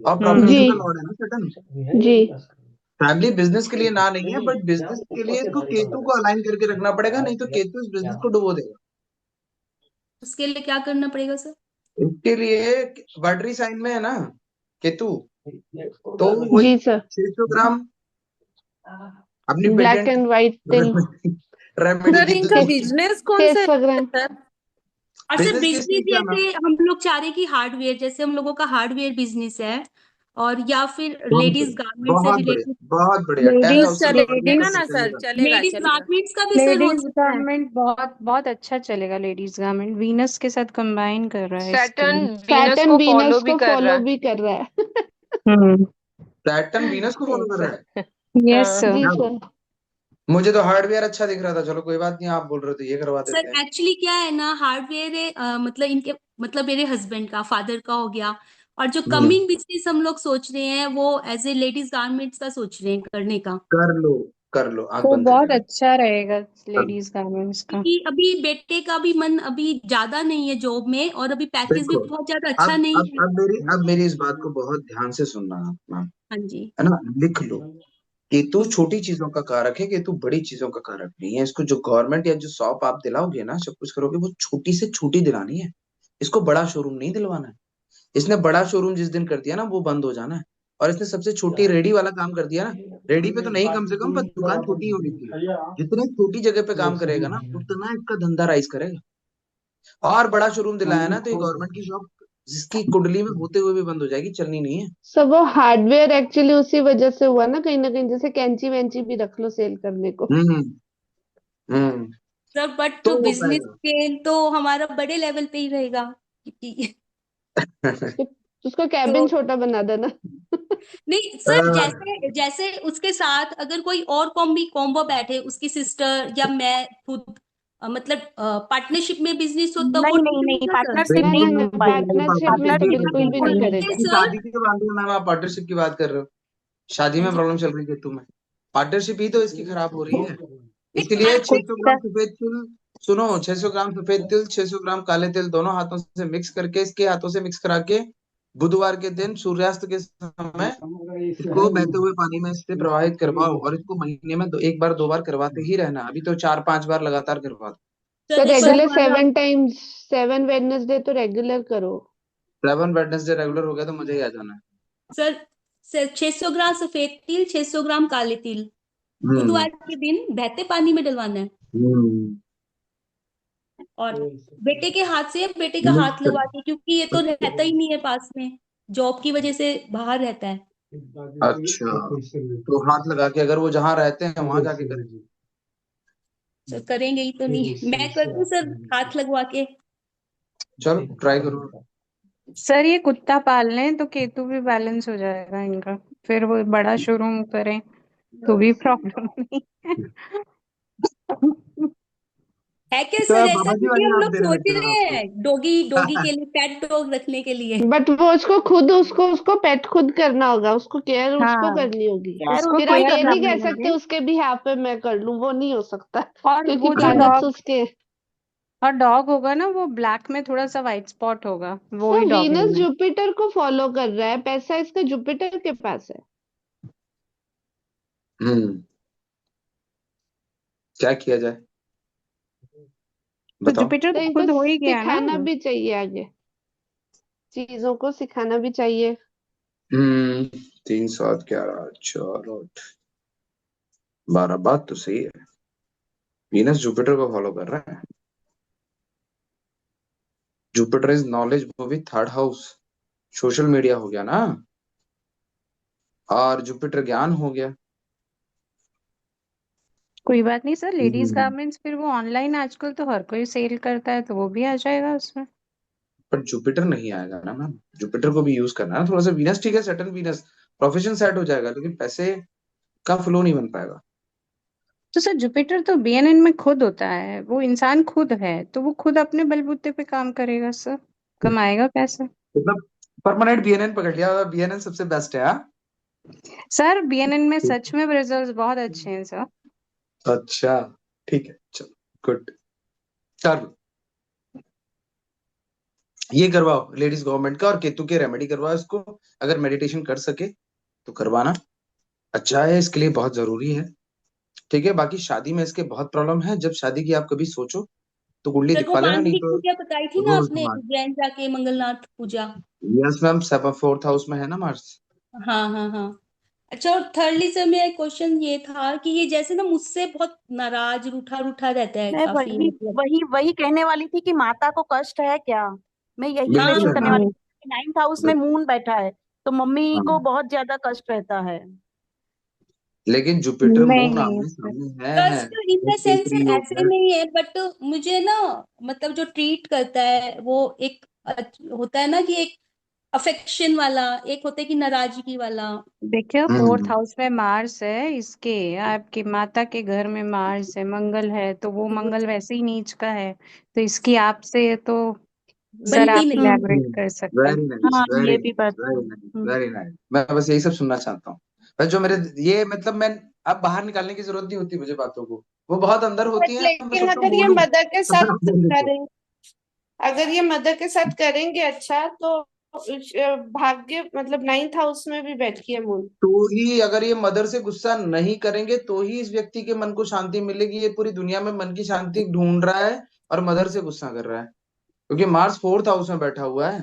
Speaker 1: और
Speaker 4: जी।
Speaker 1: प्रोफेशन का लॉर्ड है ना सेकंड।
Speaker 4: जी।
Speaker 1: फैमिली बिजनेस के लिए ना नहीं है, बट बिजनेस के लिए इसको केतु को अलाइन करके रखना पड़ेगा, नहीं तो केतु इस बिजनेस को डुबो देगा।
Speaker 7: उसके लिए क्या करना पड़ेगा सर?
Speaker 1: इसके लिए वर्डरी साइन में है ना केतु, तो वही
Speaker 4: जी सर।
Speaker 1: 600 ग्राम अपनी
Speaker 4: ब्लैक
Speaker 1: पेटेंट
Speaker 4: एंड व्हाइट तिल।
Speaker 1: रेमेडी
Speaker 9: सर
Speaker 1: की
Speaker 9: इनका
Speaker 1: तो
Speaker 9: बिजनेस कौन सा
Speaker 4: 600
Speaker 9: है
Speaker 4: ग्राम।
Speaker 9: सर?
Speaker 7: और सर
Speaker 1: बिजनेस किस
Speaker 7: बिजनेस
Speaker 1: चीज का मैम?
Speaker 7: जैसे हम लोग चाह रहे हैं कि हार्डवेयर, जैसे हम लोगों का हार्डवेयर बिजनेस है, और या फिर
Speaker 1: बहुत
Speaker 7: लेडीज
Speaker 1: बढ़िया,
Speaker 7: गारमेंट से
Speaker 1: बहुत बढ़िया,
Speaker 7: रिलेटेड।
Speaker 1: बहुत बढ़िया। 10th
Speaker 9: तो
Speaker 1: हाउस
Speaker 2: लेडीज
Speaker 1: से लॉर्ड भी
Speaker 9: चलेगा
Speaker 1: कर
Speaker 2: लेडीज
Speaker 9: ना
Speaker 1: सकते हैं
Speaker 9: सर,
Speaker 1: इधर।
Speaker 9: चलेगा
Speaker 7: लेडीज
Speaker 9: चलेगा।
Speaker 7: गारमेंट्स का भी सर हो
Speaker 2: लेडीज
Speaker 7: सकता है।
Speaker 2: गारमेंट बहुत बहुत अच्छा चलेगा। लेडीज गारमेंट वीनस के साथ कंबाइन कर रहा है इसके
Speaker 10: सैटर्न
Speaker 2: लिए।
Speaker 10: वीनस
Speaker 4: सैटर्न
Speaker 10: को फॉलो
Speaker 4: वीनस
Speaker 10: भी
Speaker 4: को
Speaker 10: कर रहा
Speaker 4: फॉलो
Speaker 10: है।
Speaker 4: भी कर रहा है।
Speaker 2: हम्म
Speaker 1: सैटर्न वीनस को फॉलो कर रहा है?
Speaker 2: यस
Speaker 10: हाँ।
Speaker 2: सर।
Speaker 4: जी
Speaker 1: क्या
Speaker 4: सर।
Speaker 1: बात। मुझे तो हार्डवेयर अच्छा दिख रहा था, चलो कोई बात नहीं, आप बोल रहे थे ये करवा
Speaker 7: सर
Speaker 1: देते हैं।
Speaker 7: एक्चुअली क्या है ना, हार्डवेयर है, मतलब इनके, मतलब मेरे हस्बैंड का, फादर का हो गया। और जो
Speaker 1: हम्म,
Speaker 7: कमिंग बिजनेस हम लोग सोच रहे हैं वो एज ए लेडीज गारमेंट्स का सोच रहे हैं करने का।
Speaker 1: कर लो, कर लो, आंख
Speaker 2: तो
Speaker 1: बंद करके
Speaker 2: बहुत
Speaker 1: कर
Speaker 2: अच्छा रहेगा
Speaker 1: लो।
Speaker 2: लेडीज गारमेंट्स का।
Speaker 7: क्योंकि अभी बेटे का भी मन अभी ज्यादा नहीं है जॉब में, और अभी पैकेज भी
Speaker 1: देखो,
Speaker 7: बहुत ज्यादा
Speaker 1: अब
Speaker 7: अच्छा नहीं
Speaker 1: अब
Speaker 7: है।
Speaker 1: अब मेरी इस बात को बहुत ध्यान से सुनना आप मैम,
Speaker 7: हाँ जी।
Speaker 1: है ना, लिख लो। केतु छोटी चीजों का कारक है, केतु बड़ी चीजों का कारक नहीं है। इसको जो गवर्नमेंट या जो शॉप आप दिलाओगे ना, सब कुछ करोगे, वो छोटी से छोटी दिलानी है। इसको बड़ा शोरूम नहीं दिलवाना है। इसने बड़ा शोरूम जिस दिन कर दिया ना, वो बंद हो जाना है। और इसने सबसे छोटी रेडी वाला काम कर दिया ना, रेडी पे तो नहीं कम से कम, पर दुकान छोटी होनी चाहिए। जितने छोटी जगह पे काम करेगा ना, उतना इसका धंधा राइज करेगा। और बड़ा शोरूम दिलाया ना, तो ये गवर्नमेंट की शॉप जिसकी कुंडली में होते हुए भी बंद हो जाएगी, चलनी नहीं है।
Speaker 4: सब वो हार्डवेयर एक्चुअली उसी वजह से हुआ ना कहीं, जैसे कैंची वैंची भी रख लो सेल करने को।
Speaker 1: हम्म, हम्म।
Speaker 7: सर बट
Speaker 1: तो हो
Speaker 7: बिजनेस
Speaker 1: पाएगा।
Speaker 7: स्केल तो हमारा बड़े लेवल पे ही रहेगा, क्योंकि
Speaker 4: उसको उसको
Speaker 7: तो
Speaker 4: कैबिन छोटा बना देना।
Speaker 7: नहीं सर, जैसे जैसे उसके साथ अगर कोई और कॉम्बो बैठे, उसकी सिस्टर या मैं खुद, मतलब पार्टनरशिप में बिजनेस हो, तब वो
Speaker 2: नहीं नहीं
Speaker 7: ठीक
Speaker 2: नहीं,
Speaker 7: रहेगा सर?
Speaker 2: पार्टनरशिप
Speaker 4: नहीं
Speaker 2: नहीं
Speaker 4: नहीं
Speaker 1: बिल्कुल
Speaker 2: कर
Speaker 1: नहीं,
Speaker 4: नहीं,
Speaker 2: पाएगा।
Speaker 1: बिल्कुल
Speaker 4: पार्टनरशिप में तो
Speaker 1: पार्टनरशिप
Speaker 2: पार्टनरशिप
Speaker 4: बिल्कुल
Speaker 2: नहीं
Speaker 4: भी
Speaker 1: नहीं।
Speaker 4: नहीं
Speaker 2: करनी
Speaker 7: नहीं
Speaker 4: करेगा।
Speaker 1: इसकी
Speaker 7: सर।
Speaker 1: शादी के बारे में मैम आप पार्टनरशिप की बात कर रहे हो? शादी
Speaker 7: हाँ
Speaker 1: में
Speaker 7: जी।
Speaker 1: प्रॉब्लम चल रही है तुम्हें, पार्टनरशिप ही तो इसकी खराब हो रही है। इसके
Speaker 7: नहीं
Speaker 1: लिए
Speaker 2: कुछ
Speaker 1: 600 ग्राम सफेद तिल, सुनो, 600 ग्राम सफेद तिल, 600 ग्राम काले तिल, दोनों हाथों से मिक्स करके, इसके हाथों से मिक्स करा के, बुधवार के दिन सूर्यास्त के समय इसको बहते हुए पानी में इससे प्रवाहित करवाओ। और इसको महीने में एक बार 2 बार करवाते ही रहना। अभी तो 4-5 बार लगातार करवा दो।
Speaker 4: तो
Speaker 7: सर देखो
Speaker 2: सर
Speaker 4: रेगुलर
Speaker 7: हमारा,
Speaker 4: 7 टाइम्स, 7 वेडनेसडे तो रेगुलर करो।
Speaker 1: 7 वेडनेसडे रेगुलर हो गया तो मुझे ही आ जाना है।
Speaker 7: सर 600 ग्राम सफेद तिल, 600 ग्राम काले तिल,
Speaker 1: हम्म,
Speaker 7: बुधवार के दिन बहते पानी में डलवाना है।
Speaker 1: हम्म।
Speaker 7: और बेटे के हाथ से, बेटे का हाथ
Speaker 1: मिक्स।
Speaker 7: लगवा के, क्योंकि ये तो रहता ही नहीं है पास में, जॉब की वजह से बाहर रहता है।
Speaker 1: अच्छा, तो हाथ लगा के अगर वो जहाँ रहते हैं वहां जाके करें।
Speaker 7: सर करेंगे ही तो नहीं, मैं कर दूं सर हाथ लगवा के?
Speaker 1: चलो ट्राई करो।
Speaker 2: सर ये कुत्ता पाल लें तो केतु भी बैलेंस हो जाएगा इनका, फिर वो बड़ा शोरूम करें तो भी प्रॉब्लम नहीं है।
Speaker 7: है क्या
Speaker 1: तो
Speaker 7: सर ऐसा,
Speaker 1: बाबा जी
Speaker 7: क्योंकि
Speaker 1: वाली
Speaker 7: हम
Speaker 1: आप
Speaker 7: लोग
Speaker 1: देने
Speaker 7: सोच
Speaker 1: लगते हो
Speaker 7: रहे
Speaker 1: आपको।
Speaker 7: हैं डॉगी डॉगी के लिए, पेट डॉग रखने के लिए।
Speaker 4: बट वो उसको पेट खुद करना होगा, उसको केयर उसको
Speaker 2: हाँ,
Speaker 4: करनी होगी।
Speaker 9: यार
Speaker 2: उसको
Speaker 4: फिर
Speaker 9: उसको
Speaker 4: आप
Speaker 9: ही
Speaker 2: केयर
Speaker 4: ये
Speaker 9: करना
Speaker 4: नहीं
Speaker 2: करनी
Speaker 4: कह
Speaker 9: पड़ेगा।
Speaker 4: सकते
Speaker 2: होगी।
Speaker 4: उसके बिहाफ पे मैं कर लूं, वो नहीं हो सकता
Speaker 2: और
Speaker 4: क्योंकि
Speaker 2: वो जो
Speaker 4: प्लैनेट्स
Speaker 2: डॉग
Speaker 4: उसके।
Speaker 2: और डॉग होगा ना, वो ब्लैक में थोड़ा सा व्हाइट स्पॉट होगा, वो
Speaker 4: सर
Speaker 2: ही डॉग
Speaker 4: वीनस
Speaker 2: लेना है।
Speaker 4: जुपिटर को फॉलो कर रहा है, पैसा इसका जुपिटर के पास है।
Speaker 1: हम्म क्या किया जाए
Speaker 2: तो
Speaker 1: बताओ।
Speaker 2: जुपिटर
Speaker 4: तो
Speaker 2: तो
Speaker 4: इनको
Speaker 2: खुद हो ही गया ना।
Speaker 4: सिखाना भी चाहिए, आगे चीजों को सिखाना भी चाहिए।
Speaker 1: 3 7 11 4 8 12, बात तो सही है। वीनस जुपिटर को फॉलो कर रहा है। जुपिटर इज नॉलेज, वो भी थर्ड हाउस, सोशल मीडिया हो गया ना, और जुपिटर ज्ञान हो गया।
Speaker 2: कोई बात नहीं सर, लेडीज
Speaker 1: हम्म
Speaker 2: गारमेंट्स फिर वो ऑनलाइन आजकल तो हर कोई सेल करता है, तो वो भी आ जाएगा उसमें।
Speaker 1: पर जुपिटर नहीं आएगा ना मैम, जुपिटर को भी यूज करना है ना थोड़ा सा। वीनस ठीक है, सैटर्न वीनस प्रोफेशन सेट हो जाएगा, लेकिन पैसे का फ्लो नहीं बन पाएगा।
Speaker 2: तो सर जुपिटर तो बीएनएन में खुद होता है, वो इंसान खुद है, तो वो खुद अपने बलबूते पे काम करेगा सर, कमाएगा पैसा।
Speaker 1: मतलब परमानेंट बीएनएन पकड़ लिया, बीएनएन सबसे बेस्ट है। हाँ
Speaker 2: सर बीएनएन में सच में रिजल्ट्स बहुत अच्छे हैं सर।
Speaker 1: अच्छा ठीक है, चलो गुड। चलो ये करवाओ लेडीज गवर्नमेंट का, और केतु के रेमेडी करवाओ इसको। अगर मेडिटेशन कर सके तो करवाना, अच्छा है, इसके लिए बहुत जरूरी है। ठीक है, बाकी शादी में इसके बहुत प्रॉब्लम है। जब शादी की आप कभी सोचो तो कुंडली
Speaker 7: सर वो
Speaker 1: दिखवा लेना, नहीं
Speaker 7: मांगलिक
Speaker 1: तो
Speaker 7: पूजा बताई थी ना
Speaker 1: रोज
Speaker 7: आपने,
Speaker 1: नमाज।
Speaker 7: उज्जैन जाके मंगलनाथ पूजा।
Speaker 1: यस मैम, 4th हाउस में है ना मार्स।
Speaker 7: हाँ हाँ हाँ। अच्छा, और थर्डली सर मेरा क्वेश्चन ये था कि ये जैसे ना मुझसे बहुत नाराज, रूठा रूठा रहता है
Speaker 9: मैं
Speaker 7: काफी,
Speaker 9: वही
Speaker 7: मतलब।
Speaker 9: वही वही कहने वाली थी कि माता को कष्ट है क्या। मैं यही
Speaker 7: हाँ
Speaker 1: बिल्कुल
Speaker 9: क्वेश्चन
Speaker 1: है
Speaker 9: करने
Speaker 1: मैम।
Speaker 9: वाली
Speaker 2: हम्म,
Speaker 9: थी। 9th हाउस में मून बैठा है तो मम्मी
Speaker 1: हाँ
Speaker 9: को बहुत ज्यादा कष्ट रहता है।
Speaker 1: लेकिन जुपिटर
Speaker 2: नहीं
Speaker 1: मून
Speaker 2: नहीं
Speaker 1: आमने
Speaker 2: सर।
Speaker 1: सामने है।
Speaker 7: कष्ट इन
Speaker 1: वो
Speaker 7: द सेंस
Speaker 1: केसरी योग
Speaker 7: ऐसे
Speaker 1: है।
Speaker 7: नहीं है, बट मुझे ना, मतलब जो ट्रीट करता है वो एक होता है ना कि एक अफेक्शन वाला, एक होता है कि नाराजगी वाला।
Speaker 2: देखिए फोर्थ
Speaker 1: हम्म
Speaker 2: हाउस में मार्स है इसके, आपकी माता के घर में मार्स है, मंगल है, तो वो मंगल वैसे ही नीच का है, तो इसकी आपसे तो सर
Speaker 7: बनती
Speaker 2: आप
Speaker 7: नहीं है।
Speaker 2: इलेबोरेट कर सकते हैं।
Speaker 1: वेरी नाइस,
Speaker 9: हाँ
Speaker 1: वेरी
Speaker 9: ये भी
Speaker 1: नाइस,
Speaker 9: बात है।
Speaker 1: Very nice, very nice. मैं बस यही सब सुनना चाहता हूँ। बस जो मेरे ये मतलब मैं अब बाहर निकालने की जरूरत नहीं होती मुझे बातों को, वो बहुत अंदर होती है, मैं
Speaker 3: लेकिन
Speaker 1: सोचता हूँ
Speaker 3: अगर ये
Speaker 1: बोलूं
Speaker 3: मदर के
Speaker 1: तो
Speaker 3: साथ
Speaker 1: फिर आप बोल देते हो।
Speaker 3: करें, अगर ये मदर के साथ करेंगे अच्छा तो भाग्य मतलब 9th हाउस में भी बैठी है मून।
Speaker 1: तो ही अगर ये मदर से गुस्सा नहीं करेंगे तो ही इस व्यक्ति के मन को शांति मिलेगी। ये पूरी दुनिया में मन की शांति ढूंढ रहा है और मदर से गुस्सा कर रहा है, क्योंकि मार्स 4th हाउस में बैठा हुआ है।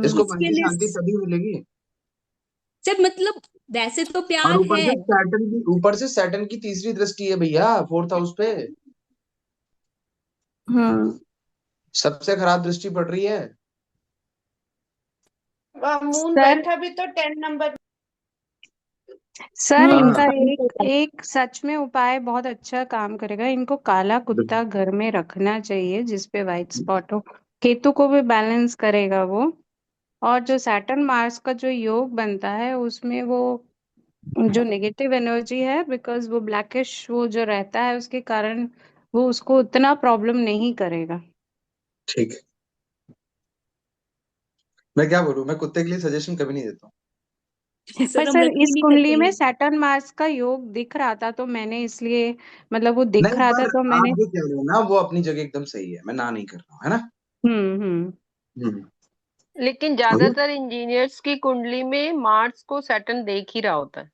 Speaker 1: इसको मन
Speaker 7: इसके
Speaker 1: की
Speaker 7: लिए
Speaker 1: शांति तभी मिलेगी।
Speaker 7: सर मतलब वैसे तो
Speaker 1: और
Speaker 7: प्यार है।
Speaker 1: ऊपर से सैटर्न की तीसरी दृष्टि है भैया 4th हाउस पे।
Speaker 2: हम्म।
Speaker 1: सबसे खराब दृष्टि पड़ रही है।
Speaker 3: मून
Speaker 2: सर
Speaker 3: बैठा भी तो 10 नंबर।
Speaker 2: सर इनका
Speaker 1: हाँ
Speaker 2: एक एक सच में उपाय बहुत अच्छा काम करेगा, इनको काला कुत्ता घर में रखना चाहिए जिसपे व्हाइट स्पॉट हो, केतु को भी बैलेंस करेगा वो। और जो सैटर्न मार्स का जो योग बनता है उसमें वो जो नेगेटिव एनर्जी है, बिकॉज वो ब्लैकिश वो जो रहता है उसके कारण वो उसको उतना प्रॉब्लम नहीं करेगा।
Speaker 1: ठीक है, मैं क्या बोलूं, मैं कुत्ते के लिए सजेशन कभी नहीं देता हूँ।
Speaker 2: पर
Speaker 7: सर हम
Speaker 2: सर
Speaker 7: रख ही
Speaker 2: इस
Speaker 7: नहीं
Speaker 2: कुंडली
Speaker 7: सकते
Speaker 2: में
Speaker 7: ये।
Speaker 2: सैटर्न मार्स का योग दिख रहा था तो मैंने इसलिए, मतलब वो दिख
Speaker 1: नहीं,
Speaker 2: रहा था
Speaker 1: पर
Speaker 2: तो
Speaker 1: आप
Speaker 2: मैंने।
Speaker 1: जो कह रहे हो ना वो अपनी जगह एकदम सही है, मैं ना नहीं कर रहा हूँ, है ना।
Speaker 2: हम्म।
Speaker 1: हम्म
Speaker 10: लेकिन
Speaker 1: अगर
Speaker 10: ज्यादातर इंजीनियर्स की कुंडली में मार्स को सैटर्न देख ही रहा होता है।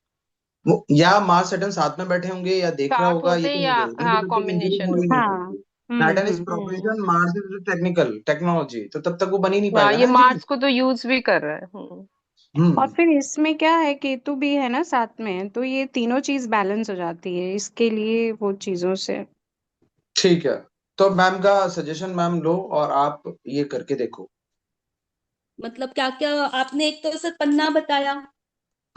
Speaker 1: वो या मार्स सैटर्न साथ में बैठे होंगे या देख रहा
Speaker 10: साथ
Speaker 1: होगा, ये
Speaker 10: होते हैं
Speaker 1: तो
Speaker 10: या
Speaker 1: नहीं देगा,
Speaker 10: हाँ,
Speaker 1: इंडिविजुअल इंजीनियरिंग
Speaker 10: कॉम्बिनेशन
Speaker 1: हो ही नहीं
Speaker 10: होता है।
Speaker 2: हाँ।
Speaker 1: सकती। Saturn is
Speaker 10: hmm.
Speaker 1: Profession, Mars is technical technology, तो तब तक वो बन ही नहीं
Speaker 10: हाँ,
Speaker 1: पाएगा
Speaker 10: ये
Speaker 1: ना इंजीनियर।
Speaker 10: मार्स को तो यूज भी कर रहा है।
Speaker 2: और
Speaker 1: हम्म
Speaker 2: फिर इसमें क्या है, केतु भी है ना साथ में, तो ये तीनों चीज बैलेंस हो जाती है इसके लिए वो चीजों से।
Speaker 1: ठीक है, तो मैम का सजेशन मैम लो और आप ये करके देखो।
Speaker 7: मतलब क्या क्या आपने, एक तो सर पन्ना बताया,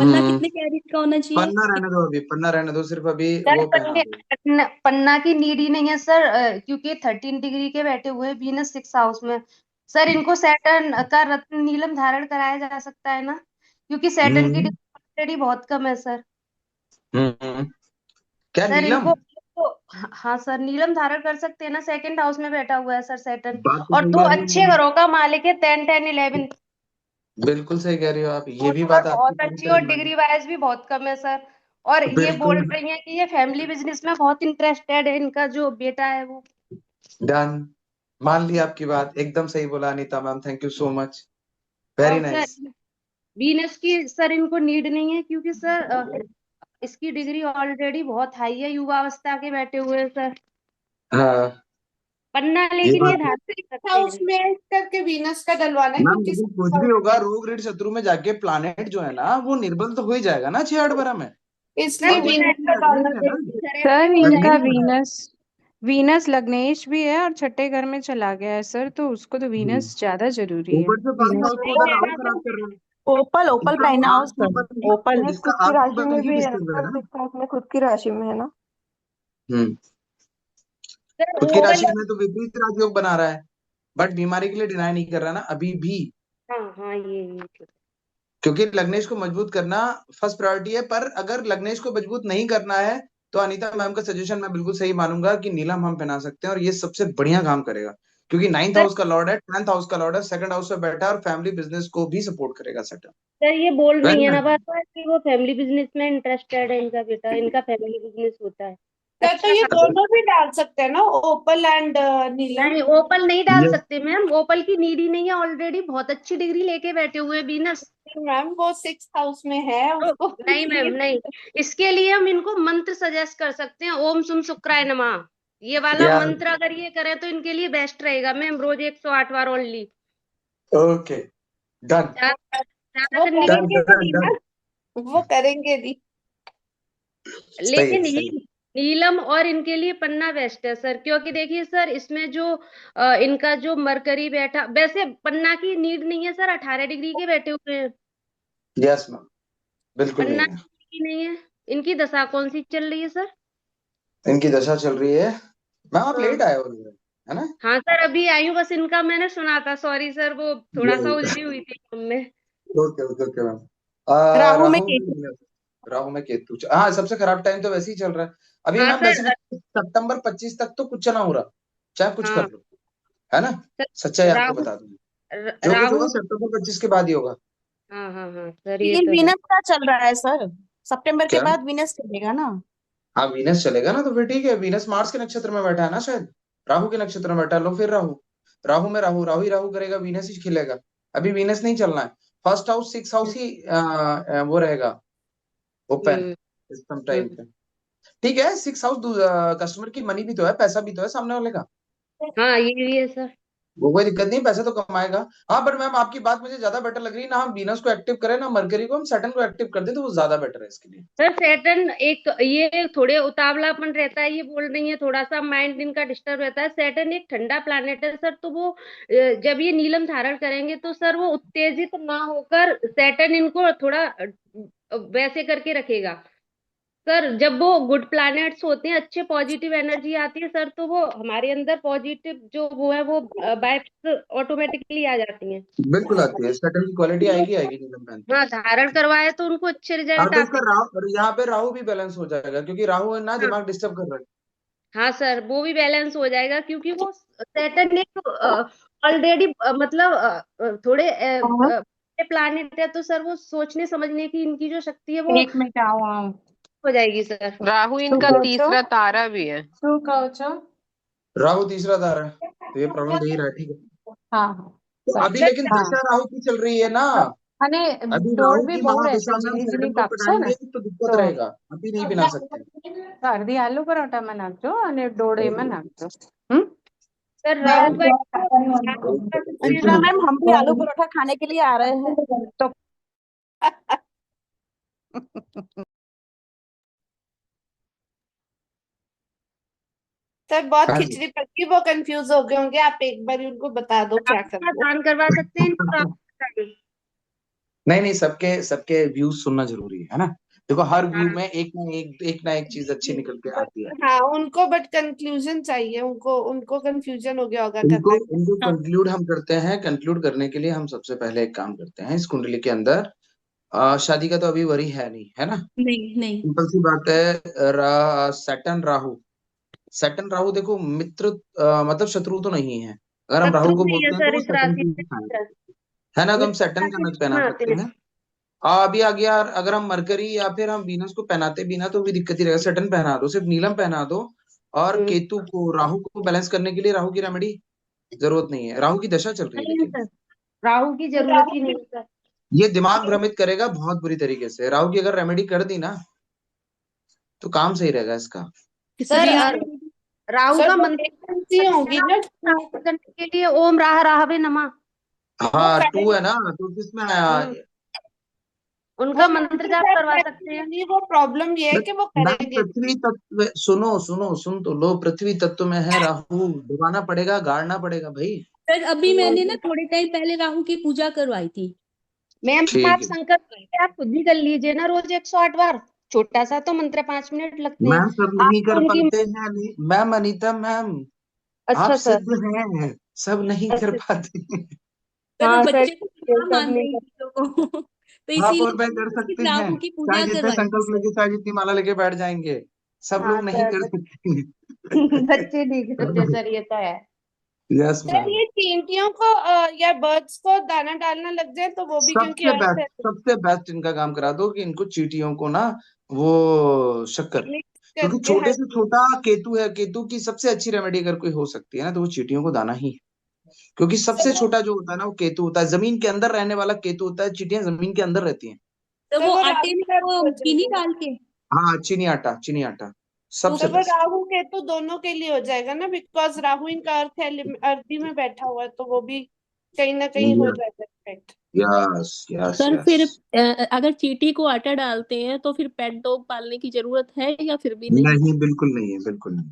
Speaker 7: पन्ना
Speaker 1: हम्म
Speaker 7: कितने कैरेट का होना चाहिए?
Speaker 1: पन्ना रहने दो, अभी पन्ना रहने दो, सिर्फ अभी
Speaker 11: सर
Speaker 1: वो पहना दो।
Speaker 11: पन्ना की नीड ही नहीं है सर, क्योंकि 13 डिग्री के बैठे हुए हैं वीनस 6 हाउस में। सर इनको सैटर्न का रत्न नीलम धारण कराया जा सकता है ना, क्योंकि सैटर्न की
Speaker 1: हम्म
Speaker 11: डिग्री ऑलरेडी बहुत कम है सर।
Speaker 1: हम्म क्या
Speaker 11: सर
Speaker 1: नीलम?
Speaker 11: हाँ सर नीलम धारण कर सकते हैं ना, सेकंड हाउस में बैठा हुआ है सर सैटर्न,
Speaker 1: बात तो
Speaker 11: और
Speaker 1: सही
Speaker 11: दो
Speaker 1: कह रही
Speaker 11: अच्छे
Speaker 1: हो,
Speaker 11: घरों का मालिक है 10 10 11।
Speaker 1: बिल्कुल सही कह रही हो आप, ये
Speaker 11: तो
Speaker 1: भी
Speaker 11: सर
Speaker 1: बात आपकी
Speaker 11: बहुत
Speaker 1: पूरी
Speaker 11: अच्छी,
Speaker 1: तरह
Speaker 11: और
Speaker 1: मानी।
Speaker 11: डिग्री वाइज भी बहुत कम है सर। और ये बोल
Speaker 1: बिल्कुल
Speaker 11: रही है कि ये फैमिली बिजनेस में बहुत इंटरेस्टेड है, इनका जो बेटा है वो।
Speaker 1: डन, मान ली आपकी बात, एकदम सही बोला Anita ma'am, thank you so much, very
Speaker 11: और सर
Speaker 1: नाइस।
Speaker 11: वीनस की सर इनको नीड नहीं है, क्योंकि सर इसकी डिग्री ऑलरेडी बहुत हाई है, युवावस्था के बैठे हुए हैं सर।
Speaker 1: हाँ
Speaker 11: पन्ना
Speaker 1: ये
Speaker 11: लेकिन ये
Speaker 1: बात
Speaker 11: धारण कर सकते
Speaker 3: हाउस
Speaker 11: हैं।
Speaker 3: में करके वीनस का डलवाना है,
Speaker 1: मैम,
Speaker 3: क्योंकि
Speaker 1: लेकिन कुछ भी होगा, रोग ऋण शत्रु में जाके प्लानेट जो है ना वो निर्बल तो हो ही जाएगा ना 6 8 12 में।
Speaker 3: इसलिए
Speaker 11: सर
Speaker 1: और
Speaker 11: वो
Speaker 1: देखिए
Speaker 3: वीनस
Speaker 1: इसमें
Speaker 3: का डालना
Speaker 1: लग्नेश है ना,
Speaker 3: जरूरी है।
Speaker 11: करेक्ट
Speaker 2: सर
Speaker 11: हो
Speaker 2: इनका
Speaker 1: लग्नेश
Speaker 11: जाएगा।
Speaker 1: है।
Speaker 2: वीनस वीनस लग्नेश भी है और छठे घर में चला गया है सर, तो उसको तो वीनस ज्यादा जरूरी है।
Speaker 1: ऊपर से फर्स्ट
Speaker 2: वीनस
Speaker 1: हाउस को
Speaker 11: नहीं
Speaker 1: उधर राहु
Speaker 11: कहना
Speaker 1: खराब
Speaker 11: सर,
Speaker 1: कर रहा है,
Speaker 9: ओपल ओपल
Speaker 1: इसका
Speaker 9: पहना हो
Speaker 1: आठवां
Speaker 9: सर,
Speaker 1: बंद ही,
Speaker 9: ओपल।
Speaker 1: इसका
Speaker 12: खुद की
Speaker 1: आठवां
Speaker 12: राशि
Speaker 1: बंद
Speaker 12: में
Speaker 1: ही
Speaker 12: भी है
Speaker 1: डिस्टर्ब है
Speaker 12: ना,
Speaker 1: ना।
Speaker 12: सिक्स हाउस में खुद की राशि में है ना।
Speaker 1: हम्म
Speaker 11: सर
Speaker 1: खुद की
Speaker 11: ओपल।
Speaker 1: राशि में तो विपरीत राजयोग बना रहा है, बट बीमारी के लिए डिनाई नहीं कर रहा ना अभी भी,
Speaker 11: हाँ हाँ ये
Speaker 1: क्योंकि लग्नेश को मजबूत करना फर्स्ट प्रायोरिटी है। पर अगर लग्नेश को मजबूत नहीं करना है तो अनीता मैम का सजेशन मैं बिल्कुल सही मानूंगा कि नीलम हम पहना सकते हैं, और ये सबसे बढ़िया काम करेगा, क्योंकि 9th
Speaker 11: सर
Speaker 1: हाउस का लॉर्ड है, 10th हाउस का लॉर्ड है, सेकंड हाउस में बैठा है, और फैमिली बिजनेस को भी सपोर्ट करेगा सेटअप।
Speaker 11: सर ये बोल रही
Speaker 1: वेरी
Speaker 11: है ना
Speaker 1: नाइस।
Speaker 11: बार बार कि वो फैमिली बिजनेस में इंटरेस्टेड है, इनका बेटा, इनका फैमिली बिजनेस होता है।
Speaker 3: सर तो
Speaker 11: अच्छा
Speaker 3: ये
Speaker 11: काम।
Speaker 3: दोनों भी डाल सकते हैं ना, ओपल एंड नीलम।
Speaker 11: नहीं ओपल नहीं डाल
Speaker 1: ये
Speaker 11: सकते मैम, ओपल की नीड ही नहीं है, ऑलरेडी बहुत अच्छी डिग्री लेके बैठे हुए हैं बीनस।
Speaker 3: मैम वो 6 हाउस में है,
Speaker 11: तो
Speaker 3: उसको
Speaker 11: नहीं मैम
Speaker 3: इसलिए
Speaker 11: नहीं, इसके लिए हम इनको मंत्र सजेस्ट कर सकते हैं, ओम सुम शुक्राय नमः, ये वाला
Speaker 1: यार,
Speaker 11: मंत्र अगर ये करें तो इनके लिए बेस्ट रहेगा मैम, रोज 108 बार ओनली।
Speaker 1: ओके, डन
Speaker 11: ज्यादा
Speaker 3: वो
Speaker 11: करने की।
Speaker 1: डन
Speaker 3: करेंगे
Speaker 1: डन
Speaker 3: नहीं
Speaker 1: डन,
Speaker 3: ना, वो करेंगे नहीं।
Speaker 1: सही है
Speaker 11: लेकिन ये
Speaker 1: सही है।
Speaker 11: नीलम और इनके लिए पन्ना बेस्ट है सर, क्योंकि देखिए सर इसमें जो इनका जो मरकरी बैठा, वैसे पन्ना की नीड नहीं है सर, 18 डिग्री के बैठे हुए हैं।
Speaker 1: यस मैम, बिल्कुल
Speaker 11: पन्ना
Speaker 1: नहीं है।
Speaker 11: की नहीं है। इनकी दशा कौन सी चल रही है सर?
Speaker 1: इनकी दशा चल रही है, मैम आप
Speaker 11: हाँ
Speaker 1: लेट आए हो, है ना।
Speaker 11: हाँ सर अभी आई हूँ, बस इनका मैंने सुना था, सॉरी सर, वो थोड़ा सा उलझी हुई थी काम में।
Speaker 1: Okay okay okay ma'am.
Speaker 9: Rahu में
Speaker 1: राहु
Speaker 9: केतु।
Speaker 1: राहु में केतु, हाँ सबसे खराब टाइम तो वैसे ही चल रहा है अभी
Speaker 11: हाँ
Speaker 1: मैम, वैसे
Speaker 11: सर।
Speaker 1: भी सितंबर 25 तक तो कुछ ना हो रहा, चाहे कुछ कर
Speaker 11: हाँ
Speaker 1: लो, है ना।
Speaker 11: सर
Speaker 1: सच्चाई आपको
Speaker 11: राहु
Speaker 1: बता दूं, जो कुछ होगा
Speaker 11: राहु।
Speaker 1: सितंबर 25 के बाद ही होगा।
Speaker 11: हाँ हाँ हाँ सर ये
Speaker 9: लेकिन
Speaker 11: तो है।
Speaker 9: वीनस का चल रहा है सर, सितंबर के
Speaker 1: क्या?
Speaker 9: बाद वीनस चलेगा ना।
Speaker 1: हाँ वीनस चलेगा ना, तो फिर ठीक है, वीनस मार्स के नक्षत्र में बैठा है ना शायद, राहु के नक्षत्र में बैठा है, लो फिर राहु, राहु में राहु, राहु ही राहु करेगा, वीनस ही खिलेगा। अभी वीनस नहीं चलना है, फर्स्ट हाउस 6 हाउस ही वो रहेगा ओपन
Speaker 11: हम्म
Speaker 1: इस टाइम
Speaker 11: हम्म।
Speaker 1: पे। ठीक है, 6 हाउस कस्टमर की मनी भी तो है, पैसा भी तो है सामने वाले का,
Speaker 11: हाँ ये भी है सर।
Speaker 1: वो कोई दिक्कत नहीं, पैसा तो कमाएगा। हाँ बट मैम आपकी बात मुझे ज्यादा बेटर लग रही है ना, हम वीनस को एक्टिव करें ना मरकरी को हम सैटर्न को एक्टिव कर दें, तो वो ज्यादा बेटर है इसके लिए।
Speaker 11: सर सैटर्न एक ये थोड़े उतावलापन रहता है, ये बोल रही है, थोड़ा सा माइंड इनका डिस्टर्ब रहता है। सैटर्न एक ठंडा प्लैनेट है सर, तो वो जब ये नीलम धारण करेंगे तो सर वो उत्तेजित ना होकर सैटर्न इनको थोड़ा वैसे करके रखेगा सर। जब वो गुड प्लैनेट्स होते हैं, अच्छे पॉजिटिव एनर्जी आती है सर, तो वो हमारे अंदर पॉजिटिव जो वो है वो वाइब्स ऑटोमेटिकली आ जाती हैं।
Speaker 1: बिल्कुल आती है, सैटर्न की क्वालिटी आएगी आएगी नीलम पैन पे।
Speaker 11: हाँ धारण करवाए तो उनको अच्छे
Speaker 1: हाँ
Speaker 11: रिजल्ट
Speaker 1: तो
Speaker 11: आते
Speaker 1: इसका
Speaker 11: हैं।
Speaker 1: राहु, यहाँ पे राहु भी बैलेंस हो जाएगा, क्योंकि राहु है ना
Speaker 11: हाँ
Speaker 1: दिमाग डिस्टर्ब कर रहा है।
Speaker 11: हाँ सर वो भी बैलेंस हो जाएगा, क्योंकि वो सैटर्न एक ऑलरेडी मतलब थोड़े
Speaker 2: और
Speaker 11: प्लानिट है, तो सर वो सोचने समझने की इनकी जो शक्ति है वो
Speaker 2: एक मिनट आओ
Speaker 11: हो जाएगी सर।
Speaker 10: राहु
Speaker 2: શું
Speaker 10: इनका
Speaker 2: કહો છો
Speaker 10: तीसरा तारा भी है।
Speaker 2: શું કહો છો?
Speaker 1: राहु तीसरा तारा है, तो ये प्रॉब्लम दे ही रहा है, ठीक है।
Speaker 2: હા હા
Speaker 1: तो
Speaker 2: સર
Speaker 1: अभी
Speaker 11: सर
Speaker 1: लेकिन
Speaker 2: હા
Speaker 1: दशा राहु की चल रही है ना,
Speaker 2: અને
Speaker 1: अभी
Speaker 2: દોડ
Speaker 1: राहु
Speaker 2: બી
Speaker 1: की
Speaker 2: બહુ રહેશે,
Speaker 1: महादशा में हम
Speaker 2: ઝીણી ઝીણી
Speaker 1: सैटर्न को
Speaker 2: કાપશો ને
Speaker 1: पटाएंगे तो दिक्कत
Speaker 2: તો
Speaker 1: रहेगा, अभी नहीं पिला सकते।
Speaker 2: અડધી આલુ પરોઠામાં નાખજો અને દોડ એમાં નાખજો હમ
Speaker 11: सर राहु का इसको धारण कर सकते हैं
Speaker 9: अंजना
Speaker 11: सर।
Speaker 9: मैम, हम भी आलू परोठा खाने के लिए आ रहे हैं।
Speaker 2: તો
Speaker 3: सर बहुत
Speaker 1: हाँ जी,
Speaker 3: खिचड़ी पकी, वो कंफ्यूज हो गए होंगे, आप एक बार उनको बता दो क्या
Speaker 11: राहु का
Speaker 3: करना है।
Speaker 11: दान करवा सकते हैं इनको, राहु का दान।
Speaker 1: नहीं नहीं, सबके सबके व्यूज सुनना जरूरी है ना। देखो हर व्यू में एक ना एक चीज अच्छी निकल के आती है।
Speaker 3: हाँ उनको बट कंक्लूजन चाहिए, उनको उनको कंफ्यूजन हो गया होगा
Speaker 1: इनको
Speaker 3: करना
Speaker 1: इनको
Speaker 3: क्या।
Speaker 1: कंक्लूड हम करते हैं। कंक्लूड करने के लिए हम सबसे पहले एक काम करते हैं, इस कुंडली के अंदर शादी का तो अभी वरी है नहीं, है ना।
Speaker 7: नहीं नहीं।
Speaker 1: सिंपल सी बात है। सैटर्न राहु, सैटर्न राहु देखो मित्र, मतलब शत्रु तो नहीं है। अगर हम राहु
Speaker 11: शत्रु
Speaker 1: को
Speaker 11: नहीं है
Speaker 1: बोलते हैं तो
Speaker 11: सर
Speaker 1: वो
Speaker 11: इस
Speaker 1: सैटर्न
Speaker 11: राशि
Speaker 1: की
Speaker 11: में।
Speaker 1: दिशा है ना, तो हम
Speaker 11: मित्र
Speaker 1: सैटर्न का
Speaker 11: राशि
Speaker 1: नच पहना
Speaker 11: में आते
Speaker 1: सकते
Speaker 11: हैं।
Speaker 1: हैं। अभी आ गया, अगर हम मरकरी या फिर हम वीनस को पहनाते भी ना तो भी दिक्कत ही रहेगा। सैटर्न पहना दो, सिर्फ नीलम पहना दो। और
Speaker 11: हम्म।
Speaker 1: केतु को, राहु को बैलेंस करने के लिए राहु की रेमेडी जरूरत नहीं है, राहु की दशा चल रही है
Speaker 11: नहीं है
Speaker 1: लेकिन।
Speaker 11: सर, राहु की जरूरत ही नहीं है सर।
Speaker 1: ये दिमाग भ्रमित करेगा बहुत बुरी तरीके से। राहु की अगर रेमेडी कर दी ना तो काम सही रहेगा इसका।
Speaker 11: सर
Speaker 7: इसलिए
Speaker 11: राहु
Speaker 3: सर
Speaker 11: का
Speaker 3: वो
Speaker 11: मंत्र
Speaker 3: एजेंसी होंगी ना,
Speaker 11: प्राप्त करने के लिए ओम राह राहवे नमः,
Speaker 3: वो
Speaker 1: हाँ टू है
Speaker 3: करेंगे।
Speaker 1: ना, तो किसमें आया।
Speaker 3: वो
Speaker 11: उनका मंत्र जाप करवा सकते हैं।
Speaker 3: नहीं, वो प्रॉब्लम ये है कि वो
Speaker 1: मैं
Speaker 3: करेंगे।
Speaker 1: पृथ्वी तत्व, सुनो सुनो सुन तो लो, पृथ्वी तत्व में है राहु, डुबाना पड़ेगा, गाड़ना पड़ेगा भाई।
Speaker 7: सर अभी मैंने ना थोड़े टाइम पहले राहु की पूजा करवाई थी।
Speaker 11: मैम आप
Speaker 1: ठीक है
Speaker 11: संकल्प करके आप खुद भी कर लीजिए ना रोज 108 बार। छोटा सा तो मंत्र 5 मिनट लगते हैं।
Speaker 1: मैम, सब
Speaker 11: आप
Speaker 1: नहीं
Speaker 11: तो
Speaker 1: कर
Speaker 11: उनकी।
Speaker 1: पाते हैं मैम अनीता मैम। आप
Speaker 11: अच्छा सर।
Speaker 1: सिद्ध हैं, सब नहीं कर
Speaker 11: अच्छा।
Speaker 1: पाते हैं।
Speaker 7: पर
Speaker 11: हाँ सर,
Speaker 7: बच्चे तो
Speaker 11: ये
Speaker 7: कहाँ
Speaker 11: सब
Speaker 7: मानते
Speaker 11: नहीं
Speaker 7: हैं इन
Speaker 11: कर।
Speaker 7: चीजों को तो
Speaker 1: आप और
Speaker 7: इसीलिए
Speaker 1: मैं
Speaker 7: मैंने
Speaker 1: कर
Speaker 7: सिर्फ
Speaker 1: सकते हैं,
Speaker 7: राहु की
Speaker 1: चाहे
Speaker 7: पूजा
Speaker 1: जितने
Speaker 7: करवाई थी
Speaker 1: संकल्प
Speaker 7: सर।
Speaker 1: लेके चाहे जितनी माला लेके बैठ जाएंगे, सब
Speaker 11: हाँ
Speaker 1: लोग नहीं
Speaker 11: सर
Speaker 1: कर सकते।
Speaker 11: बच्चे नहीं करते सर, ये तो है।
Speaker 1: Yes
Speaker 3: sir
Speaker 1: ma'am.
Speaker 3: ये चींटियों को या बर्ड्स को दाना डालना लग जाए तो वो भी, क्योंकि
Speaker 1: सबसे
Speaker 3: अर्थ
Speaker 1: बेस्ट,
Speaker 3: है तो
Speaker 1: सबसे बेस्ट इनका काम करा दो कि इनको चींटियों को ना वो शक्कर,
Speaker 3: मिक्स
Speaker 1: क्योंकि
Speaker 3: करके
Speaker 1: छोटे
Speaker 3: हर
Speaker 1: से छोटा केतु है, केतु की सबसे अच्छी रेमेडी अगर कोई हो सकती है ना तो वो चींटियों को दाना ही है। क्योंकि सबसे
Speaker 3: सर वो
Speaker 1: छोटा जो होता है ना वो केतु होता है, जमीन के अंदर रहने वाला केतु होता है। चींटियां जमीन के अंदर रहती हैं।
Speaker 7: तो
Speaker 3: सर
Speaker 7: वो
Speaker 3: वो
Speaker 7: आटे
Speaker 3: राहु
Speaker 7: में
Speaker 3: का भी
Speaker 7: वो
Speaker 3: हो
Speaker 7: चीनी
Speaker 3: जाएगा।
Speaker 7: डाल के।
Speaker 1: हाँ चीनी आटा, चीनी आटा
Speaker 7: तो
Speaker 1: सबसे
Speaker 3: सर वो
Speaker 1: बेस्ट।
Speaker 3: राहु केतु दोनों के लिए हो जाएगा ना, बिकॉज राहु इनका अर्थ है, अर्थी में बैठा हुआ है, तो वो भी कहीं ना कहीं हो जाएगा effect.
Speaker 1: Yes yes
Speaker 8: sir
Speaker 1: yes.
Speaker 8: फिर अगर चींटी को आटा डालते हैं तो फिर पेट डॉग पालने की जरूरत है या फिर भी नहीं?
Speaker 1: नहीं बिल्कुल नहीं है, बिल्कुल नहीं।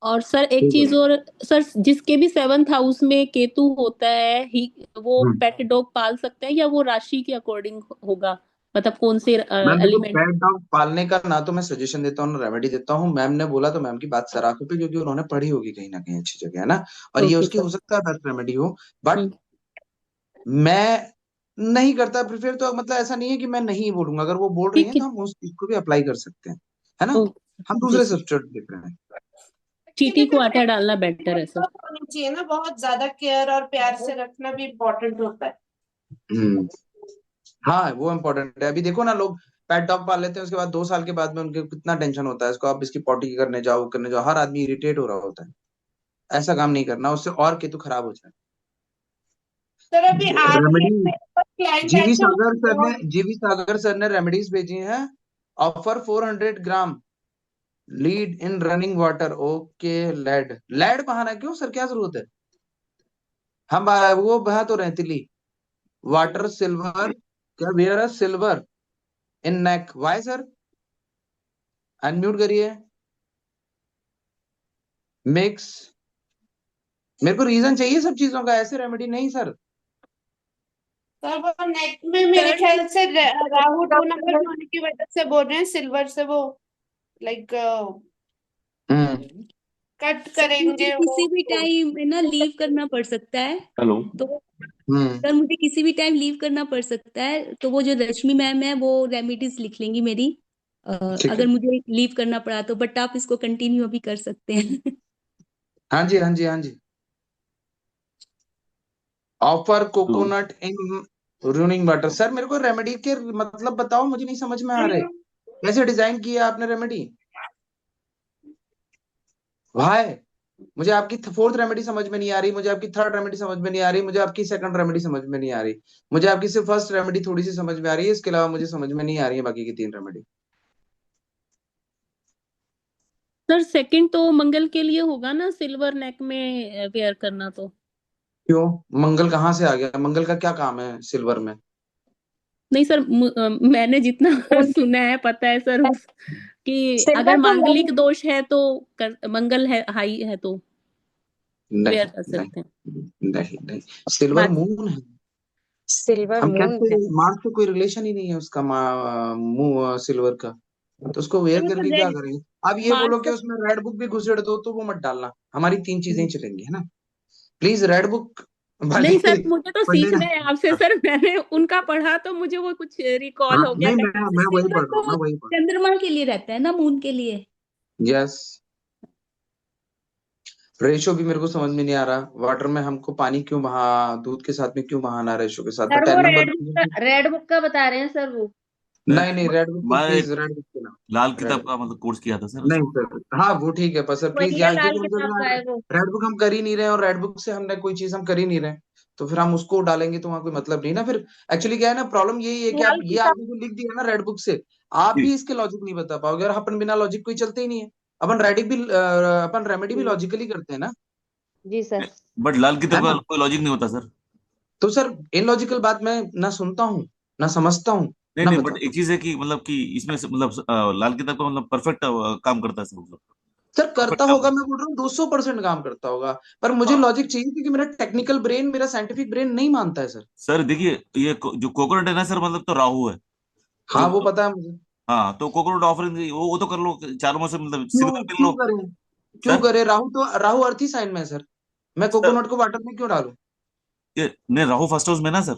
Speaker 8: और सर एक
Speaker 1: ठीक
Speaker 8: चीज
Speaker 1: है।
Speaker 8: और, सर जिसके भी 7th हाउस में केतु होता है ही वो
Speaker 1: हम्म।
Speaker 8: पेट डॉग पाल सकते हैं या वो राशि के अकॉर्डिंग होगा, मतलब कौन से
Speaker 1: मैम देखो,
Speaker 8: एलिमेंट?
Speaker 1: पेट डॉग पालने का ना तो मैं सजेशन देता हूँ ना रेमेडी देता हूँ। मैम ने बोला तो मैम की बात सराहनीय पे, क्योंकि उन्होंने पढ़ी होगी कहीं ना कहीं अच्छी जगह, है ना। और ये
Speaker 8: ओके
Speaker 1: उसकी
Speaker 8: सर।
Speaker 1: हो सकता है बेस्ट रेमेडी हो। बट
Speaker 8: हम्म।
Speaker 1: मैं नहीं करता प्रिफेर, तो मतलब ऐसा नहीं है कि मैं नहीं बोलूंगा। अगर वो बोल रही
Speaker 8: ठीक
Speaker 1: हैं
Speaker 8: है।
Speaker 1: तो हम उस चीज को भी अप्लाई कर सकते हैं, है ना। हम
Speaker 8: ओके जी
Speaker 1: दूसरे
Speaker 8: सर,
Speaker 1: सब्सटीट्यूट देख रहे हैं।
Speaker 8: चींटी को आटा डालना बेटर है सर।
Speaker 3: होनी चाहिए ना, बहुत ज्यादा केयर और प्यार से रखना भी इम्पोर्टेंट होता है।
Speaker 1: हम्म। हाँ वो इम्पोर्टेंट है। अभी देखो ना, लोग पेट डॉग पाल लेते हैं, उसके बाद 2 साल के बाद में उनके कितना टेंशन होता है। इसको आप इसकी पॉटी करने जाओ, करने जाओ, हर आदमी इरिटेट हो रहा होता है। ऐसा काम नहीं करना, उससे और केतु खराब हो जाए।
Speaker 3: सर अभी आज ही
Speaker 1: रेमेडी,
Speaker 3: मेरे पास क्लाइंट आए
Speaker 1: जीवी
Speaker 3: थे,
Speaker 1: सागर सर ने,
Speaker 3: बहुत
Speaker 1: जीवी सागर सर ने रेमेडीज भेजी हैं। Offer 400 gram lead in running water. Okay. Lead, lead बहाना क्यों सर, क्या जरूरत है। हम वो बहा तो रहती वाटर सिल्वर, क्या wear silver in neck, why sir. Unmute करिए। मिक्स, मेरे को रीजन चाहिए सब चीजों का, ऐसे रेमेडी नहीं सर।
Speaker 3: सर वो नेक में मेरे ख्याल से राहु 2 नंबर में होने की वजह से बोल रहे हैं, सिल्वर से वो लाइक
Speaker 1: हम्म।
Speaker 3: कट
Speaker 7: सर मुझे
Speaker 3: करेंगे वो।
Speaker 7: किसी भी टाइम ना लीव करना पड़ सकता है।
Speaker 5: हेलो।
Speaker 7: तो
Speaker 1: हम्म।
Speaker 7: सर मुझे किसी भी टाइम लीव करना पड़ सकता है, तो वो जो रश्मि मैम है वो रेमेडीज लिख लेंगी मेरी।
Speaker 1: ठीक है।
Speaker 7: अगर मुझे लीव करना पड़ा तो, बट आप इसको कंटिन्यू अभी कर सकते हैं
Speaker 1: हाँ जी हाँ जी हाँ जी। Offer
Speaker 5: hello.
Speaker 1: Coconut in running water. Sir मेरे को रेमेडी के मतलब बताओ, मुझे नहीं समझ में आ रहे। कैसे डिजाइन किया आपने रेमेडी भाई। मुझे आपकी फोर्थ रेमेडी समझ में नहीं आ रही, मुझे आपकी थर्ड रेमेडी समझ में नहीं आ रही, मुझे आपकी सेकंड रेमेडी समझ में नहीं आ रही, मुझे आपकी सिर्फ फर्स्ट रेमेडी थोड़ी सी समझ में आ रही है। इसके अलावा मुझे समझ में नहीं आ रही है बाकी की 3 रेमेडी।
Speaker 8: सर सेकंड तो मंगल के लिए होगा ना, सिल्वर नेक में वेयर करना तो।
Speaker 1: क्यों, मंगल कहाँ से आ गया, मंगल का क्या काम है सिल्वर में।
Speaker 8: नहीं सर, मैंने जितना सुना है, पता है सर कि अगर
Speaker 9: सिल्वर तो
Speaker 8: मांगलिक दोष है तो मंगल है हाई है तो वेयर
Speaker 1: नहीं
Speaker 8: कर
Speaker 1: नहीं
Speaker 8: सकते हैं।
Speaker 1: नहीं नहीं, सिल्वर
Speaker 8: बाकी
Speaker 1: मून है।
Speaker 2: सिल्वर
Speaker 1: हम
Speaker 2: मून
Speaker 1: कैसे,
Speaker 2: है।
Speaker 1: मार्स से कोई रिलेशन ही नहीं है उसका मुंह सिल्वर का, तो उसको वेयर
Speaker 7: तो
Speaker 1: करके क्या
Speaker 7: रेड
Speaker 1: करेंगे। अब ये
Speaker 7: मार्स
Speaker 1: बोलो कि
Speaker 7: का
Speaker 1: उसमें रेड बुक भी घुसेड़ दो तो वो मत डालना, हमारी 3 चीजें ही चलेंगी, है ना। प्लीज रेड बुक
Speaker 8: नहीं
Speaker 1: वाली
Speaker 8: सर, मुझे तो
Speaker 1: पढ़ने
Speaker 8: सीखना
Speaker 1: ना।
Speaker 8: है आपसे सर। मैंने उनका पढ़ा तो मुझे वो कुछ रिकॉल
Speaker 1: हाँ
Speaker 8: हो गया
Speaker 1: नहीं,
Speaker 8: कहीं।
Speaker 1: मैं वही
Speaker 7: सिल्वर
Speaker 1: पढ़ रहा हूँ,
Speaker 7: तो
Speaker 1: मैं वही पढ़
Speaker 7: चंद्रमा के लिए रहता है ना, मून के लिए।
Speaker 1: यस। रेशो भी मेरे को समझ में नहीं आ रहा, वाटर में हमको पानी क्यों बहा, दूध के साथ में क्यों बहाना रेशो के साथ,
Speaker 11: सर
Speaker 1: बट
Speaker 11: वो
Speaker 1: 10 नंबर।
Speaker 11: रेड बुक का बता रहे हैं सर वो।
Speaker 1: नहीं नहीं, रेड बुक
Speaker 13: मैं
Speaker 1: प्लीज,
Speaker 13: एक
Speaker 1: रेड बुक के ना,
Speaker 13: लाल
Speaker 1: रेड
Speaker 13: किताब
Speaker 1: बुक
Speaker 13: का मतलब कोर्स किया था सर
Speaker 1: नहीं
Speaker 13: उसमें।
Speaker 1: सर। हाँ वो ठीक है, पर सर प्लीज
Speaker 11: वही है,
Speaker 1: यहाँ ये
Speaker 11: लाल
Speaker 1: बोल
Speaker 11: किताब का
Speaker 1: दो,
Speaker 11: है वो।
Speaker 1: रेड बुक हम कर ही नहीं रहे हैं और रेड बुक से हमने कोई चीज हम कर ही नहीं रहे हैं, तो फिर हम उसको डालेंगे तो वहाँ कोई मतलब नहीं ना फिर। एक्चुअली क्या है ना, प्रॉब्लम यही है कि आप
Speaker 9: लाल
Speaker 1: ये
Speaker 9: किताब
Speaker 1: आगे जो लिख दिया ना रेड बुक से, आप
Speaker 13: जी
Speaker 1: भी इसके लॉजिक नहीं बता पाओगे, और अपन बिना लॉजिक कोई चलते ही नहीं है। अपन अपन रेमेडी भी लॉजिकली करते हैं ना,
Speaker 11: जी सर।
Speaker 13: बट लाल
Speaker 1: है
Speaker 13: किताब का
Speaker 1: ना।
Speaker 13: कोई लॉजिक नहीं होता सर।
Speaker 1: तो सर इलॉजिकल बात मैं ना सुनता हूँ, ना समझता हूँ,
Speaker 13: नहीं
Speaker 1: ना
Speaker 13: नहीं, बट
Speaker 1: बताता
Speaker 13: एक
Speaker 1: हूँ।
Speaker 13: चीज है कि मतलब कि इसमें से मतलब लाल किताब का मतलब परफेक्ट काम करता है सर, मतलब
Speaker 1: सर करता
Speaker 13: परफेक्ट काम
Speaker 1: होगा,
Speaker 13: करता
Speaker 1: मैं बोल रहा हूँ 200% काम करता होगा, पर
Speaker 13: है।
Speaker 1: मुझे
Speaker 13: हाँ
Speaker 1: लॉजिक चाहिए क्योंकि मेरा टेक्निकल ब्रेन, मेरा साइंटिफिक ब्रेन नहीं मानता है सर।
Speaker 13: सर देखिए, ये जो कोकोनट है ना सर, मतलब तो राहु है जो।
Speaker 1: हाँ वो पता है मुझे।
Speaker 13: हाँ तो कोकोनट ऑफरिंग वो तो कर लो चारों में से, मतलब सिल्वर
Speaker 1: क्यों
Speaker 13: पिन
Speaker 1: क्यों
Speaker 13: लो
Speaker 1: करें, क्यों
Speaker 13: सर।
Speaker 1: करें, राहु अर्थ ही साइन में है सर, मैं
Speaker 13: सर
Speaker 1: कोकोनट को वाटर में क्यों डालूं।
Speaker 13: ये नहीं, राहु फर्स्ट हाउस में ना सर।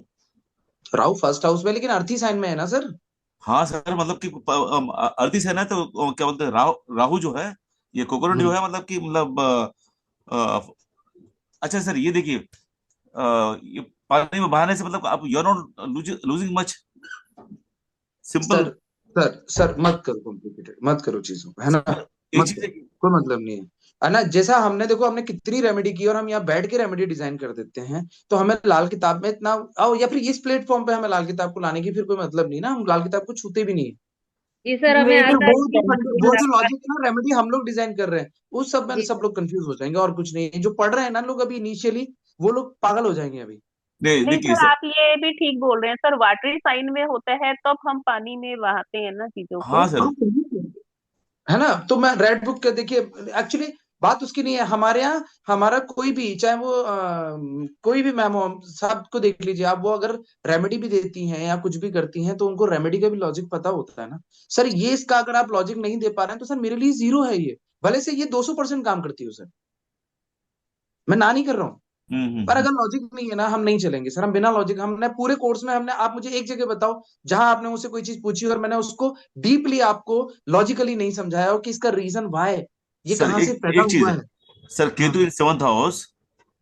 Speaker 1: राहु फर्स्ट हाउस में, लेकिन अर्थ ही साइन में है ना सर।
Speaker 13: हाँ सर, मतलब कि अर्दी सेना है तो क्या बोलते हैं, राहु जो है, ये कोकोनट जो
Speaker 1: हम्म।
Speaker 13: है, मतलब कि मतलब अ, अच्छा सर ये देखिए, ये पानी में बहाने से मतलब आप you are not losing much, simple.
Speaker 1: Sir sir मत करो कॉम्प्लिकेटेड, मत करो चीजों को, है ना।
Speaker 13: सर एक
Speaker 1: मत
Speaker 13: चीज
Speaker 1: करो,
Speaker 13: है कि
Speaker 1: कोई मतलब नहीं है ना। जैसा हमने देखो, हमने कितनी रेमेडी की और हम यहाँ बैठ के रेमेडी डिजाइन कर देते हैं, तो हमें लाल किताब में इतना आओ, या फिर इस प्लेटफॉर्म पे हमें लाल किताब को लाने की फिर कोई मतलब नहीं ना, हम लाल किताब को छूते भी नहीं है।
Speaker 11: जी सर, हमें
Speaker 1: फिर
Speaker 11: आता
Speaker 1: वो
Speaker 11: है
Speaker 1: जो
Speaker 11: जी
Speaker 1: वो जो
Speaker 11: आपका।
Speaker 1: लॉजिक है ना, रेमेडी हम लोग डिजाइन कर रहे हैं, उस सब में
Speaker 11: जी
Speaker 1: सब
Speaker 11: सर।
Speaker 1: लोग कंफ्यूज हो जाएंगे, और कुछ नहीं है। जो पढ़ रहे हैं ना लोग अभी इनिशियली, वो लोग पागल हो जाएंगे अभी।
Speaker 13: नहीं
Speaker 8: नहीं
Speaker 13: देखिए
Speaker 8: सर,
Speaker 13: सर।
Speaker 8: आप ये भी ठीक बोल रहे हैं सर, वाटरी साइन में होता है तब हम पानी में बहाते हैं ना चीजों को।
Speaker 13: हाँ सर।
Speaker 1: हाँ, है ना। तो मैं रेड बुक के देखिए, एक्चुअली बात उसकी नहीं है हमारे यहाँ, हमारा कोई भी, चाहे वो कोई भी मैम हो, साहब को देख लीजिए आप, वो अगर रेमेडी भी देती हैं या कुछ भी करती हैं तो उनको रेमेडी का भी लॉजिक पता होता है ना। सर ये इसका अगर आप लॉजिक नहीं दे पा रहे हैं तो सर मेरे लिए जीरो है ये, भले से ये 200% काम करती हो सर, मैं ना नहीं कर रहा हूँ, पर
Speaker 13: हम्म।
Speaker 1: अगर लॉजिक नहीं है ना, हम नहीं चलेंगे सर। हम बिना लॉजिक, हमने पूरे कोर्स में, हमने, आप मुझे एक जगह बताओ जहां आपने मुझसे कोई चीज पूछी और मैंने उसको डीपली आपको लॉजिकली नहीं समझाया हो कि इसका रीजन वाई, ये
Speaker 13: सर
Speaker 1: कहाँ से
Speaker 13: एक
Speaker 1: पैदा
Speaker 13: एक चीज
Speaker 1: हुआ
Speaker 13: है
Speaker 1: है।
Speaker 13: सर,
Speaker 1: हाँ।
Speaker 13: केतु इन सेवंथ हाउस,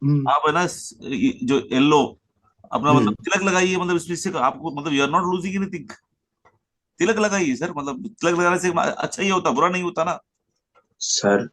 Speaker 1: हम्म।
Speaker 13: आप है ना जो येलो अपना मतलब
Speaker 1: हम्म।
Speaker 13: तिलक लगाइए, मतलब इससे आपको मतलब you are not losing anything. तिलक लगाइए सर, मतलब तिलक लगाने से अच्छा ही होता, बुरा नहीं होता ना।
Speaker 1: सर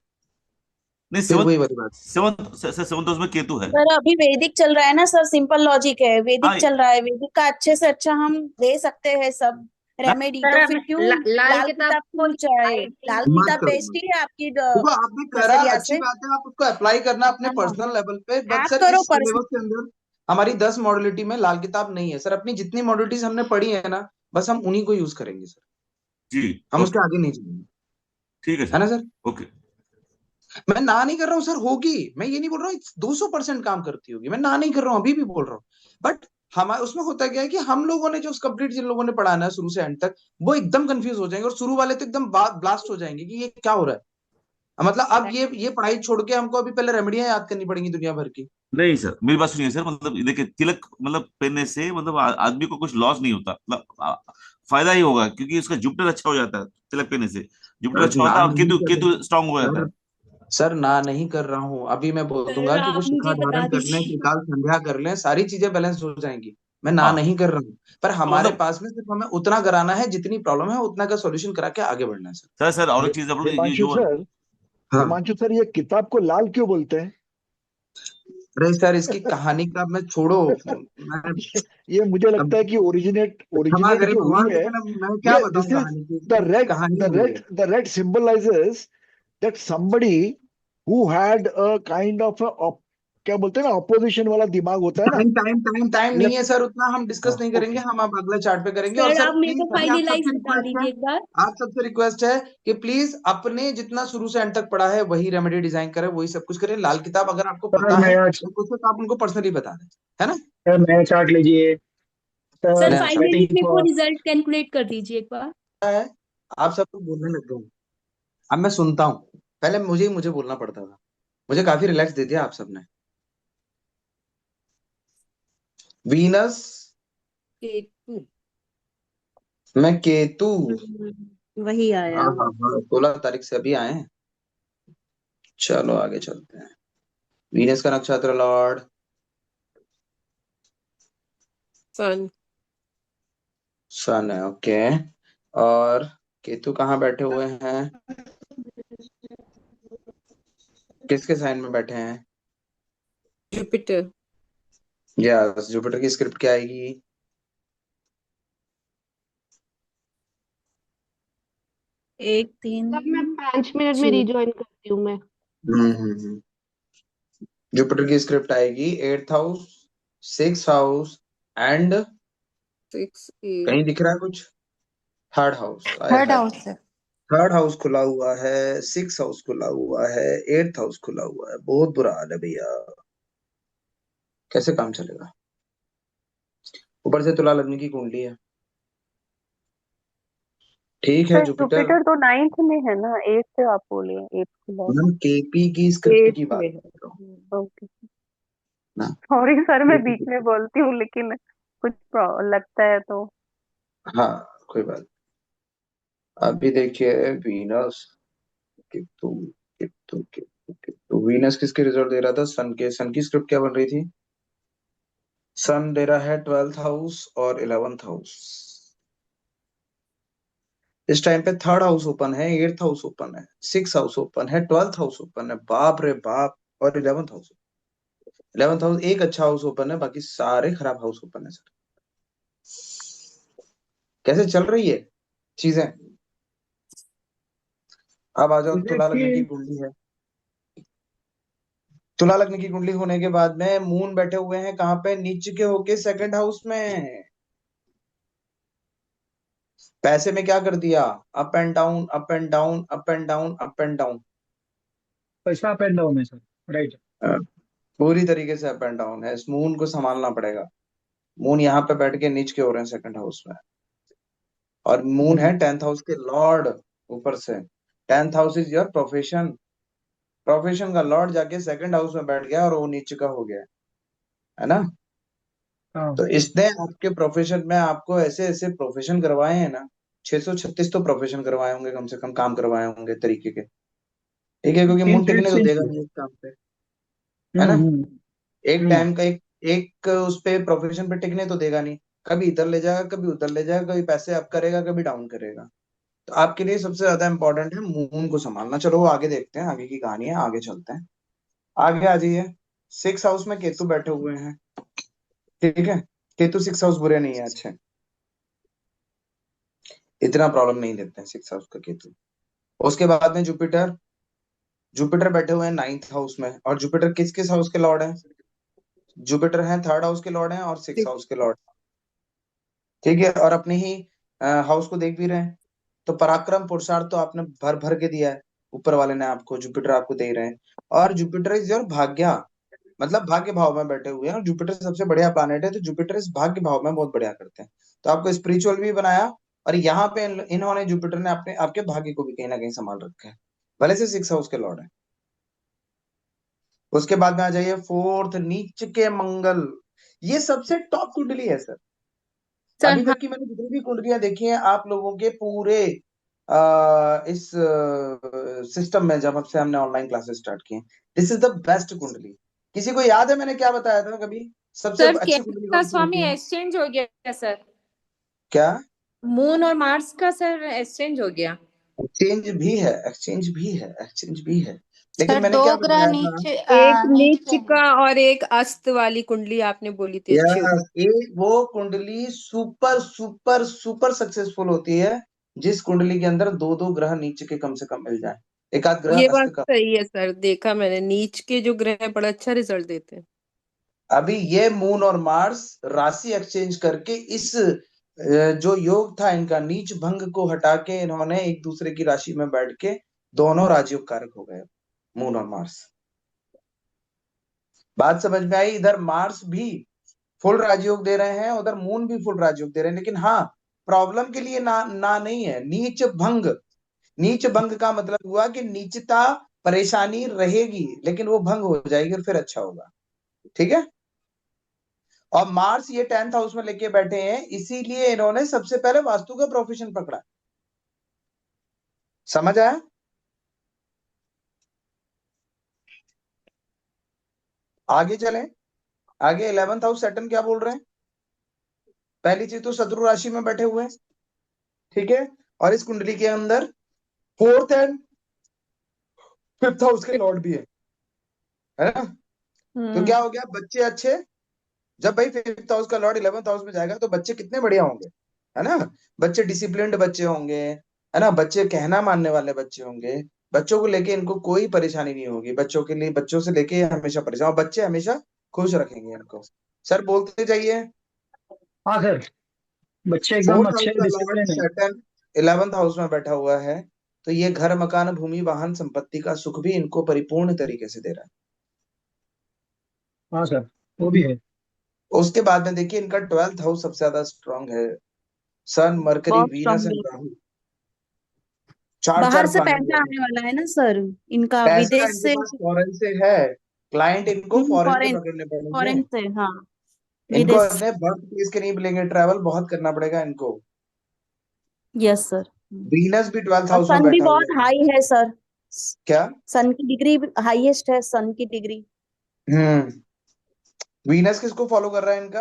Speaker 13: नहीं,
Speaker 1: फिर
Speaker 13: सेवंथ
Speaker 1: वही वाली बात।
Speaker 13: सेवंथ सेवंथ हाउस में केतु है।
Speaker 9: सर अभी वैदिक चल रहा है ना सर, सिंपल लॉजिक है, वैदिक
Speaker 13: हाँ
Speaker 9: चल रहा है, वैदिक का अच्छे से अच्छा हम दे सकते हैं सब
Speaker 13: ना,
Speaker 9: रेमेडी,
Speaker 11: सर
Speaker 9: तो
Speaker 11: हमें
Speaker 9: फिर क्यों
Speaker 11: लाल
Speaker 9: लाल
Speaker 11: किताब
Speaker 9: किताब
Speaker 11: को
Speaker 9: क्यों चाहे। लाल
Speaker 1: मत
Speaker 9: किताब
Speaker 1: करो,
Speaker 9: बेस्टी है आपकी
Speaker 1: देखो आपने करा
Speaker 9: नजरिया
Speaker 1: अच्छी
Speaker 9: से।
Speaker 1: बात है, आप उसको अप्लाई करना अपने
Speaker 9: हाँ,
Speaker 1: पर्सनल लेवल पे, बट
Speaker 9: आप
Speaker 1: सर
Speaker 9: करो
Speaker 1: इस
Speaker 9: पर्सनल।
Speaker 1: सिलेबस के अंदर हमारी 10 मॉडलिटी में लाल किताब नहीं है सर। अपनी जितनी मॉडलिटीज हमने पढ़ी है ना, बस हम उन्हीं को यूज करेंगे सर,
Speaker 13: जी
Speaker 1: हम उसके
Speaker 13: ओके,
Speaker 1: आगे नहीं जाएंगे,
Speaker 13: ठीक है
Speaker 1: है
Speaker 13: सर।
Speaker 1: ना सर।
Speaker 13: ओके।
Speaker 1: मैं ना नहीं कर रहा हूँ सर, होगी, मैं ये नहीं बोल रहा हूँ 200% काम करती होगी, मैं ना नहीं कर रहा हूँ, अभी भी बोल रहा हूँ। बट हमारे उसमें होता क्या है कि हम लोगों ने जो कंप्लीट, जिन लोगों ने पढ़ाना है शुरू से एंड तक, वो एकदम कंफ्यूज हो जाएंगे, और शुरू वाले तो एकदम ब्लास्ट हो जाएंगे कि ये क्या हो रहा है। मतलब अब ये पढ़ाई छोड़ के हमको अभी पहले रेमेडियां याद करनी पड़ेंगी दुनिया भर की।
Speaker 13: नहीं सर, मेरी बात सुनिए सर, मतलब देखिए तिलक मतलब पहनने से मतलब आदमी को कुछ लॉस नहीं होता, मतलब फायदा ही होगा, क्योंकि उसका जुपिटर अच्छा हो जाता है तिलक पहनने से। जुपिटर
Speaker 1: सर
Speaker 13: अच्छा
Speaker 1: ना
Speaker 13: होता है और
Speaker 1: नहीं
Speaker 13: केतु
Speaker 1: कर
Speaker 13: केतु स्ट्रांग हो जाता
Speaker 1: सर
Speaker 13: है।
Speaker 1: सर ना नहीं कर रहा हूँ, अभी मैं बोल
Speaker 7: सर
Speaker 1: दूंगा कि वो
Speaker 7: आप
Speaker 1: शिखा
Speaker 7: मुझे बता
Speaker 1: धारण कर लें,
Speaker 7: दीजिए।
Speaker 1: त्रिकाल संध्या कर लें, सारी चीजें बैलेंस हो जाएंगी। मैं ना
Speaker 13: हाँ
Speaker 1: नहीं कर रहा हूँ, पर
Speaker 13: तो
Speaker 1: हमारे
Speaker 13: मतलब
Speaker 1: पास में सिर्फ हमें उतना कराना है, जितनी प्रॉब्लम है उतना का सॉल्यूशन करा के आगे बढ़ना है सर।
Speaker 13: सर सर और
Speaker 14: हे-
Speaker 13: एक चीज आप लोग ये
Speaker 14: हिमांशु
Speaker 13: जो
Speaker 14: सर,
Speaker 1: हाँ।
Speaker 14: हिमांशु सर, ये किताब को लाल क्यों बोलते हैं?
Speaker 1: अरे सर इसकी कहानी का मैं छोड़ो, मैं
Speaker 14: ये मुझे
Speaker 1: अब
Speaker 14: लगता है कि ओरिजिनेट
Speaker 1: क्षमा
Speaker 14: ओरिजिनेट
Speaker 1: करें
Speaker 14: जो हुई
Speaker 1: भगवान,
Speaker 14: है,
Speaker 1: लेकिन अब मैं क्या
Speaker 14: ये
Speaker 1: बताऊं
Speaker 14: दिस इज
Speaker 1: कहानी की,
Speaker 14: द रेड
Speaker 1: कहानी
Speaker 14: द
Speaker 1: हुई
Speaker 14: रेड
Speaker 1: है।
Speaker 14: The red symbolizes that somebody who had a kind of a क्या बोलते हैं ना, ऑपोजिशन वाला दिमाग होता है ना।
Speaker 1: टाइम नहीं है
Speaker 14: लेफ्ट।
Speaker 1: सर, उतना हम डिस्कस नहीं करेंगे,
Speaker 14: ओके।
Speaker 1: हम अब अगले चार्ट पे करेंगे। और
Speaker 7: सर
Speaker 1: सर
Speaker 7: आप मेरे
Speaker 1: प्लीज
Speaker 7: को
Speaker 1: अभी आप
Speaker 7: फाइनलाइज
Speaker 1: सबसे
Speaker 7: बता
Speaker 1: रिक्वेस्ट है,
Speaker 7: दीजिए एक बार।
Speaker 1: आप सबसे रिक्वेस्ट है कि प्लीज अपने जितना शुरू से एंड तक पढ़ा है वही रेमेडी डिजाइन करें, वही सब कुछ करें। लाल किताब अगर आपको
Speaker 15: सर
Speaker 1: पता है
Speaker 15: नया
Speaker 1: तो कुछ तो आप उनको पर्सनली बता दें, है ना।
Speaker 15: सर नया चार्ट लीजिए।
Speaker 7: सर
Speaker 1: मैं
Speaker 7: फाइनली
Speaker 14: waiting
Speaker 7: मेरे को
Speaker 14: for
Speaker 7: रिजल्ट कैलकुलेट कर दीजिए एक बार।
Speaker 1: है, आप सब लोग बोलने लग गए। अब मैं सुनता हूँ, पहले मुझे बोलना पड़ता था। मुझे काफी रिलैक्स दे दिया आप सबने। वीनस
Speaker 9: केतु।
Speaker 1: में केतु।
Speaker 9: वही आया।
Speaker 1: हाँ हाँ हाँ, 16 तारीख से अभी आए हैं। चलो आगे चलते हैं। वीनस का नक्षत्र लॉर्ड
Speaker 9: सन।
Speaker 1: सन है, ओके। और केतु कहाँ बैठे हुए हैं, किसके साइन में बैठे हैं?
Speaker 9: जुपिटर।
Speaker 1: यस, जुपिटर की स्क्रिप्ट क्या आएगी?
Speaker 9: एक तीन
Speaker 4: तब मैं 5 मिनट में
Speaker 9: छः
Speaker 4: रिज्वाइन करती हूँ मैं।
Speaker 1: हम्म। जुपिटर की स्क्रिप्ट आएगी 8th house, 6th house and
Speaker 9: 6
Speaker 1: कहीं दिख रहा है कुछ? 3rd हाउस आया
Speaker 2: थर्ड
Speaker 1: है।
Speaker 2: हाउस से।
Speaker 1: 3rd हाउस खुला हुआ है, 6th हाउस खुला हुआ है, 8th हाउस खुला हुआ है। बहुत बुरा हाल है भैया, कैसे काम चलेगा? ऊपर से तुला लगने की कुंडली है। ठीक है
Speaker 8: सर
Speaker 1: जुपिटर।
Speaker 8: जुपिटर तो 9th में है ना, 8th आप बोले, 8th लॉर्ड
Speaker 1: हम केपी की स्क्रिप्ट
Speaker 9: 8
Speaker 1: की बात
Speaker 9: में
Speaker 1: कर रहा हूँ
Speaker 9: है।
Speaker 8: ओके।
Speaker 1: ना।
Speaker 8: सॉरी सर, मैं
Speaker 1: केपी
Speaker 8: बीच
Speaker 1: की,
Speaker 8: में बोलती हूँ लेकिन कुछ लगता है तो।
Speaker 1: हाँ कोई बात। अभी देखिए वीनस, केतु केतु केतु केतु, वीनस किसके रिजल्ट दे रहा था? सन के। सन की स्क्रिप्ट क्या बन रही थी? सन दे रहा है 12th हाउस और 11th हाउस। इस टाइम पे 3rd हाउस ओपन है, 8th हाउस ओपन है, 6th हाउस ओपन है, 12th हाउस ओपन है। बाप रे बाप। और 11th हाउस, 11th हाउस एक अच्छा हाउस ओपन है, बाकी सारे खराब हाउस ओपन है सर। कैसे चल रही है चीजें? अब आ जाओ, तुला लग्न की
Speaker 14: देखिए
Speaker 1: कुंडली है। तुला लग्न की कुंडली होने के बाद में मून बैठे हुए हैं कहाँ पे? नीचे के होके 2nd हाउस में। पैसे में क्या कर दिया? Up and down, up and down, up and down, up and down.
Speaker 14: पैसा अप एंड डाउन है सर, राइट।
Speaker 1: पूरी तरीके से अप एंड डाउन है। इस मून को संभालना पड़ेगा। मून यहाँ पे बैठ के नीच के हो रहे हैं 2nd हाउस में, और मून है 10th हाउस के लॉर्ड ऊपर से। 10th house is your profession. Profession का लॉर्ड जाके 2nd हाउस में बैठ गया और वो नीचे का हो गया, है ना।
Speaker 14: हाँ
Speaker 1: तो इसने आपके प्रोफेशन में आपको ऐसे ऐसे प्रोफेशन करवाए हैं ना, 636 तो प्रोफेशन करवाए होंगे कम से कम, काम करवाए होंगे तरीके के। ठीक है, क्योंकि मून
Speaker 14: चेंज
Speaker 1: टिकने तो
Speaker 14: चेंज
Speaker 1: देगा
Speaker 14: किया।
Speaker 1: नहीं इस काम पे, है ना।
Speaker 14: हम्म।
Speaker 1: एक टाइम का एक एक उस पे प्रोफेशन पे टिकने तो देगा नहीं। कभी इधर ले जाएगा, कभी उधर ले जाएगा, कभी पैसे अप करेगा, कभी डाउन करेगा। तो आपके लिए सबसे ज्यादा इंपॉर्टेंट है मून को संभालना। चलो वो आगे देखते हैं, आगे की कहानी है, आगे चलते हैं। आगे आ जाइए। 6th हाउस में केतु बैठे हुए हैं, ठीक है। केतु 6th हाउस बुरे नहीं है, अच्छे, इतना प्रॉब्लम नहीं देते हैं 6th हाउस का केतु। उसके बाद में जुपिटर। जुपिटर बैठे हुए हैं 9th हाउस में, और जुपिटर किस किस हाउस के लॉर्ड हैं? जुपिटर हैं 3rd हाउस के लॉर्ड हैं और 6th हाउस के लॉर्ड, ठीक है। और अपने ही हाउस को देख भी रहे हैं। तो पराक्रम पुरुषार्थ तो आपने भर भर के दिया है, ऊपर वाले ने आपको, जुपिटर आपको दे रहे हैं। और जुपिटर इज योर भाग्य, मतलब भाग्य भाव में बैठे हुए हैं, और जुपिटर सबसे बढ़िया प्लैनेट है, तो जुपिटर इस भाग्य भाव में बहुत बढ़िया करते हैं। तो आपको स्पिरिचुअल भी बनाया, और यहाँ पे इन्होंने, जुपिटर ने अपने आपके भाग्य को भी कहीं ना कहीं संभाल रखा है, भले से 6th हाउस के लॉर्ड है। उसके बाद में आ जाइए 4th, नीच के मंगल। ये सबसे टॉप कुंडली है सर।
Speaker 9: सर
Speaker 1: अभी
Speaker 9: हाँ।
Speaker 1: तक की मैंने जितनी भी कुंडलियां देखी हैं आप लोगों के पूरे इस सिस्टम में, जब से हमने ऑनलाइन क्लासेस स्टार्ट किए, दिस इज द बेस्ट कुंडली। किसी को याद है मैंने क्या बताया था कभी? सबसे
Speaker 9: सर
Speaker 1: अच्छी
Speaker 9: केतु
Speaker 1: कुंडली
Speaker 9: का
Speaker 1: कौन सी
Speaker 9: स्वामी
Speaker 1: होती है?
Speaker 9: एक्सचेंज हो गया सर।
Speaker 1: क्या?
Speaker 9: मून और मार्स का सर एक्सचेंज हो गया।
Speaker 1: एक्सचेंज भी है, एक्सचेंज भी है, एक्सचेंज भी है, लेकिन
Speaker 2: सर
Speaker 1: मैंने
Speaker 2: दो
Speaker 1: क्या
Speaker 2: ग्रह
Speaker 1: बताया था?
Speaker 9: एक
Speaker 2: नीच
Speaker 9: नीच
Speaker 2: के हैं।
Speaker 9: का और एक अस्त वाली कुंडली आपने बोली थी, अच्छी होगी।
Speaker 1: यस, एक वो कुंडली सुपर सुपर सुपर सक्सेसफुल होती है जिस कुंडली के अंदर दो दो ग्रह नीचे के कम से कम मिल जाए, एक आध ग्रह
Speaker 9: ये बात
Speaker 1: अस्त का।
Speaker 9: सही है सर, देखा मैंने नीच के जो ग्रह हैं बड़ा अच्छा रिजल्ट देते हैं।
Speaker 1: अभी ये मून और मार्स राशि एक्सचेंज करके इस जो योग था इनका, नीच भंग को हटा के इन्होंने एक दूसरे की राशि में बैठ के दोनों राजयोग कारक हो गए, मून और मार्स। बात समझ में आई? इधर मार्स भी फुल राजयोग दे रहे हैं, उधर मून भी फुल राजयोग दे रहे हैं, लेकिन हाँ प्रॉब्लम के लिए ना नहीं है। नीच भंग, नीच भंग का मतलब हुआ कि नीचता परेशानी रहेगी लेकिन वो भंग हो जाएगी और फिर अच्छा होगा। ठीक है। और मार्स ये 10th हाउस में लेके बैठे हैं, इसीलिए इन्होंने सबसे पहले वास्तु का प्रोफेशन पकड़ा। समझ आया? आगे चलें। आगे 11th हाउस सैटर्न क्या बोल रहे हैं? पहली चीज तो शत्रु राशि में बैठे हुए हैं, ठीक है। और इस कुंडली के अंदर 4th एंड 5th हाउस के लॉर्ड भी है ना। तो क्या हो गया, बच्चे अच्छे। जब भाई 5th हाउस का लॉर्ड 11th हाउस में जाएगा तो बच्चे कितने बढ़िया होंगे, है ना। बच्चे डिसिप्लिन्ड बच्चे होंगे, है ना। बच्चे कहना मानने वाले बच्चे होंगे। बच्चों को लेके इनको कोई परेशानी नहीं होगी। बच्चों के लिए, बच्चों से लेके हमेशा परेशान, और बच्चे हमेशा खुश रखेंगे इनको। सर बोलते जाइए।
Speaker 15: हाँ सर, बच्चे एकदम
Speaker 1: 4th हाउस
Speaker 15: अच्छे
Speaker 1: का लॉर्ड
Speaker 15: डिसिप्लिन है।
Speaker 1: सैटर्न 11th हाउस में बैठा हुआ है, तो ये घर मकान भूमि वाहन संपत्ति का सुख भी इनको परिपूर्ण तरीके से दे रहा है।
Speaker 15: हाँ सर, वो भी है।
Speaker 1: उसके बाद में देखिए इनका 12th हाउस सबसे ज्यादा स्ट्रांग है। सन, मरकरी,
Speaker 9: बहुत
Speaker 1: वीनस
Speaker 9: स्ट्रांग
Speaker 1: एंड
Speaker 9: है।
Speaker 1: राहु, चार
Speaker 9: बाहर
Speaker 1: चार
Speaker 9: से
Speaker 1: प्लानिट
Speaker 9: पैसा
Speaker 1: बैठे हैं।
Speaker 9: आने वाला है ना सर, इनका
Speaker 1: पैसा
Speaker 9: विदेश
Speaker 1: इनके
Speaker 9: से।
Speaker 1: पास फॉरेन से है। क्लाइंट इनको फॉरेन के
Speaker 9: फॉरेन,
Speaker 1: पकड़ने पड़ेंगे।
Speaker 9: फॉरेन से, हाँ,
Speaker 1: इनको
Speaker 9: विदेश।
Speaker 1: अपने बर्थ प्लेस के नहीं मिलेंगे, ट्रैवल बहुत करना पड़ेगा इनको।
Speaker 9: Yes sir.
Speaker 1: वीनस भी 12th
Speaker 9: और
Speaker 1: हाउस में
Speaker 9: सन भी
Speaker 1: बैठा
Speaker 9: बहुत
Speaker 1: हुआ है।
Speaker 9: हाई है सर।
Speaker 1: क्या?
Speaker 9: सन की डिग्री हाईएस्ट है, सन की डिग्री।
Speaker 1: वीनस किसको फॉलो कर रहा है इनका?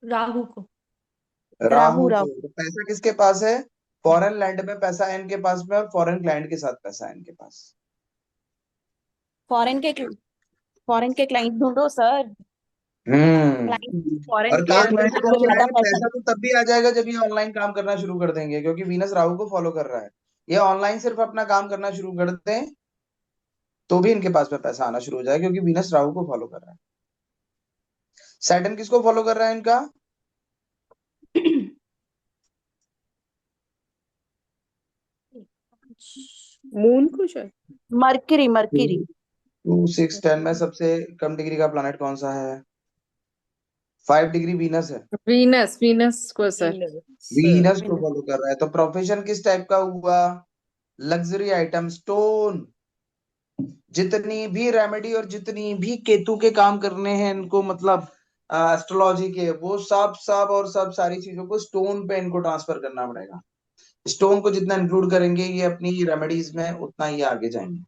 Speaker 7: राहु को।
Speaker 1: राहु
Speaker 9: राहु।
Speaker 1: को। तो पैसा किसके पास है? फॉरेन लैंड में पैसा है इनके पास में, और फॉरेन क्लाइंट के साथ पैसा है इनके पास।
Speaker 9: फॉरेन के क्लाइंट ढूंढो सर। क्लाइंट फॉरेन
Speaker 1: और
Speaker 9: के
Speaker 1: काम
Speaker 9: हैं
Speaker 1: कैसे
Speaker 9: तो
Speaker 1: करना
Speaker 9: ज्यादा
Speaker 1: है?
Speaker 9: पैसा।
Speaker 1: पैसा तो तब भी आ जाएगा जब ये ऑनलाइन काम करना शुरू कर देंगे, क्योंकि वीनस राहु को फॉलो कर रहा है। ये ऑनलाइन सिर्फ अपना काम करना शुरू कर दें तो भी इनके पास में पैसा आना शुरू हो जाएगा, क्योंकि वीनस राहु को फॉलो कर रहा है। सैटर्न किसको फॉलो कर रहा है इनका?
Speaker 10: मून को शायद।
Speaker 9: Mercury, mercury.
Speaker 1: 2, 6, 10 में सबसे कम डिग्री का प्लैनेट कौन सा है? 5 डिग्री वीनस है।
Speaker 10: वीनस, वीनस को सर।
Speaker 1: वीनस को फॉलो कर रहा है। तो प्रोफेशन किस टाइप का हुआ? Luxury item, stone. जितनी भी रेमेडी और जितनी भी केतु के काम करने हैं इनको, मतलब एस्ट्रोलॉजी के, वो सब सब और सब सारी चीजों को स्टोन पे इनको ट्रांसफर करना पड़ेगा। स्टोन को जितना इंक्लूड करेंगे ये अपनी रेमेडीज में, उतना ही आगे जाएंगे।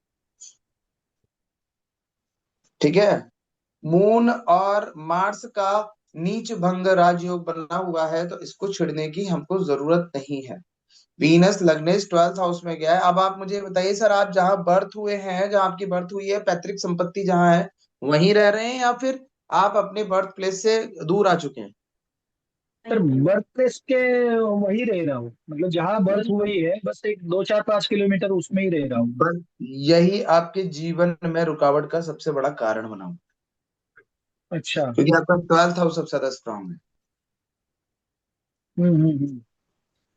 Speaker 1: ठीक है। मून और मार्स का नीच भंग राजयोग बना हुआ है, तो इसको छिड़ने की हमको जरूरत नहीं है। वीनस लग्नेश 12th हाउस में गया है। अब आप मुझे बताइए सर, आप जहां बर्थ हुए हैं, जहां आपकी बर्थ हुई है, पैतृक संपत्ति जहां है वहीं रह रहे हैं, या फिर आप अपने बर्थ प्लेस से दूर आ चुके हैं?
Speaker 15: सर बर्थ प्लेस के वही रह रहा हूँ, मतलब जहाँ बर्थ हुई है बस एक 2, 4, 5 किलोमीटर उसमें ही रह रहा हूँ।
Speaker 1: बस यही आपके जीवन में रुकावट का सबसे बड़ा कारण बना,
Speaker 15: अच्छा।
Speaker 1: क्योंकि आपका 12th हाउस सबसे ज्यादा स्ट्रांग है।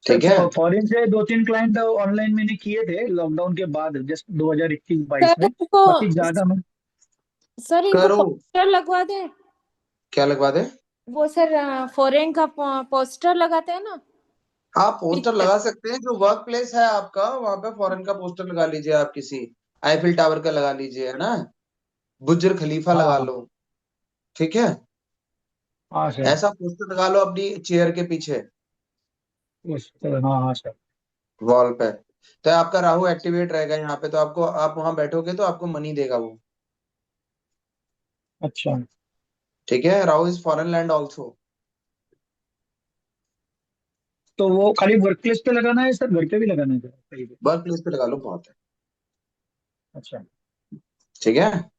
Speaker 15: सर
Speaker 1: ठीक है।
Speaker 15: फॉरेन से 2, 3 क्लाइंट ऑनलाइन मैंने किए थे लॉकडाउन के बाद, जस्ट 2021-22
Speaker 16: सर
Speaker 15: में।
Speaker 16: इनको
Speaker 15: बाकी ज्यादा मैं
Speaker 16: सर इनको
Speaker 1: करो।
Speaker 16: पोस्टर लगवा दे।
Speaker 1: क्या लगवा दे?
Speaker 16: वो सर फॉरेन का पोस्टर लगाते हैं ना,
Speaker 1: आप पोस्टर
Speaker 16: पिक्चर।
Speaker 1: लगा सकते हैं। जो वर्क प्लेस है आपका वहां पे फॉरेन का पोस्टर लगा लीजिए। आप किसी आईफिल टावर का लगा लीजिए, है ना। बुर्ज खलीफा
Speaker 15: हाँ
Speaker 1: लगा
Speaker 15: हाँ
Speaker 1: लो। ठीक है।
Speaker 15: हाँ सर।
Speaker 1: ऐसा पोस्टर लगा लो अपनी चेयर के पीछे,
Speaker 15: हाँ हाँ सर।
Speaker 1: वॉल पे। तो आपका राहु एक्टिवेट रहेगा यहाँ पे, तो आपको, आप वहां बैठोगे तो आपको मनी देगा वो।
Speaker 15: अच्छा।
Speaker 1: ठीक है। Rahu is foreign land also.
Speaker 15: तो वो खाली वर्क प्लेस पे लगाना है सर, घर पे भी लगाना है सर कहीं पे?
Speaker 1: वर्क प्लेस पे लगा लो, बहुत है।
Speaker 15: अच्छा।
Speaker 1: ठीक है।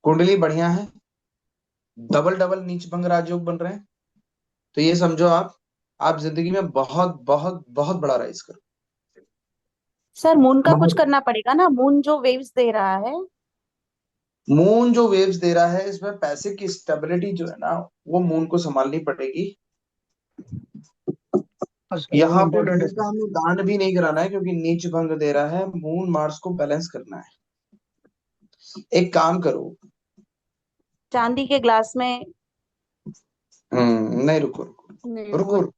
Speaker 1: कुंडली बढ़िया है। डबल डबल नीच भंग राजयोग बन रहे हैं, तो ये समझो आप जिंदगी में बहुत बहुत बहुत बड़ा राइज करो।
Speaker 9: सर मून का कुछ
Speaker 1: बहुत।
Speaker 9: करना पड़ेगा ना, मून जो वेव्स दे रहा है।
Speaker 1: मून जो वेव्स दे रहा है, इसमें पैसे की स्टेबिलिटी जो है ना, वो मून को संभालनी पड़ेगी।
Speaker 15: अच्छा, वो
Speaker 1: यहाँ पे
Speaker 15: इम्पोर्टेंट है
Speaker 1: मून
Speaker 15: सर।
Speaker 1: का हमें दान भी नहीं कराना है, क्योंकि नीच भंग दे रहा है। मून मार्स को बैलेंस करना है। एक काम करो,
Speaker 9: चांदी के ग्लास में।
Speaker 1: नहीं, रुको रुको
Speaker 9: नहीं
Speaker 1: रुको
Speaker 9: वो
Speaker 1: रुको।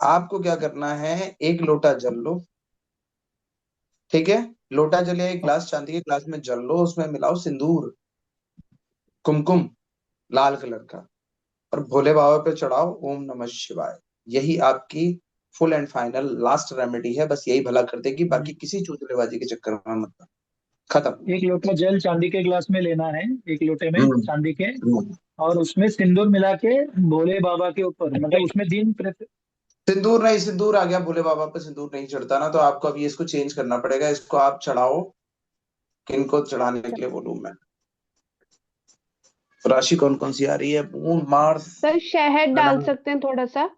Speaker 1: आपको क्या करना है, एक लोटा जल लो, ठीक है। लोटा जल या एक ग्लास, चांदी के ग्लास में जल लो, उसमें मिलाओ सिंदूर, कुमकुम, लाल कलर का, और भोले बाबा पे चढ़ाओ ओम नमः शिवाय। यही आपकी full and final last remedy है। बस यही भला कर देगी, बाकी किसी चूतलेबाजी के चक्कर में मत पड़ो। खत्म।
Speaker 15: एक लोटा जल चांदी के ग्लास में लेना है, एक लोटे में
Speaker 1: हम्म
Speaker 15: चांदी के,
Speaker 1: हम्म।
Speaker 15: और उसमें सिंदूर मिला के भोले बाबा के ऊपर, मतलब उसमें दिन
Speaker 1: सिंदूर नहीं, सिंदूर आ गया, भोले बाबा पे सिंदूर नहीं चढ़ता ना, तो आपको अभी इसको चेंज करना पड़ेगा। इसको आप चढ़ाओ, किनको चढ़ाने के लिए बोलूं मैं। राशि कौन कौन सी आ रही है, मून, मार्स,
Speaker 4: सर शहद डाल
Speaker 1: है ना?
Speaker 4: सकते हैं थोड़ा सा।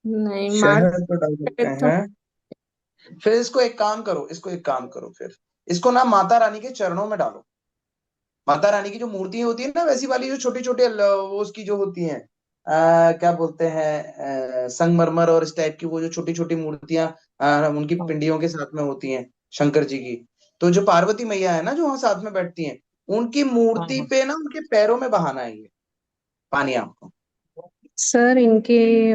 Speaker 9: नहीं
Speaker 1: शहद तो डाल सकते
Speaker 9: तो
Speaker 1: हैं। फिर इसको एक काम करो, फिर इसको ना माता रानी के चरणों में डालो। माता रानी की जो मूर्ति होती है ना, वैसी वाली जो छोटी छोटी वो उसकी जो होती है, क्या बोलते हैं, संगमरमर और इस टाइप की, वो जो छोटी छोटी मूर्तियां उनकी पिंडियों के साथ में होती हैं, शंकर जी की। तो जो पार्वती मैया है ना, जो वहां साथ में बैठती हैं, उनकी मूर्ति पे ना, उनके पैरों में बहाना है ये पानी आपको।
Speaker 2: सर इनके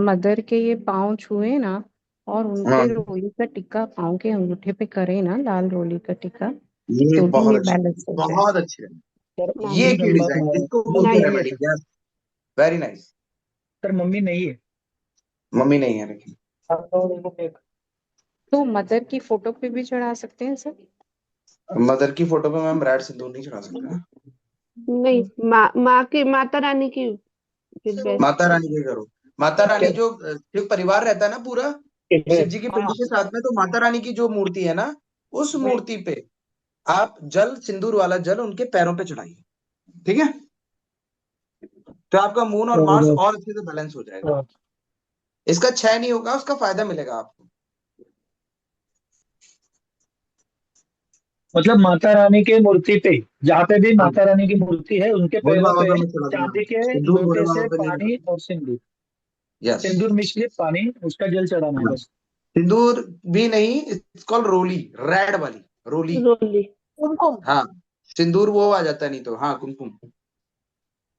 Speaker 2: मदर के ये पाँव छुए ना, और उन
Speaker 1: हाँ,
Speaker 2: पे रोली का टिक्का पाँव के अंगूठे पे करे ना, लाल रोली का टिक्का,
Speaker 1: ये
Speaker 2: तो भी
Speaker 1: बहुत
Speaker 2: ये
Speaker 1: अच्छी,
Speaker 2: बैलेंस हो जाए।
Speaker 1: बहुत अच्छी है।
Speaker 15: सर
Speaker 1: ये
Speaker 15: मम्मी
Speaker 1: की डिजाइन इसको बोलते
Speaker 15: मम्मी
Speaker 1: हैं
Speaker 15: नहीं है
Speaker 1: remedy.
Speaker 15: Sir.
Speaker 1: Yes, very nice.
Speaker 15: Sir mummy नहीं है।
Speaker 1: मम्मी नहीं है लेकिन।
Speaker 2: तो मदर की फोटो पे भी चढ़ा सकते हैं सर?
Speaker 1: मदर की फोटो पे मैम रेड सिंदूर नहीं चढ़ा सकते हैं।
Speaker 4: नहीं, माँ की, माता रानी की फिर बेस्ट
Speaker 1: माता
Speaker 4: है।
Speaker 1: रानी की करो। माता रानी जो शिव परिवार रहता है ना पूरा, शिव जी की पिंडी के साथ में, तो माता रानी की जो मूर्ति है ना, उस मूर्ति पे आप जल, सिंदूर वाला जल उनके पैरों पे चढ़ाइए, ठीक है। तो आपका मून और मार्स और अच्छे से बैलेंस हो जाएगा। इसका क्षय नहीं होगा, उसका फायदा मिलेगा आपको।
Speaker 15: मतलब माता रानी के मूर्ति पे, जहाँ पे भी
Speaker 1: हाँ,
Speaker 15: माता रानी की मूर्ति है उनके
Speaker 1: भोले
Speaker 15: पैरों
Speaker 1: बाबा
Speaker 15: पे
Speaker 1: पे मत चढ़ा देना,
Speaker 15: चांदी के
Speaker 1: सिंदूर भोले
Speaker 15: लोटे
Speaker 1: बाबा
Speaker 15: से
Speaker 1: पे नहीं
Speaker 15: पानी
Speaker 1: चढ़ाना।
Speaker 15: और सिंदूर,
Speaker 1: यस।
Speaker 15: सिंदूर मिश्रित पानी, उसका जल चढ़ाना है बस।
Speaker 1: सिंदूर भी नहीं, इट्स कॉल्ड रोली, रेड वाली रोली।
Speaker 4: रोली।
Speaker 9: कुमकुम।
Speaker 1: हाँ, सिंदूर वो आ जाता है, नहीं तो हाँ कुमकुम।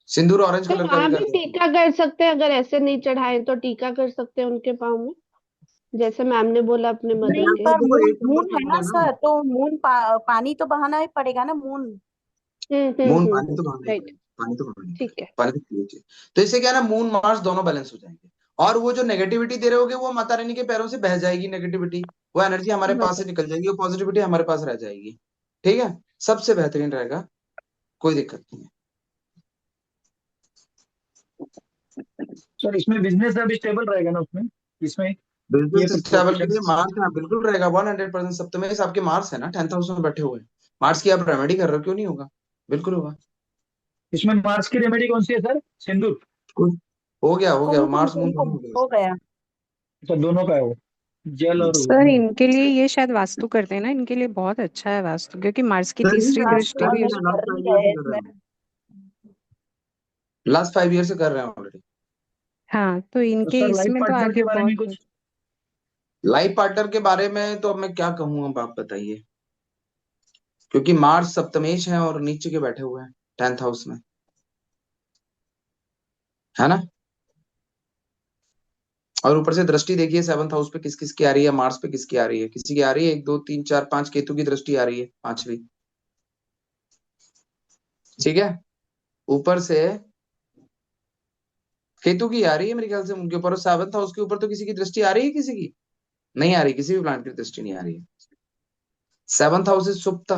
Speaker 1: सिंदूर ऑरेंज
Speaker 4: तो
Speaker 1: कलर का भी
Speaker 4: वहां
Speaker 1: कर
Speaker 4: भी
Speaker 1: देते हैं।
Speaker 4: टीका कर सकते हैं, अगर ऐसे नहीं चढ़ाए तो टीका कर सकते हैं उनके पाँव में, जैसे मैम ने बोला अपने
Speaker 9: नहीं
Speaker 4: मदर के।
Speaker 1: वो
Speaker 9: पर
Speaker 1: देखो,
Speaker 9: मून
Speaker 1: एक नंबर
Speaker 9: मून है
Speaker 1: पे
Speaker 9: ना
Speaker 1: लेना।
Speaker 9: सर, तो मून पानी तो बहाना ही पड़ेगा ना मून।
Speaker 1: मून पानी तो बहाना ही
Speaker 4: राइट,
Speaker 1: पड़ेगा, पानी तो बहाना ही
Speaker 4: ठीक
Speaker 1: पड़ेगा,
Speaker 4: है।
Speaker 1: पानी तो चाहिए। तो इससे क्या है ना, मून मार्स दोनों बैलेंस हो जाएंगे। और वो जो नेगेटिविटी दे रहे होगे, वो माता रानी के पैरों से बह जाएगी नेगेटिविटी, वो एनर्जी हमारे पास से निकल जाएगी, वो पॉजिटिविटी हमारे पास रह जाएगी। ठीक है, सबसे बेहतरीन रहेगा, कोई दिक्कत नहीं है।
Speaker 15: सर इसमें बिजनेस अभी स्टेबल रहेगा ना उसमें, इसमें ये
Speaker 1: बिजनेस
Speaker 15: सब
Speaker 1: ट्रैवल के लिए
Speaker 15: प्रोफेशन।
Speaker 1: मार्स यहाँ बिल्कुल रहेगा, 100%। सप्तमेश आपके मार्स है ना, 10th हाउस में बैठे हुए हैं। मार्स की आप रेमेडी कर रहे हो, क्यों नहीं होगा, बिल्कुल होगा।
Speaker 15: इसमें मार्स की रेमेडी कौन सी है सर? सिंदूर?
Speaker 1: कुछ हो गया
Speaker 9: कुमकुम
Speaker 1: मार्स मून दोनों
Speaker 9: कुमकुम
Speaker 1: हो गया।
Speaker 9: हो गया।
Speaker 15: तो दोनों का है वो, जल और वो,
Speaker 2: सर
Speaker 15: है ना?
Speaker 2: इनके लिए ये शायद वास्तु करते हैं ना, इनके लिए बहुत अच्छा है वास्तु, क्योंकि मार्स की
Speaker 1: कर ही
Speaker 2: तीसरी
Speaker 1: रहे हैं,
Speaker 2: दृष्टि
Speaker 1: कर
Speaker 2: भी
Speaker 1: ही
Speaker 2: उस
Speaker 1: रहे हैं,
Speaker 2: पर।
Speaker 1: लास्ट
Speaker 9: कर ही
Speaker 1: 5 ईयर
Speaker 9: रहे
Speaker 1: से
Speaker 9: हैं
Speaker 1: कर रहे
Speaker 9: इसमें।
Speaker 1: हैं, लास्ट 5 ईयर से कर रहे हैं ऑलरेडी।
Speaker 2: हाँ, तो
Speaker 15: तो
Speaker 2: इनके
Speaker 15: सर लाइफ
Speaker 2: इसमें तो
Speaker 15: पार्टनर
Speaker 2: आगे
Speaker 15: के बारे में
Speaker 2: बहुत।
Speaker 15: कुछ?
Speaker 1: लाइफ पार्टनर के बारे में तो अब मैं क्या कहूँ, अब आप बताइए, क्योंकि मार्स सप्तमेश है और नीचे के बैठे हुए हैं 10th हाउस में, है ना। और ऊपर से दृष्टि देखिए 7th हाउस पे किस किस की आ रही है, मार्स पे किसकी आ रही है, किसी की आ रही है 1 2 3 4 5, केतु की दृष्टि आ रही है, पांचवी। ठीक है, ऊपर से केतु की आ रही है मेरे ख्याल से उनके ऊपर, और 7th हाउस के ऊपर तो किसी की दृष्टि आ रही है, किसी की नहीं आ रही, किसी भी प्लांट की दृष्टि नहीं आ रही है। 7th हाउस इज सुप्त।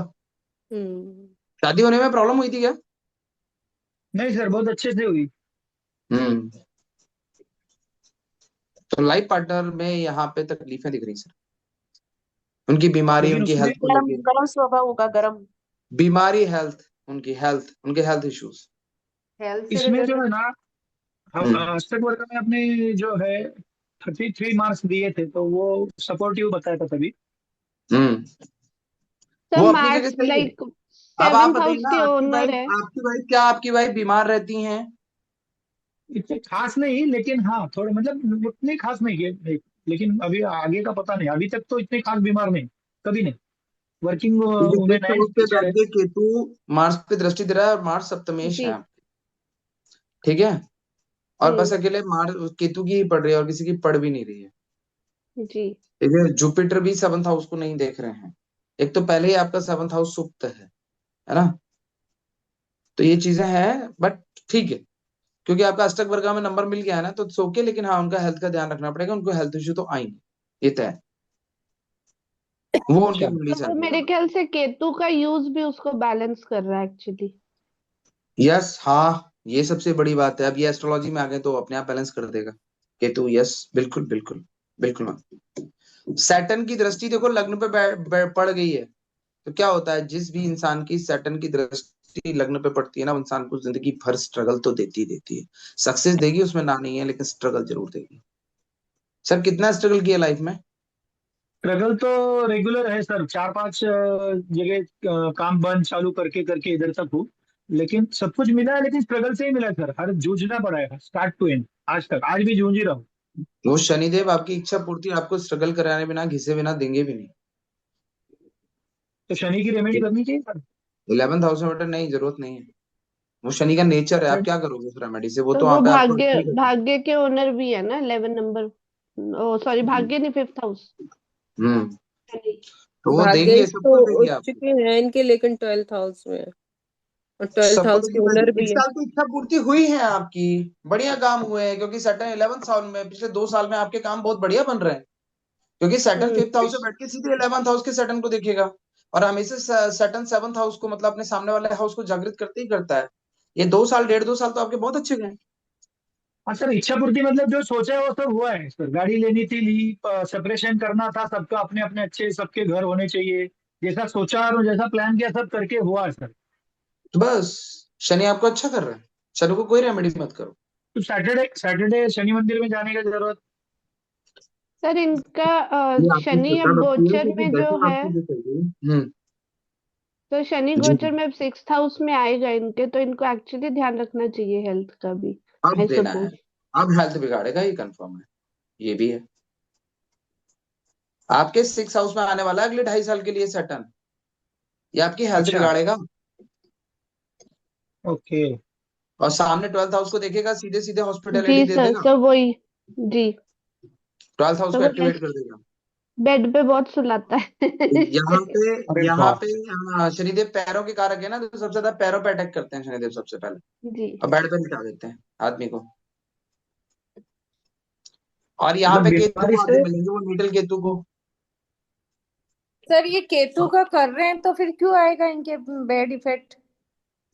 Speaker 1: शादी होने में प्रॉब्लम हुई थी क्या?
Speaker 15: नहीं सर, बहुत अच्छे से हुई।
Speaker 1: हम्म। तो लाइफ पार्टनर में यहाँ पे तकलीफें दिख रही सर, उनकी बीमारी,
Speaker 15: लेकिन
Speaker 1: उनकी
Speaker 15: उसमें
Speaker 1: हेल्थ को
Speaker 9: गरम
Speaker 1: लेके,
Speaker 9: गरम स्वभाव होगा, गरम।
Speaker 1: बीमारी, हेल्थ, उनकी हेल्थ, उनके हेल्थ इश्यूज।
Speaker 4: हेल्थ से
Speaker 15: इसमें जो
Speaker 4: रिलेटेड।
Speaker 15: है ना, हम
Speaker 1: हम्म
Speaker 15: आज तक वर्ग में अपने जो है 33 मार्क्स दिए थे, तो वो सपोर्टिव बताया था तभी।
Speaker 1: हम्म।
Speaker 4: सर
Speaker 1: वो अपनी जगह
Speaker 4: मार्स
Speaker 1: सही है।
Speaker 4: लाइक
Speaker 1: अब आप
Speaker 4: 7th
Speaker 1: बताइए
Speaker 4: हाउस
Speaker 1: ना,
Speaker 4: के ओनर है।
Speaker 1: आपकी वाइफ बीमार रहती हैं?
Speaker 15: इतने खास नहीं, लेकिन हाँ थोड़े, मतलब उतने खास नहीं है, लेकिन अभी आगे का पता नहीं, अभी तक तो इतने खास बीमार नहीं, कभी नहीं। वर्किंग
Speaker 1: क्योंकि
Speaker 15: उन्हें
Speaker 1: फिफ्थ
Speaker 15: नाइन
Speaker 1: हाउस पे
Speaker 15: टीचर
Speaker 1: बैठ
Speaker 15: है।
Speaker 1: के केतु मार्स पे दृष्टि दे रहा है और मार्स सप्तमेश
Speaker 4: जी
Speaker 1: है, ठीक है। और बस
Speaker 4: हम्म
Speaker 1: अकेले मार्स केतु की ही पढ़ रही है और किसी की पढ़ भी नहीं रही है,
Speaker 4: जी
Speaker 1: ठीक है। जुपिटर भी सेवंथ हाउस को नहीं देख रहे हैं। एक तो पहले ही आपका सेवंथ हाउस सुप्त है ना। तो ये चीजें हैं, बट ठीक है, क्योंकि आपका अष्टक वर्गा में नंबर मिल गया है ना, तो सो के, लेकिन हाँ उनका हेल्थ का ध्यान रखना पड़ेगा, उनको हेल्थ इश्यू तो आएंगे, ये तय है। वो उनकी
Speaker 15: अच्छा
Speaker 1: कुंडली
Speaker 4: तो
Speaker 1: से
Speaker 4: मेरे
Speaker 1: आएगा।
Speaker 4: ख्याल से केतु का यूज भी उसको बैलेंस कर रहा है एक्चुअली।
Speaker 1: यस, हाँ, ये सबसे बड़ी बात है। अब ये एस्ट्रोलॉजी में आ गए तो अपने आप बैलेंस कर देगा केतु। यस, बिल्कुल बिल्कुल बिल्कुल मैम। सैटर्न की दृष्टि देखो लग्न पे पड़ गई है, तो क्या होता है, जिस भी इंसान की सैटर्न की दृष्टि लग्न पे पड़ती है ना, वो इंसान को जिंदगी भर स्ट्रगल तो देती देती है। सक्सेस देगी उसमें ना नहीं है, लेकिन स्ट्रगल जरूर देगी। सर कितना स्ट्रगल किया लाइफ में?
Speaker 15: स्ट्रगल तो रेगुलर है सर, 4-5 जगह काम बंद चालू करके करके इधर तक हूँ। लेकिन सब कुछ मिला है, लेकिन स्ट्रगल से ही मिला है सर, हर जूझना पड़ा है स्टार्ट टू एंड आज तक, आज भी जूझ ही रहा हूँ।
Speaker 1: वो शनिदेव आपकी इच्छा पूर्ति आपको स्ट्रगल कराने बिना घिसे बिना देंगे भी नहीं।
Speaker 15: तो शनि की रेमेडी करनी चाहिए सर।
Speaker 1: 11th हाउस में बेटा नहीं, जरूरत नहीं है। वो शनि का नेचर है, आप क्या करोगे उस रेमेडी से? वो
Speaker 4: तो
Speaker 1: तो
Speaker 4: वो
Speaker 1: वहां पे आपको
Speaker 4: भाग्य
Speaker 1: अच्छा ही करता
Speaker 4: भाग्य के ओनर भी है ना 11 नंबर। ओ सॉरी,
Speaker 1: है।
Speaker 4: भाग्य नहीं, 5th हाउस।
Speaker 1: हम्म, तो वो देंगे,
Speaker 16: भाग्येश
Speaker 1: सब
Speaker 16: तो
Speaker 1: कुछ देंगे
Speaker 16: उच्च
Speaker 1: आपको।
Speaker 16: के हैं इनके, लेकिन 12th हाउस में है और 12th
Speaker 1: सबको
Speaker 16: हाउस के
Speaker 1: देंगे
Speaker 16: ओनर
Speaker 1: भाई।
Speaker 16: भी
Speaker 1: इस
Speaker 16: है।
Speaker 1: साल तो इच्छा पूर्ति हुई है आपकी, बढ़िया काम हुए हैं, क्योंकि सैटर्न 11th साल में पिछले 2 साल में आपके काम बहुत बढ़िया बन रहे हैं, क्योंकि सैटर्न 5th हाउस से बैठ के सीधे 11th हाउस के सैटर्न को देखेगा। और हमेशा सैटर्न 7th हाउस को, मतलब अपने सामने वाले हाउस को जागृत करते ही करता है। ये 2 साल, 1.5-2 साल तो आपके बहुत अच्छे गए।
Speaker 15: हाँ सर, इच्छा पूर्ति मतलब जो सोचा है वो सब हुआ है सर। गाड़ी लेनी थी, ली, सेपरेशन करना था, सबका अपने अपने अच्छे सबके घर होने चाहिए, जैसा सोचा और जैसा प्लान किया सब करके हुआ है सर।
Speaker 1: तो बस शनि आपको अच्छा कर रहा है, शनि को कोई रेमेडी मत करो।
Speaker 15: तो सैटरडे सैटरडे शनि मंदिर में जाने की जरूरत।
Speaker 4: सर इनका
Speaker 1: ये आपकी
Speaker 4: शनि
Speaker 1: श्रद्धा
Speaker 4: अब
Speaker 1: रखती है,
Speaker 4: गोचर
Speaker 1: क्योंकि
Speaker 4: में जो
Speaker 1: दसवीं
Speaker 4: है,
Speaker 1: आपकी जो चल रही है।
Speaker 4: तो शनि
Speaker 1: जी,
Speaker 4: गोचर में अब 6th हाउस में आएगा इनके, तो इनको एक्चुअली ध्यान रखना चाहिए हेल्थ का भी,
Speaker 1: अब
Speaker 4: आई
Speaker 1: देना है,
Speaker 4: सपोज।
Speaker 1: अब हेल्थ बिगाड़ेगा, ये कंफर्म है। ये भी है, आपके 6 हाउस में आने वाला है अगले 2.5 साल के लिए सैटर्न, ये आपकी हेल्थ
Speaker 15: अच्छा,
Speaker 1: बिगाड़ेगा।
Speaker 15: ओके।
Speaker 1: और सामने 12th हाउस को देखेगा, सीधे सीधे हॉस्पिटैलिटी
Speaker 4: जी
Speaker 1: दे
Speaker 4: सर,
Speaker 1: देगा।
Speaker 4: सब वही। जी
Speaker 1: 12th हाउस
Speaker 4: तो
Speaker 1: को
Speaker 4: वो
Speaker 1: एक्टिवेट कर देगा।
Speaker 4: बेड पे बहुत सुलाता है।
Speaker 1: यहाँ पे
Speaker 15: अरे
Speaker 1: यहाँ
Speaker 15: बाप।
Speaker 1: पे शनिदेव पैरों के कारक है ना, तो सबसे ज्यादा पैरों पे अटैक करते हैं शनिदेव सबसे पहले,
Speaker 4: जी
Speaker 1: और बेड पे लिटा देते हैं आदमी को। और यहाँ
Speaker 15: मतलब
Speaker 1: पे केतु
Speaker 15: बीमारी
Speaker 1: को आगे
Speaker 15: से।
Speaker 1: मिलेंगे, वो नीटल केतु को।
Speaker 16: सर ये केतु का कर रहे हैं तो फिर क्यों आएगा इनके bad effect?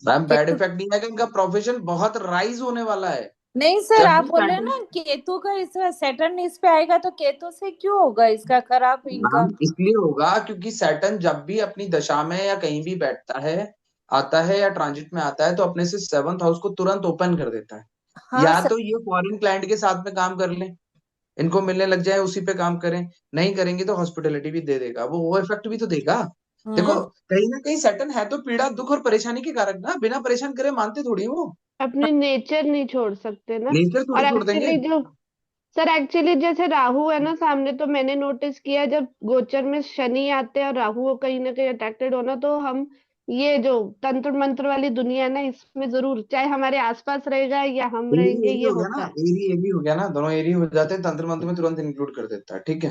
Speaker 1: Ma'am bad
Speaker 16: Ketu
Speaker 1: effect नहीं आएगा, इनका प्रोफेशन बहुत राइज होने वाला है।
Speaker 16: नहीं सर,
Speaker 1: जब
Speaker 16: आप
Speaker 1: भी
Speaker 16: बोल रहे हैं
Speaker 1: सैटर्न,
Speaker 16: ना केतु का, इस सैटर्न इस पे आएगा तो केतु से क्यों होगा इसका खराब इनका?
Speaker 1: मैम इसलिए होगा क्योंकि सैटर्न जब भी अपनी दशा में या कहीं भी बैठता है, आता है या ट्रांजिट में आता है, तो अपने से 7th हाउस को तुरंत ओपन कर देता है।
Speaker 16: हाँ
Speaker 1: या
Speaker 16: सर।
Speaker 1: तो ये फॉरेन क्लाइंट के साथ में काम कर लें, इनको मिलने लग जाए, उसी पे काम करें। नहीं करेंगे तो हॉस्पिटलिटी भी दे देगा, वो इफेक्ट भी तो देगा। देखो,
Speaker 16: हम्म।
Speaker 1: कहीं ना कहीं सैटर्न है तो पीड़ा दुख और परेशानी के कारक ना, बिना परेशान करे मानते थोड़ी वो।
Speaker 4: अपने नेचर नहीं छोड़ सकते ना।
Speaker 1: नेचर
Speaker 4: और
Speaker 1: थोड़ी छोड़ देंगे।
Speaker 4: एक्चुअली जो सर एक्चुअली जैसे राहु है ना सामने, तो मैंने नोटिस किया जब गोचर में शनि आते हैं और राहु कहीं ना कहीं अट्रैक्टेड होना, तो हम ये जो तंत्र मंत्र वाली दुनिया है ना, इसमें जरूर, चाहे हमारे आसपास रहेगा या हम
Speaker 1: एरी
Speaker 4: रहेंगे,
Speaker 1: एरी
Speaker 4: ये
Speaker 1: हो गया ना,
Speaker 4: होता है।
Speaker 1: एरी एरी हो गया ना, दोनों एरी हो जाते हैं, तंत्र मंत्र में तुरंत इंक्लूड कर देता है, ठीक है।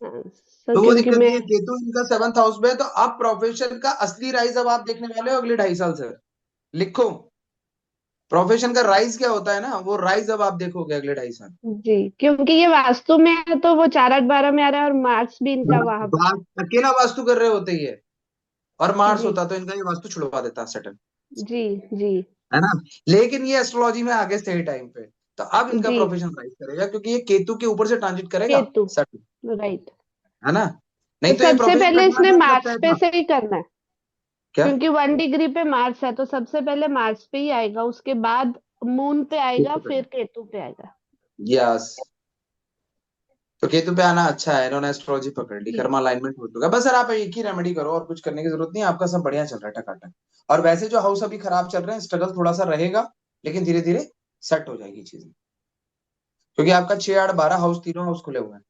Speaker 4: हाँ, सर
Speaker 1: तो वो
Speaker 4: क्योंकि
Speaker 1: दिक्कत
Speaker 4: मैं
Speaker 1: नहीं है, केतु इनका 7th हाउस में है, तो अब प्रोफेशन का असली राइज अब आप देखने वाले हो अगले 2.5 साल से। लिखो, प्रोफेशन का राइज क्या होता है ना, वो राइज अब आप देखोगे अगले 2.5 साल।
Speaker 4: जी, क्योंकि ये वास्तु में है तो वो 4-8-12 में आ रहा है, और मार्च भी इनका वहां पे।
Speaker 1: अकेला वास्तु कर रहे होते ही है, और मार्स
Speaker 4: जी
Speaker 1: होता तो इनका ये वास्तु छुड़वा देता सेटल,
Speaker 4: जी जी
Speaker 1: है ना। लेकिन ये एस्ट्रोलॉजी में आगे सही टाइम पे, तो अब इनका
Speaker 4: जी।
Speaker 1: प्रोफेशन राइज करेगा, क्योंकि ये केतु के ऊपर से ट्रांजिट करेगा
Speaker 4: केतु,
Speaker 1: सेटल,
Speaker 4: राइट।
Speaker 1: है ना।
Speaker 4: तो
Speaker 1: नहीं तो ये
Speaker 4: सबसे
Speaker 1: प्रोफेशन
Speaker 4: पहले
Speaker 1: कटना
Speaker 4: इसने
Speaker 1: टाइम लगता
Speaker 4: मार्च
Speaker 1: है
Speaker 4: पे
Speaker 1: था।
Speaker 4: से ही करना है,
Speaker 1: क्या?
Speaker 4: क्योंकि 1 डिग्री पे मार्च है, तो सबसे पहले मार्च पे ही आएगा, उसके बाद मून पे आएगा, फिर केतु पे आएगा।
Speaker 1: यस, तो केतु पे आना अच्छा है, इन्होंने एस्ट्रोलॉजी पकड़ ली,
Speaker 4: जी
Speaker 1: कर्मा अलाइनमेंट हो चुका है। बस सर आप एक ही रेमेडी करो, और कुछ करने की जरूरत नहीं है, आपका सब बढ़िया चल रहा है टकाटक। और वैसे जो हाउस अभी खराब चल रहे हैं, स्ट्रगल थोड़ा सा रहेगा, लेकिन धीरे धीरे सेट हो जाएगी चीजें, क्योंकि आपका 6, 8, 12 हाउस, तीनों हाउस खुले हुए हैं।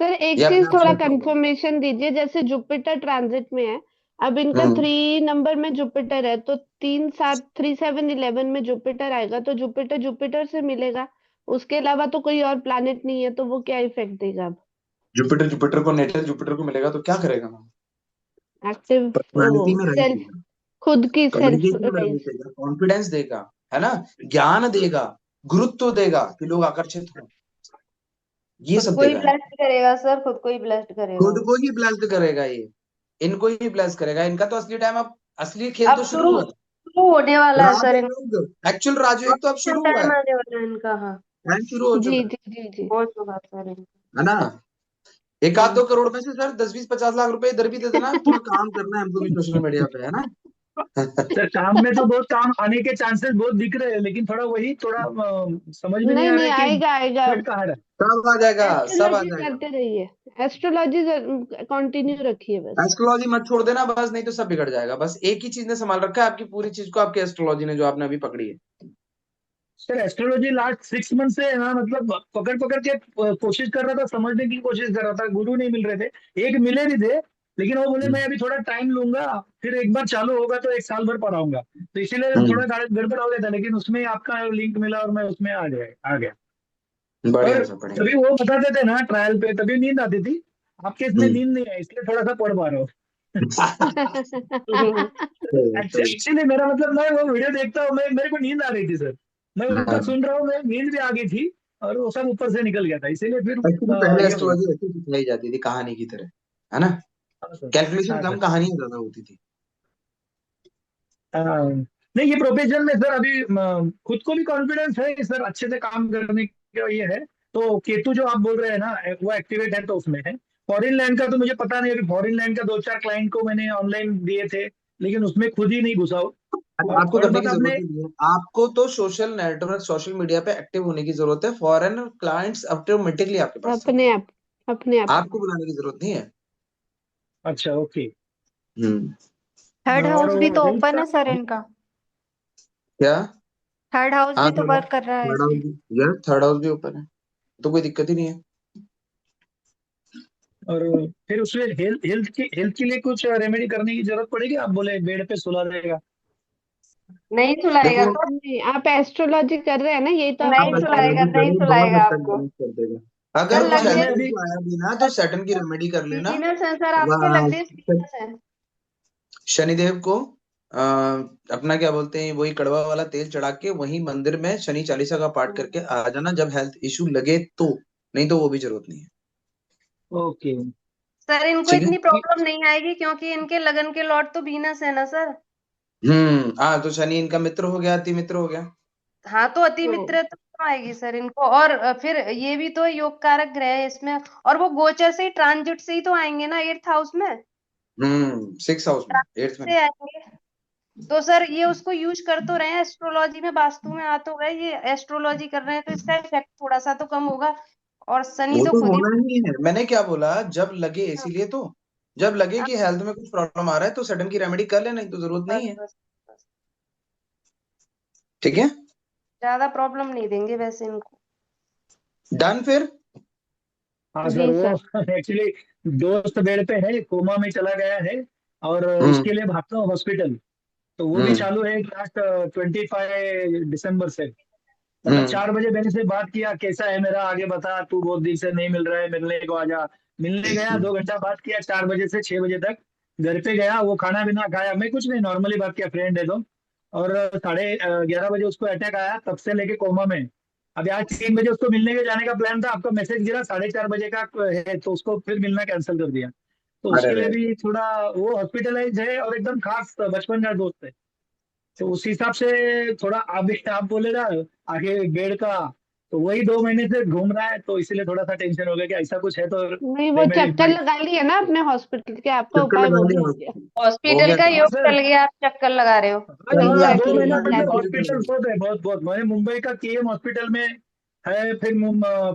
Speaker 4: सर एक
Speaker 1: ये
Speaker 4: चीज
Speaker 1: अपने आप
Speaker 4: थोड़ा
Speaker 1: सॉल्व होगा।
Speaker 4: कंफर्मेशन दीजिए, जैसे जुपिटर ट्रांजिट में है, अब इनका 3 नंबर में जुपिटर है, तो 3 7 में जुपिटर आएगा, तो जुपिटर जुपिटर से मिलेगा, उसके अलावा तो कोई और प्लैनेट नहीं है, तो वो क्या इफेक्ट देगा अब?
Speaker 1: जुपिटर जुपिटर को नेचर जुपिटर को मिलेगा तो क्या करेगा मैम?
Speaker 4: एक्टिव
Speaker 1: पर्सनालिटी में राइज
Speaker 4: सेल्फ,
Speaker 1: देगा,
Speaker 4: खुद की सेल्फ
Speaker 1: कम्युनिकेशन में राइज
Speaker 4: राइज।
Speaker 1: देगा, कॉन्फिडेंस देगा, है ना, ज्ञान देगा, गुरुत्व देगा कि लोग आकर्षित हो, ये
Speaker 17: खुद
Speaker 1: सब
Speaker 17: को ही
Speaker 1: देगा।
Speaker 17: ब्लेस्ड करेगा सर, खुद को ही ब्लेस्ड करेगा
Speaker 1: खुद
Speaker 17: वो।
Speaker 1: को ही ब्लेस्ड करेगा, ये इनको ही ब्लेस करेगा। इनका तो असली टाइम, अब असली खेल
Speaker 17: अब
Speaker 1: तो शुरू
Speaker 17: शुरू
Speaker 1: हुआ है।
Speaker 17: शुरू होने वाला है सर,
Speaker 1: राजयोग, एक्चुअल राजयोग तो अब शुरू हुआ
Speaker 17: टाइम
Speaker 1: है,
Speaker 17: आने वाला है इनका। हाँ,
Speaker 1: टाइम शुरू हो
Speaker 4: जी
Speaker 1: चुका है,
Speaker 4: जी जी जी
Speaker 17: हो चुका सर इनका।
Speaker 1: है ना। एक आध 2 करोड़ में से सर 10 20 50 लाख रुपए इधर भी दे देना, थोड़ा काम करना है हमको भी सोशल मीडिया पे, है ना।
Speaker 15: सर काम में तो बहुत काम आने के चांसेस बहुत दिख रहे हैं, लेकिन थोड़ा वही थोड़ा समझ में नहीं आ रहा
Speaker 4: नहीं
Speaker 15: है कि
Speaker 4: आएगा आएगा,
Speaker 15: कट कहाँ रहा है।
Speaker 1: सब आ जाएगा, सब आ
Speaker 4: एस्ट्रोलॉजी
Speaker 1: जाएगा।
Speaker 4: करते रहिए, एस्ट्रोलॉजी कंटिन्यू रखिए बस।
Speaker 1: एस्ट्रोलॉजी मत छोड़ देना बस, नहीं तो सब बिगड़ जाएगा। बस एक ही चीज ने संभाल रखा है आपकी पूरी चीज को, आपकी एस्ट्रोलॉजी ने, जो आपने अभी पकड़ी है।
Speaker 15: सर एस्ट्रोलॉजी लास्ट 6 मंथ से है ना, मतलब पकड़ पकड़ के कोशिश कर रहा था, समझने की कोशिश कर रहा था, गुरु नहीं मिल रहे थे, एक मिले भी थे, लेकिन वो बोले मैं अभी थोड़ा टाइम लूंगा, फिर एक बार चालू होगा तो 1 साल भर पढ़ाऊंगा, तो इसीलिए थोड़ा गड़बड़ हो गया था, लेकिन उसमें आपका लिंक मिला और मैं उसमें आ गया।
Speaker 1: बढ़िया
Speaker 15: और
Speaker 1: सब बढ़िया।
Speaker 15: तभी वो बताते थे ना ट्रायल पे, तभी नींद आती थी, आपके इसमें नींद नहीं आई, इसलिए थोड़ा सा पढ़ पा रहा हूँ। एक्चुअली मेरा मतलब, मैं वो वीडियो देखता हूँ, मैं मेरे को नींद आ रही थी सर, मैं उनका सुन रहा हूँ, मैं नींद भी आ गई थी, और वो सब ऊपर से निकल गया था, इसीलिए फिर
Speaker 1: एक्चुअली पहले
Speaker 15: ये हो गया।
Speaker 1: एस्ट्रोलॉजी ऐसी सिखाई जाती थी कहानी की तरह, है ना,
Speaker 15: हाँ सर,
Speaker 1: कैलकुलेशन
Speaker 15: हाँ
Speaker 1: कम,
Speaker 15: सर।
Speaker 1: कहानियां ज्यादा होती थी।
Speaker 15: नहीं ये प्रोफेशन में सर अभी खुद को भी कॉन्फिडेंस है सर, अच्छे से काम करने का ये है, तो केतु जो आप बोल रहे हैं ना, वो एक्टिवेट है तो उसमें है। फॉरेन लैंड का तो मुझे पता नहीं, अभी फॉरेन लैंड का 2 4 क्लाइंट को मैंने ऑनलाइन दिए थे, लेकिन उसमें खुद ही नहीं घुसा हूँ।
Speaker 1: अरे
Speaker 15: और
Speaker 1: आपको
Speaker 15: थोड़ा
Speaker 1: करने की
Speaker 15: बहुत
Speaker 1: जरूरत
Speaker 15: आपने
Speaker 1: ही नहीं है, आपको तो सोशल नेटवर्क, सोशल मीडिया पे एक्टिव होने की जरूरत है, फॉरेन क्लाइंट्स ऑटोमेटिकली आपके पास
Speaker 4: अपने आप अपने आप
Speaker 1: आपको बुलाने की जरूरत नहीं है।
Speaker 15: अच्छा ओके।
Speaker 16: थर्ड
Speaker 15: और
Speaker 16: हाउस भी तो
Speaker 15: हेल्थ
Speaker 16: ओपन
Speaker 15: का
Speaker 16: है सर इनका,
Speaker 1: क्या?
Speaker 16: थर्ड हाउस
Speaker 1: हाँ
Speaker 16: भी तो वर्क कर रहा है
Speaker 1: थर्ड हाउस
Speaker 16: इसमें।
Speaker 1: भी, यार थर्ड हाउस भी ओपन है, तो कोई दिक्कत ही नहीं है।
Speaker 15: और फिर उसमें हेल्थ के लिए कुछ रेमेडी करने की जरूरत पड़ेगी, आप बोले बेड पे सुला देगा।
Speaker 17: नहीं सुलाएगा
Speaker 1: देखो,
Speaker 17: सर,
Speaker 4: नहीं, आप एस्ट्रोलॉजी कर रहे हैं ना, यही तो
Speaker 17: नहीं
Speaker 4: आपको
Speaker 1: आप
Speaker 4: बता रहे
Speaker 17: सुलाएगा,
Speaker 1: एस्ट्रोलॉजी
Speaker 4: हैं।
Speaker 17: नहीं
Speaker 1: करो, बहुत
Speaker 17: सुलाएगा
Speaker 1: हद तक
Speaker 17: आपको।
Speaker 1: बैलेंस कर देगा।
Speaker 17: सर
Speaker 1: अगर कुछ
Speaker 15: मतलब
Speaker 17: लग्नेश
Speaker 15: मैं
Speaker 1: हेल्थ
Speaker 15: अभी
Speaker 1: इशू आया भी ना, तो सैटर्न की रेमेडी कर लेना।
Speaker 17: वीनस है सर, आपके लग्नेश वीनस है।
Speaker 1: शनिदेव को अपना क्या बोलते हैं, वही कड़वा वाला तेल चढ़ा के वही मंदिर में शनि चालीसा का पाठ करके आ जाना, जब हेल्थ इशू लगे तो, नहीं तो वो भी जरूरत नहीं है।
Speaker 15: ओके।
Speaker 17: सर इनको
Speaker 1: ठीक है।
Speaker 17: इतनी प्रॉब्लम नहीं आएगी, क्योंकि इनके लगन के लॉर्ड तो वीनस है ना सर।
Speaker 1: हाँ, तो शनि इनका मित्र हो गया, अति मित्र हो गया।
Speaker 17: हाँ, तो अति मित्र तो क्यों आएगी सर इनको, और फिर ये भी तो योग कारक ग्रह है इसमें, और वो गोचर से ही, ट्रांजिट से ही तो आएंगे ना 8th हाउस में,
Speaker 1: 6th हाउस में, 8th में।
Speaker 17: से आएंगे। तो सर ये उसको यूज कर तो रहे हैं, एस्ट्रोलॉजी में वास्तु में आ तो गए, ये एस्ट्रोलॉजी कर रहे हैं, तो इसका इफेक्ट थोड़ा सा तो कम होगा, और शनि
Speaker 1: वो
Speaker 17: तो
Speaker 1: तो
Speaker 17: खुद ही।
Speaker 1: होना ही है, मैंने क्या बोला, जब लगे, इसीलिए तो, जब लगे कि हेल्थ में कुछ प्रॉब्लम आ रहा है तो सडन की रेमेडी कर लेना, नहीं तो जरूरत नहीं है।
Speaker 17: बस
Speaker 1: ठीक है,
Speaker 17: ज्यादा प्रॉब्लम नहीं देंगे वैसे इनको।
Speaker 1: डन फिर।
Speaker 15: हाँ
Speaker 4: जी
Speaker 15: सर, वो
Speaker 4: सर।
Speaker 15: एक्चुअली दोस्त बेड पे है, कोमा में चला गया है, और उसके लिए भागता हूँ हॉस्पिटल, तो वो भी चालू है लास्ट 25 दिसंबर से, मतलब 4 बजे मैंने से बात किया, कैसा है मेरा, आगे बता, तू बहुत दिन से नहीं मिल रहा है, मिलने को आजा। मिलने गया, 2 घंटा बात किया, 4 बजे से 6 बजे तक। घर पे गया, वो खाना पीना खाया, मैं कुछ नहीं, नॉर्मली बात किया, फ्रेंड है तो। और 11:30 बजे उसको अटैक आया, तब से लेके कोमा में। अभी आज 3 बजे उसको मिलने के जाने का प्लान था, आपका मैसेज गिरा 4:30 बजे का है, तो उसको फिर मिलना कैंसिल कर दिया, तो
Speaker 1: अरे
Speaker 15: उसके लिए
Speaker 1: रे,
Speaker 15: भी थोड़ा, वो हॉस्पिटलाइज है, और एकदम खास बचपन का दोस्त है, तो उस हिसाब से थोड़ा आप बोले ना आगे बेड का, तो वही 2 महीने से घूम रहा है, तो इसीलिए थोड़ा सा टेंशन हो गया कि ऐसा कुछ है तो
Speaker 4: नहीं, वो
Speaker 15: रेमेडी
Speaker 4: चक्कर लगा लिया ना अपने हॉस्पिटल के, आपका
Speaker 1: चक्कर
Speaker 4: उपाय
Speaker 1: लगा
Speaker 4: वो भी
Speaker 1: लिया,
Speaker 4: हो गया।
Speaker 1: हो
Speaker 17: हॉस्पिटल
Speaker 1: गया
Speaker 17: का
Speaker 1: काम।
Speaker 15: हाँ
Speaker 17: योग
Speaker 15: सर,
Speaker 17: चल गया, आप चक्कर लगा रहे हो।
Speaker 15: हाँ
Speaker 1: चल गया,
Speaker 15: 2
Speaker 1: चल
Speaker 15: महीना
Speaker 1: गया,
Speaker 15: मतलब
Speaker 1: बिल्कुल चल
Speaker 15: हॉस्पिटल
Speaker 1: गया।
Speaker 15: बहुत है, बहुत बहुत, मैंने मुंबई का केएम हॉस्पिटल में है, फिर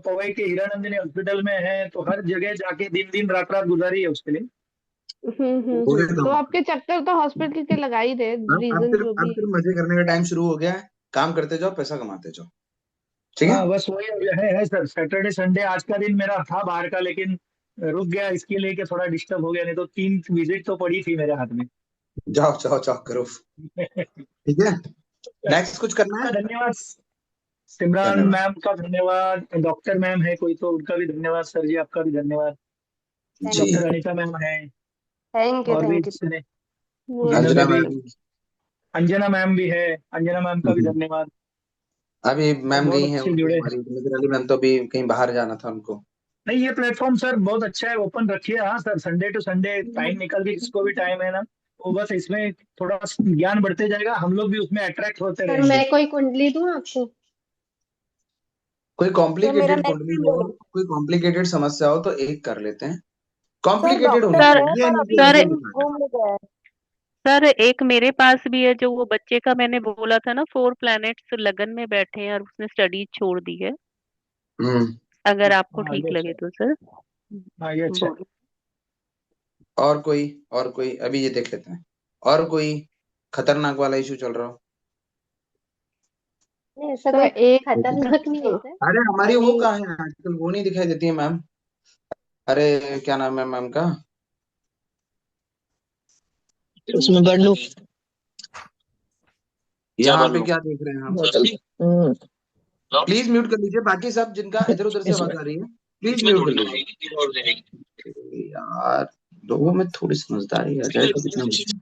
Speaker 15: पवई के हीरानंदिनी हॉस्पिटल में है, तो हर जगह जाके दिन दिन रात रात गुजारी है उसके लिए।
Speaker 1: हो गया
Speaker 4: तो
Speaker 1: काम।
Speaker 4: आपके चक्कर तो हॉस्पिटल के लगा ही रहे, रीजन जो
Speaker 1: अब
Speaker 4: भी
Speaker 1: फिर मजे करने का टाइम शुरू हो गया है, काम करते जाओ, पैसा कमाते जाओ। ठीक है।
Speaker 15: हाँ बस वही है सर, सैटरडे संडे आज का दिन मेरा था बाहर का, लेकिन रुक गया इसके लिए कि थोड़ा डिस्टर्ब हो गया, नहीं तो 3 विजिट तो पड़ी थी मेरे हाथ में।
Speaker 1: जाओ जाओ जाओ करो। ठीक है, नेक्स्ट कुछ करना है?
Speaker 15: धन्यवाद सिमरान
Speaker 1: धन्यवाद।
Speaker 15: मैम का धन्यवाद, डॉक्टर मैम है कोई तो उनका भी धन्यवाद, सर जी आपका भी धन्यवाद,
Speaker 1: जी
Speaker 15: डॉक्टर अनीता मैम है,
Speaker 17: थैंक यू
Speaker 15: और भी
Speaker 17: थैंक यू
Speaker 15: जिन्होंने
Speaker 1: अंजना
Speaker 15: भी,
Speaker 1: मैम,
Speaker 15: अंजना मैम भी है, अंजना मैम का भी धन्यवाद,
Speaker 1: अभी मैम
Speaker 15: बहुत
Speaker 1: गई हैं,
Speaker 15: अच्छे
Speaker 1: उनको
Speaker 15: जुड़े।
Speaker 1: हमारी निगरानी मैम तो अभी कहीं बाहर जाना था उनको।
Speaker 15: नहीं ये प्लेटफॉर्म सर बहुत अच्छा है, ओपन रखिए। हाँ sir, Sunday to Sunday time निकल के जिसको भी टाइम है ना, वो बस इसमें थोड़ा ज्ञान बढ़ते जाएगा, हम लोग भी उसमें अट्रैक्ट होते
Speaker 11: सर
Speaker 15: रहेंगे।
Speaker 11: मैं कोई कुंडली दूं आपको?
Speaker 1: कोई
Speaker 17: सर मेरा
Speaker 1: कॉम्प्लिकेटेड
Speaker 17: नेक्स्ट
Speaker 1: कुंडली
Speaker 17: में
Speaker 1: हो, कोई कॉम्प्लिकेटेड समस्या हो तो एक कर लेते हैं।
Speaker 17: सर
Speaker 1: कॉम्प्लिकेटेड होनी
Speaker 17: डॉक्टर
Speaker 1: चाहिए,
Speaker 17: है
Speaker 1: ये
Speaker 17: पर
Speaker 1: नहीं कि
Speaker 17: अभी
Speaker 8: सर
Speaker 1: लगे लिखा है।
Speaker 17: घूम गया है।
Speaker 8: सर एक मेरे पास भी है, जो वो बच्चे का मैंने बोला था ना, 4 प्लैनेट्स लगन में बैठे हैं और उसने स्टडी छोड़ दी है,
Speaker 1: हम्म,
Speaker 8: अगर आपको
Speaker 15: हाँ
Speaker 8: ठीक
Speaker 15: ये अच्छा
Speaker 8: लगे
Speaker 15: है,
Speaker 8: तो सर
Speaker 15: हाँ ये अच्छा है।
Speaker 8: बोलो।
Speaker 1: और कोई अभी ये देख लेते हैं, और कोई खतरनाक वाला इशू चल रहा हो?
Speaker 11: नहीं ऐसा
Speaker 4: सर
Speaker 11: कोई
Speaker 4: एक
Speaker 11: खतरनाक नहीं है सर।
Speaker 1: अरे हमारी वो
Speaker 11: अभी
Speaker 1: कहाँ है आजकल, वो नहीं दिखाई देती है मैम। अरे क्या नाम है मैम का?
Speaker 18: उसमें बढ़ लो।
Speaker 1: यहाँ पे क्या देख रहे हैं हम? प्लीज म्यूट कर लीजिए, बाकी सब जिनका इधर उधर से आवाज आ रही है प्लीज म्यूट कर लीजिए। यार लोगों में थोड़ी समझदारी आ जाए तो कितना अच्छा।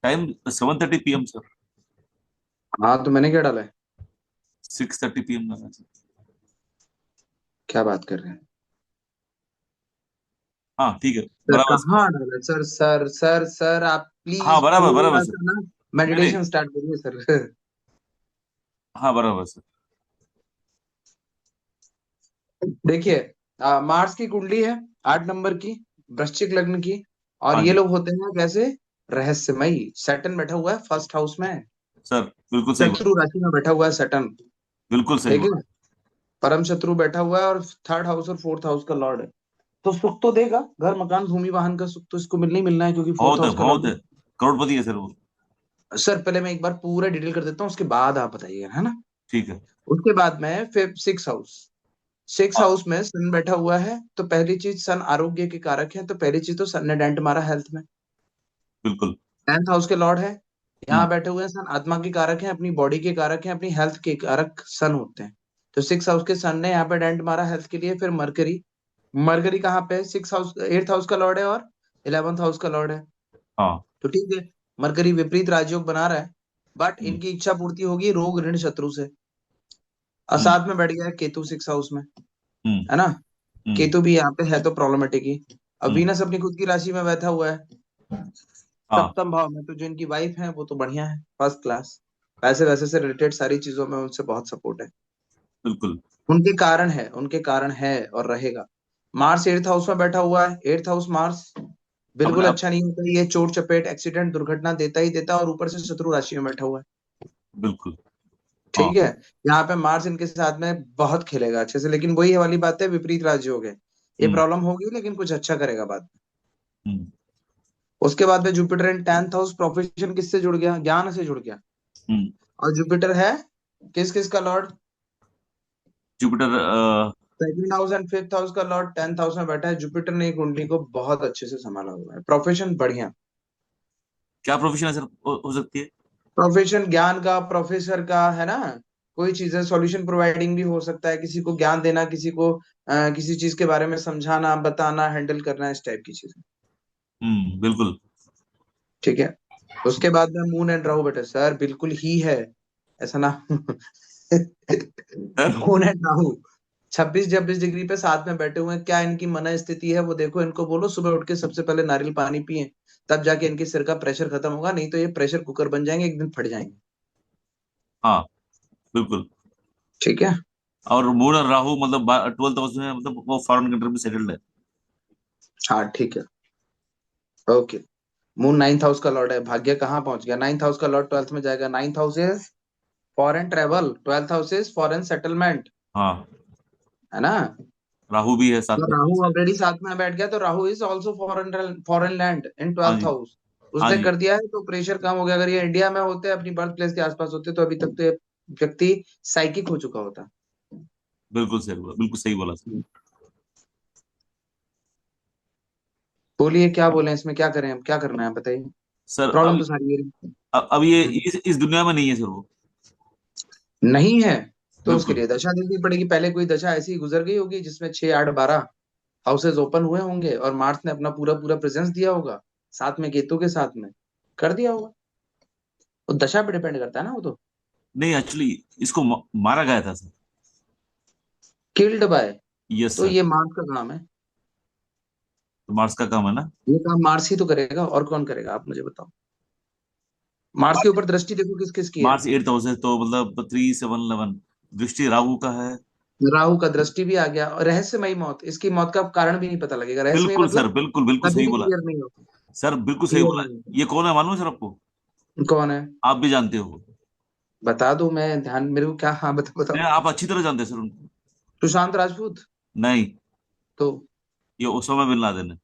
Speaker 13: टाइम 7:30 PM सर,
Speaker 1: हाँ तो मैंने क्या डाला है?
Speaker 13: 6:30 PM डाला सर।
Speaker 1: क्या बात कर रहे हैं
Speaker 13: हाँ ठीक है,
Speaker 1: सर?
Speaker 13: बराबर सर।
Speaker 1: कहाँ डाला है? सर सर सर सर आप
Speaker 13: हाँ
Speaker 1: प्लीज
Speaker 13: बराबर बराबर
Speaker 1: थोड़ा
Speaker 13: सर,
Speaker 1: सा ना
Speaker 13: नहीं
Speaker 1: मेडिटेशन स्टार्ट करिए सर।
Speaker 13: हाँ बराबर सर।
Speaker 1: देखिए मार्स की कुंडली है 8 नंबर की, वृश्चिक लग्न की, और
Speaker 13: हाँ
Speaker 1: ये
Speaker 13: जी
Speaker 1: लोग होते हैं कैसे? रहस्यमयी। सैटर्न बैठा हुआ है फर्स्ट हाउस में,
Speaker 13: सर, बिल्कुल सही बात,
Speaker 1: शत्रु राशि में बैठा हुआ है सैटर्न।
Speaker 13: बिल्कुल सही
Speaker 1: ठीक
Speaker 13: बात।
Speaker 1: है, परम शत्रु बैठा हुआ है और थर्ड हाउस और फोर्थ हाउस का लॉर्ड है, तो सुख तो देगा, घर मकान भूमि वाहन का सुख तो इसको मिलना ही मिलना है, क्योंकि फोर्थ हाउस का
Speaker 13: बहुत
Speaker 1: लॉर्ड
Speaker 13: है, करोड़पति है सर वो।
Speaker 1: है। सर पहले मैं एक बार पूरा डिटेल कर देता हूँ, उसके बाद आप बताइएगा, है ना?
Speaker 13: ठीक है।
Speaker 1: उसके बाद में फिर सिक्स
Speaker 13: हाँ
Speaker 1: हाउस में सन बैठा हुआ है, तो पहली चीज सन आरोग्य के कारक है, तो पहली चीज तो सन ने डेंट मारा हेल्थ में।
Speaker 13: बिल्कुल।
Speaker 1: 10th हाउस के लॉर्ड है,
Speaker 13: हम्म
Speaker 1: यहाँ बैठे हुए हैं सन आत्मा के कारक हैं, अपनी बॉडी के कारक हैं, अपनी हेल्थ के कारक सन होते हैं। तो 6 हाउस के सन ने यहाँ पे डेंट मारा हेल्थ के लिए। फिर मरकरी, मरकरी कहाँ पे? 6 हाउस 8th हाउस का लॉर्ड है और 11th हाउस का लॉर्ड है।
Speaker 13: हाँ
Speaker 1: तो ठीक है, मरकरी विपरीत राजयोग बना रहा है, बट
Speaker 13: हम्म
Speaker 1: इनकी इच्छा पूर्ति होगी रोग ऋण शत्रु से। और
Speaker 13: हम्म
Speaker 1: साथ में बैठ गया है केतु 6 हाउस में,
Speaker 13: हम्म
Speaker 1: है ना?
Speaker 13: हम्म
Speaker 1: केतु भी यहाँ पे है तो प्रॉब्लमेटिक ही। अब
Speaker 13: हम्म,
Speaker 1: वीनस अपनी खुद की राशि में बैठा हुआ है
Speaker 13: हाँ
Speaker 1: सप्तम भाव में, तो जो इनकी वाइफ है वो तो बढ़िया है, फर्स्ट क्लास, पैसे वैसे से रिलेटेड सारी चीजों में उनसे बहुत सपोर्ट है।
Speaker 13: बिल्कुल।
Speaker 1: उनके कारण है और रहेगा। मार्स 8th हाउस में बैठा हुआ है, 8th हाउस मार्स बिल्कुल
Speaker 13: अपने
Speaker 1: अच्छा नहीं होता, ये चोट चपेट एक्सीडेंट दुर्घटना देता ही देता, और ऊपर से शत्रु राशि में बैठा हुआ है।
Speaker 13: बिल्कुल। हाँ
Speaker 1: ठीक है, यहाँ पे मार्स इनके साथ में बहुत खेलेगा अच्छे से, लेकिन वही वाली बात है, विपरीत राजयोग है, ये
Speaker 13: हम्म
Speaker 1: प्रॉब्लम होगी लेकिन कुछ अच्छा करेगा बाद में।
Speaker 13: हम्म
Speaker 1: उसके बाद में Jupiter in 10th house, profession किससे जुड़ गया? ज्ञान से जुड़ गया।
Speaker 13: हम्म
Speaker 1: और जुपिटर है किस किस का Lord?
Speaker 13: Jupiter
Speaker 1: second house and 5th house का लॉर्ड 10th हाउस में बैठा है। जुपिटर ने कुंडली को बहुत अच्छे से संभाला हुआ है। प्रोफेशन बढ़िया,
Speaker 13: क्या प्रोफेशन है सर, हो सकती है?
Speaker 1: प्रोफेशन ज्ञान का, प्रोफेसर का, है ना? कोई चीजें सॉल्यूशन प्रोवाइडिंग भी हो सकता है, किसी को ज्ञान देना, किसी को किसी चीज के बारे में समझाना, बताना, हैंडल करना, इस टाइप की चीजें।
Speaker 13: बिल्कुल।
Speaker 1: ठीक है, उसके बाद में मून एंड राहु बेटा, सर बिल्कुल ही है, ऐसा ना
Speaker 13: sir
Speaker 1: moon and Rahu 26-26 degree पे साथ में बैठे हुए हैं। क्या इनकी मन स्थिति है वो देखो, इनको बोलो सुबह उठ के सबसे पहले नारियल पानी पिए, तब जाके इनके सिर का प्रेशर खत्म होगा, नहीं तो ये प्रेशर कुकर बन जाएंगे, एक दिन फट जाएंगे।
Speaker 13: हाँ बिल्कुल।
Speaker 1: ठीक है,
Speaker 13: और मून और राहु मतलब 12th हाउस में, मतलब वो फॉरेन कंट्री में सेटल्ड है।
Speaker 1: हाँ ठीक है, ओके। मून 9th हाउस का लॉर्ड है, भाग्य कहाँ पहुंच गया? 9th हाउस का लॉर्ड 12th में जाएगा। 9th house is foreign travel, 12th house is foreign settlement,
Speaker 13: हाँ
Speaker 1: है ना?
Speaker 13: राहु भी है साथ
Speaker 1: तो
Speaker 13: में।
Speaker 1: राहु ऑलरेडी साथ में बैठ गया, तो Rahu is also foreign foreign land in
Speaker 13: हाँ
Speaker 1: 12th
Speaker 13: जी
Speaker 1: हाउस।
Speaker 13: हाँ
Speaker 1: उसने
Speaker 13: जी,
Speaker 1: कर दिया है तो प्रेशर कम हो गया। अगर ये इंडिया में होते, अपनी बर्थ प्लेस के आसपास होते, तो अभी तक तो ये व्यक्ति साइकिक हो चुका होता।
Speaker 13: बिल्कुल सही बोला, बिल्कुल सही बोला सर।
Speaker 1: बोलिए क्या बोले, इसमें क्या करें, हम क्या करना है बताइए।
Speaker 13: सर
Speaker 1: प्रॉब्लम तो सारी ये रही।
Speaker 13: अब ये इस दुनिया में नहीं है सर वो।
Speaker 1: नहीं है तो उसके
Speaker 13: बिल्कुल
Speaker 1: लिए दशा देखनी पड़ेगी। पहले कोई दशा ऐसी गुजर गई होगी जिसमें 6, 8, 12 हाउसेज ओपन हुए होंगे और मार्स ने अपना पूरा पूरा प्रेजेंस दिया होगा, साथ में केतु के साथ में कर दिया होगा। वो दशा पे डिपेंड करता है ना वो तो।
Speaker 13: नहीं, एक्चुअली इसको मारा गया था सर।
Speaker 1: Killed by.
Speaker 13: यस
Speaker 1: तो
Speaker 13: सर।
Speaker 1: ये मार्स का काम है।
Speaker 13: तो मार्स का काम है ना।
Speaker 1: ये काम मार्स ही तो करेगा, और कौन करेगा, आप मुझे बताओ। मार्स के ऊपर दृष्टि देखो किस किस की है।
Speaker 13: मार्च 8 हाउस है तो मतलब 3, 7, 11 दृष्टि राहु का है।
Speaker 1: राहु का दृष्टि भी आ गया, और रहस्यमयी मौत, इसकी मौत का कारण भी नहीं पता लगेगा। रहस्यमयी
Speaker 13: बिल्कुल सर,
Speaker 1: मतलब
Speaker 13: बिल्कुल बिल्कुल
Speaker 1: कभी
Speaker 13: सही
Speaker 1: भी
Speaker 13: बोला
Speaker 1: क्लियर नहीं होगा।
Speaker 13: सर, बिल्कुल सही
Speaker 1: क्लियर
Speaker 13: बोला।
Speaker 1: नहीं
Speaker 13: ये कौन है मालूम है सर आपको?
Speaker 1: होगा। कौन है
Speaker 13: आप भी जानते हो?
Speaker 1: बता दो, मैं ध्यान, मेरे को क्या, हाँ बताओ
Speaker 13: नहीं,
Speaker 1: बताओ।
Speaker 13: आप अच्छी तरह जानते हैं सर उनको।
Speaker 1: सुशांत राजपूत।
Speaker 13: नहीं,
Speaker 1: तो
Speaker 13: ये ओसामा बिन लादेन है।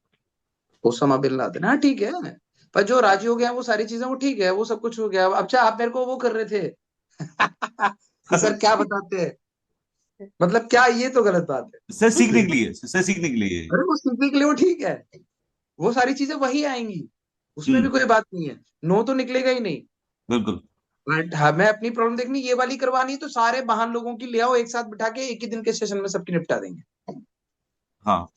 Speaker 1: ओसामा बिन लादेन, हाँ ठीक है। पर जो राजी हो गया वो सारी चीजें, वो ठीक है, वो सब कुछ हो गया। अब अच्छा, आप मेरे को वो कर रहे थे कि सर क्या बताते हैं, मतलब क्या, ये तो गलत बात है।
Speaker 13: सर सीखने के लिए, सर सीखने के लिए।
Speaker 1: अरे वो सीखने के लिए वो ठीक है, वो सारी चीजें वही आएंगी, उसमें भी कोई बात नहीं है। नो तो निकलेगा ही नहीं।
Speaker 13: बिल्कुल।
Speaker 1: बट हमें अपनी प्रॉब्लम देखनी, ये वाली करवानी है तो सारे महान लोगों की ले आओ एक साथ बिठा के, एक ही दिन के सेशन में सबकी निपटा देंगे।
Speaker 13: हाँ,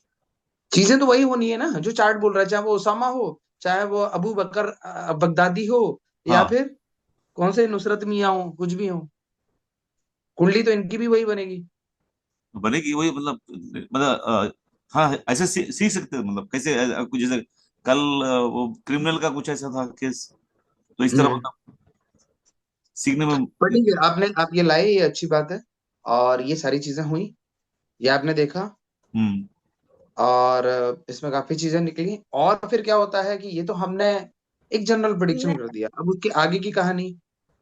Speaker 1: चीजें तो वही होनी है ना जो चार्ट बोल रहा है, चाहे वो ओसामा हो, चाहे वो अबू बकर बगदादी हो, या
Speaker 13: हाँ,
Speaker 1: फिर कौन से नुसरत मियां हो, कुछ भी हो, कुंडली तो इनकी भी वही बनेगी।
Speaker 13: बनेगी वही, मतलब हाँ, ऐसे सीख सकते हैं। मतलब कैसे कुछ जैसे कल वो क्रिमिनल का कुछ ऐसा था केस, तो इस तरह मतलब सीखने में।
Speaker 1: पर ठीक है, आप ये लाए, ये अच्छी बात है। और ये सारी चीजें हुई, ये आपने देखा,
Speaker 13: हम्म।
Speaker 1: और इसमें काफी चीजें निकली। और फिर क्या होता है कि ये तो हमने एक जनरल प्रिडिक्शन कर दिया, अब उसके आगे की कहानी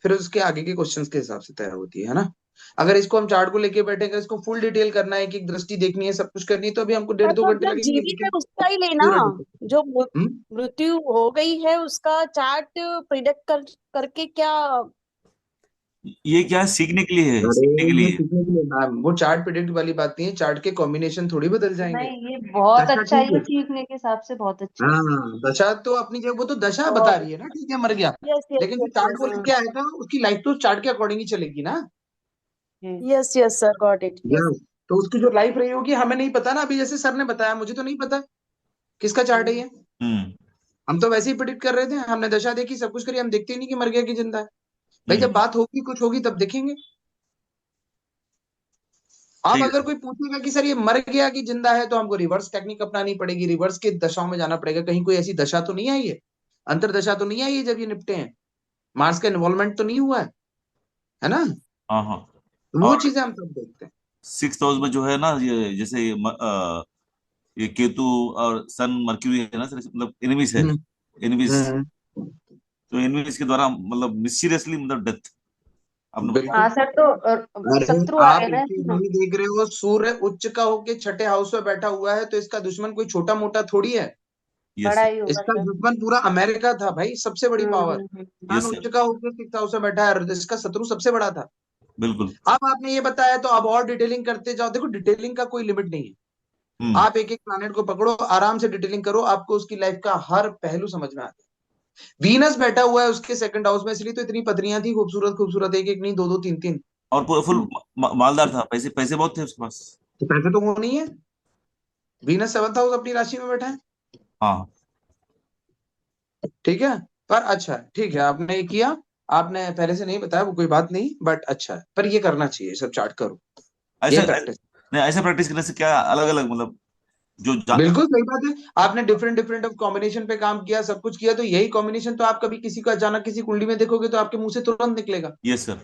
Speaker 1: फिर उसके आगे के क्वेश्चंस के हिसाब से तय होती है ना। अगर इसको हम चार्ट को लेके बैठेंगे, इसको फुल डिटेल करना है, कि एक दृष्टि देखनी है, सब कुछ करनी है, तो अभी हमको
Speaker 9: सर
Speaker 1: 1.5-2
Speaker 9: तो
Speaker 1: घंटे
Speaker 9: जो
Speaker 1: लगेंगे,
Speaker 9: जीवित है
Speaker 1: लेकिन
Speaker 9: उसका ही लेना,
Speaker 1: पूरा डिटेल।
Speaker 9: जो
Speaker 1: हम्म
Speaker 9: मृत्यु हो गई है उसका चार्ट प्रिडिक्ट करके क्या।
Speaker 13: ये क्या है, सीखने के लिए है,
Speaker 1: अरे
Speaker 13: सीखने के
Speaker 1: ये
Speaker 13: लिए।
Speaker 1: सीखने के लिए मैम, वो चार्ट प्रिडिक्ट वाली बात नहीं है, चार्ट के कॉम्बिनेशन थोड़ी बदल जाएंगे।
Speaker 17: नहीं, ये बहुत
Speaker 1: दशा
Speaker 17: अच्छा है,
Speaker 1: ठीक
Speaker 17: ये
Speaker 1: है,
Speaker 17: सीखने के हिसाब से बहुत अच्छा है।
Speaker 1: हाँ दशा तो अपनी जगह, वो तो दशा बता
Speaker 17: बहुत
Speaker 1: रही है ना, ठीक है मर गया,
Speaker 9: यस यस
Speaker 1: लेकिन जो
Speaker 9: यस
Speaker 1: चार्ट
Speaker 9: यस
Speaker 1: को लेके आएगा उसकी लाइफ तो चार्ट के अकॉर्डिंग ही चलेगी ना।
Speaker 9: Yes yes sir, got it, yes.
Speaker 1: Yes, तो उसकी जो लाइफ रही होगी हमें नहीं पता ना। अभी जैसे सर ने बताया, मुझे तो नहीं पता किसका चार्ट है ये।
Speaker 13: हम्म।
Speaker 1: हम तो वैसे ही प्रिडिक्ट कर रहे थे, हमने दशा देखी, सब कुछ करी, हम देखते ही नहीं कि मर गया कि जिंदा है। भाई जब बात होगी, कुछ होगी, तब देखेंगे। अब
Speaker 13: ठीक
Speaker 1: अगर
Speaker 13: है।
Speaker 1: कोई पूछेगा कि सर ये मर गया कि जिंदा है, तो हमको रिवर्स टेक्निक अपनानी पड़ेगी, रिवर्स के दशाओं में जाना पड़ेगा। कहीं कोई ऐसी दशा तो नहीं आई है, अंतरदशा तो नहीं आई है जब ये निपटे हैं, मार्स का इन्वॉल्वमेंट तो नहीं हुआ है ना।
Speaker 13: हाँ हाँ।
Speaker 1: वो
Speaker 13: और
Speaker 1: चीजें हम सब देखते हैं।
Speaker 13: 6th हाउस में जो है ना, ये जैसे ये केतु और सन मर्क्यूरी है ना सर, मतलब एनिमीज है।
Speaker 1: हम्म
Speaker 13: एनिमीज,
Speaker 1: हम्म,
Speaker 13: तो एनिमीज के द्वारा मतलब मिस्टीरियसली मतलब डेथ आपने
Speaker 1: बिल्कुल।
Speaker 17: हाँ सर, तो
Speaker 1: अरे
Speaker 17: शत्रु आ
Speaker 1: आप
Speaker 17: रहे
Speaker 1: एक
Speaker 17: हैं
Speaker 1: चीज
Speaker 17: ना।
Speaker 1: नहीं देख रहे हो, सूर्य उच्च का होके छठे हाउस में बैठा हुआ है, तो इसका दुश्मन कोई छोटा मोटा थोड़ी है।
Speaker 13: यस
Speaker 17: बड़ा
Speaker 13: सर।
Speaker 17: ही होगा
Speaker 1: इसका
Speaker 17: सर।
Speaker 1: दुश्मन पूरा अमेरिका था भाई, सबसे बड़ी पावर। सन
Speaker 13: यस सर।
Speaker 1: उच्च का होके 6th हाउस में बैठा है, और इसका शत्रु सबसे बड़ा था।
Speaker 13: बिल्कुल।
Speaker 1: अब आपने ये बताया, तो अब और डिटेलिंग करते जाओ। देखो डिटेलिंग का कोई लिमिट नहीं है,
Speaker 13: हम्म।
Speaker 1: आप एक एक प्लैनेट को पकड़ो, आराम से डिटेलिंग करो, आपको उसकी लाइफ का हर पहलू समझ में आता है। वीनस बैठा हुआ है उसके 2nd हाउस में, इसलिए तो इतनी पत्नियां थी, खूबसूरत खूबसूरत, एक एक नहीं, दो दो तीन तीन।
Speaker 13: और फुल मालदार था, पैसे पैसे बहुत थे उसके पास।
Speaker 1: तो पैसे तो वो नहीं है, वीनस 7th हाउस अपनी राशि में बैठा है,
Speaker 13: हाँ।
Speaker 1: ठीक है। पर अच्छा है, ठीक है, आपने ये किया, आपने पहले से नहीं बताया, वो कोई बात नहीं, बट अच्छा है। पर ये करना चाहिए, सब चार्ट करो,
Speaker 13: ऐसे
Speaker 1: ये प्रैक्टिस।
Speaker 13: नहीं, ऐसे प्रैक्टिस करने से क्या अलग अलग मतलब जो
Speaker 1: बिल्कुल सही बात है, आपने डिफरेंट डिफरेंट कॉम्बिनेशन पे काम किया, सब कुछ किया, तो यही कॉम्बिनेशन तो आप कभी किसी को अचानक किसी कुंडली में देखोगे तो आपके मुंह से तुरंत निकलेगा।
Speaker 13: Yes sir.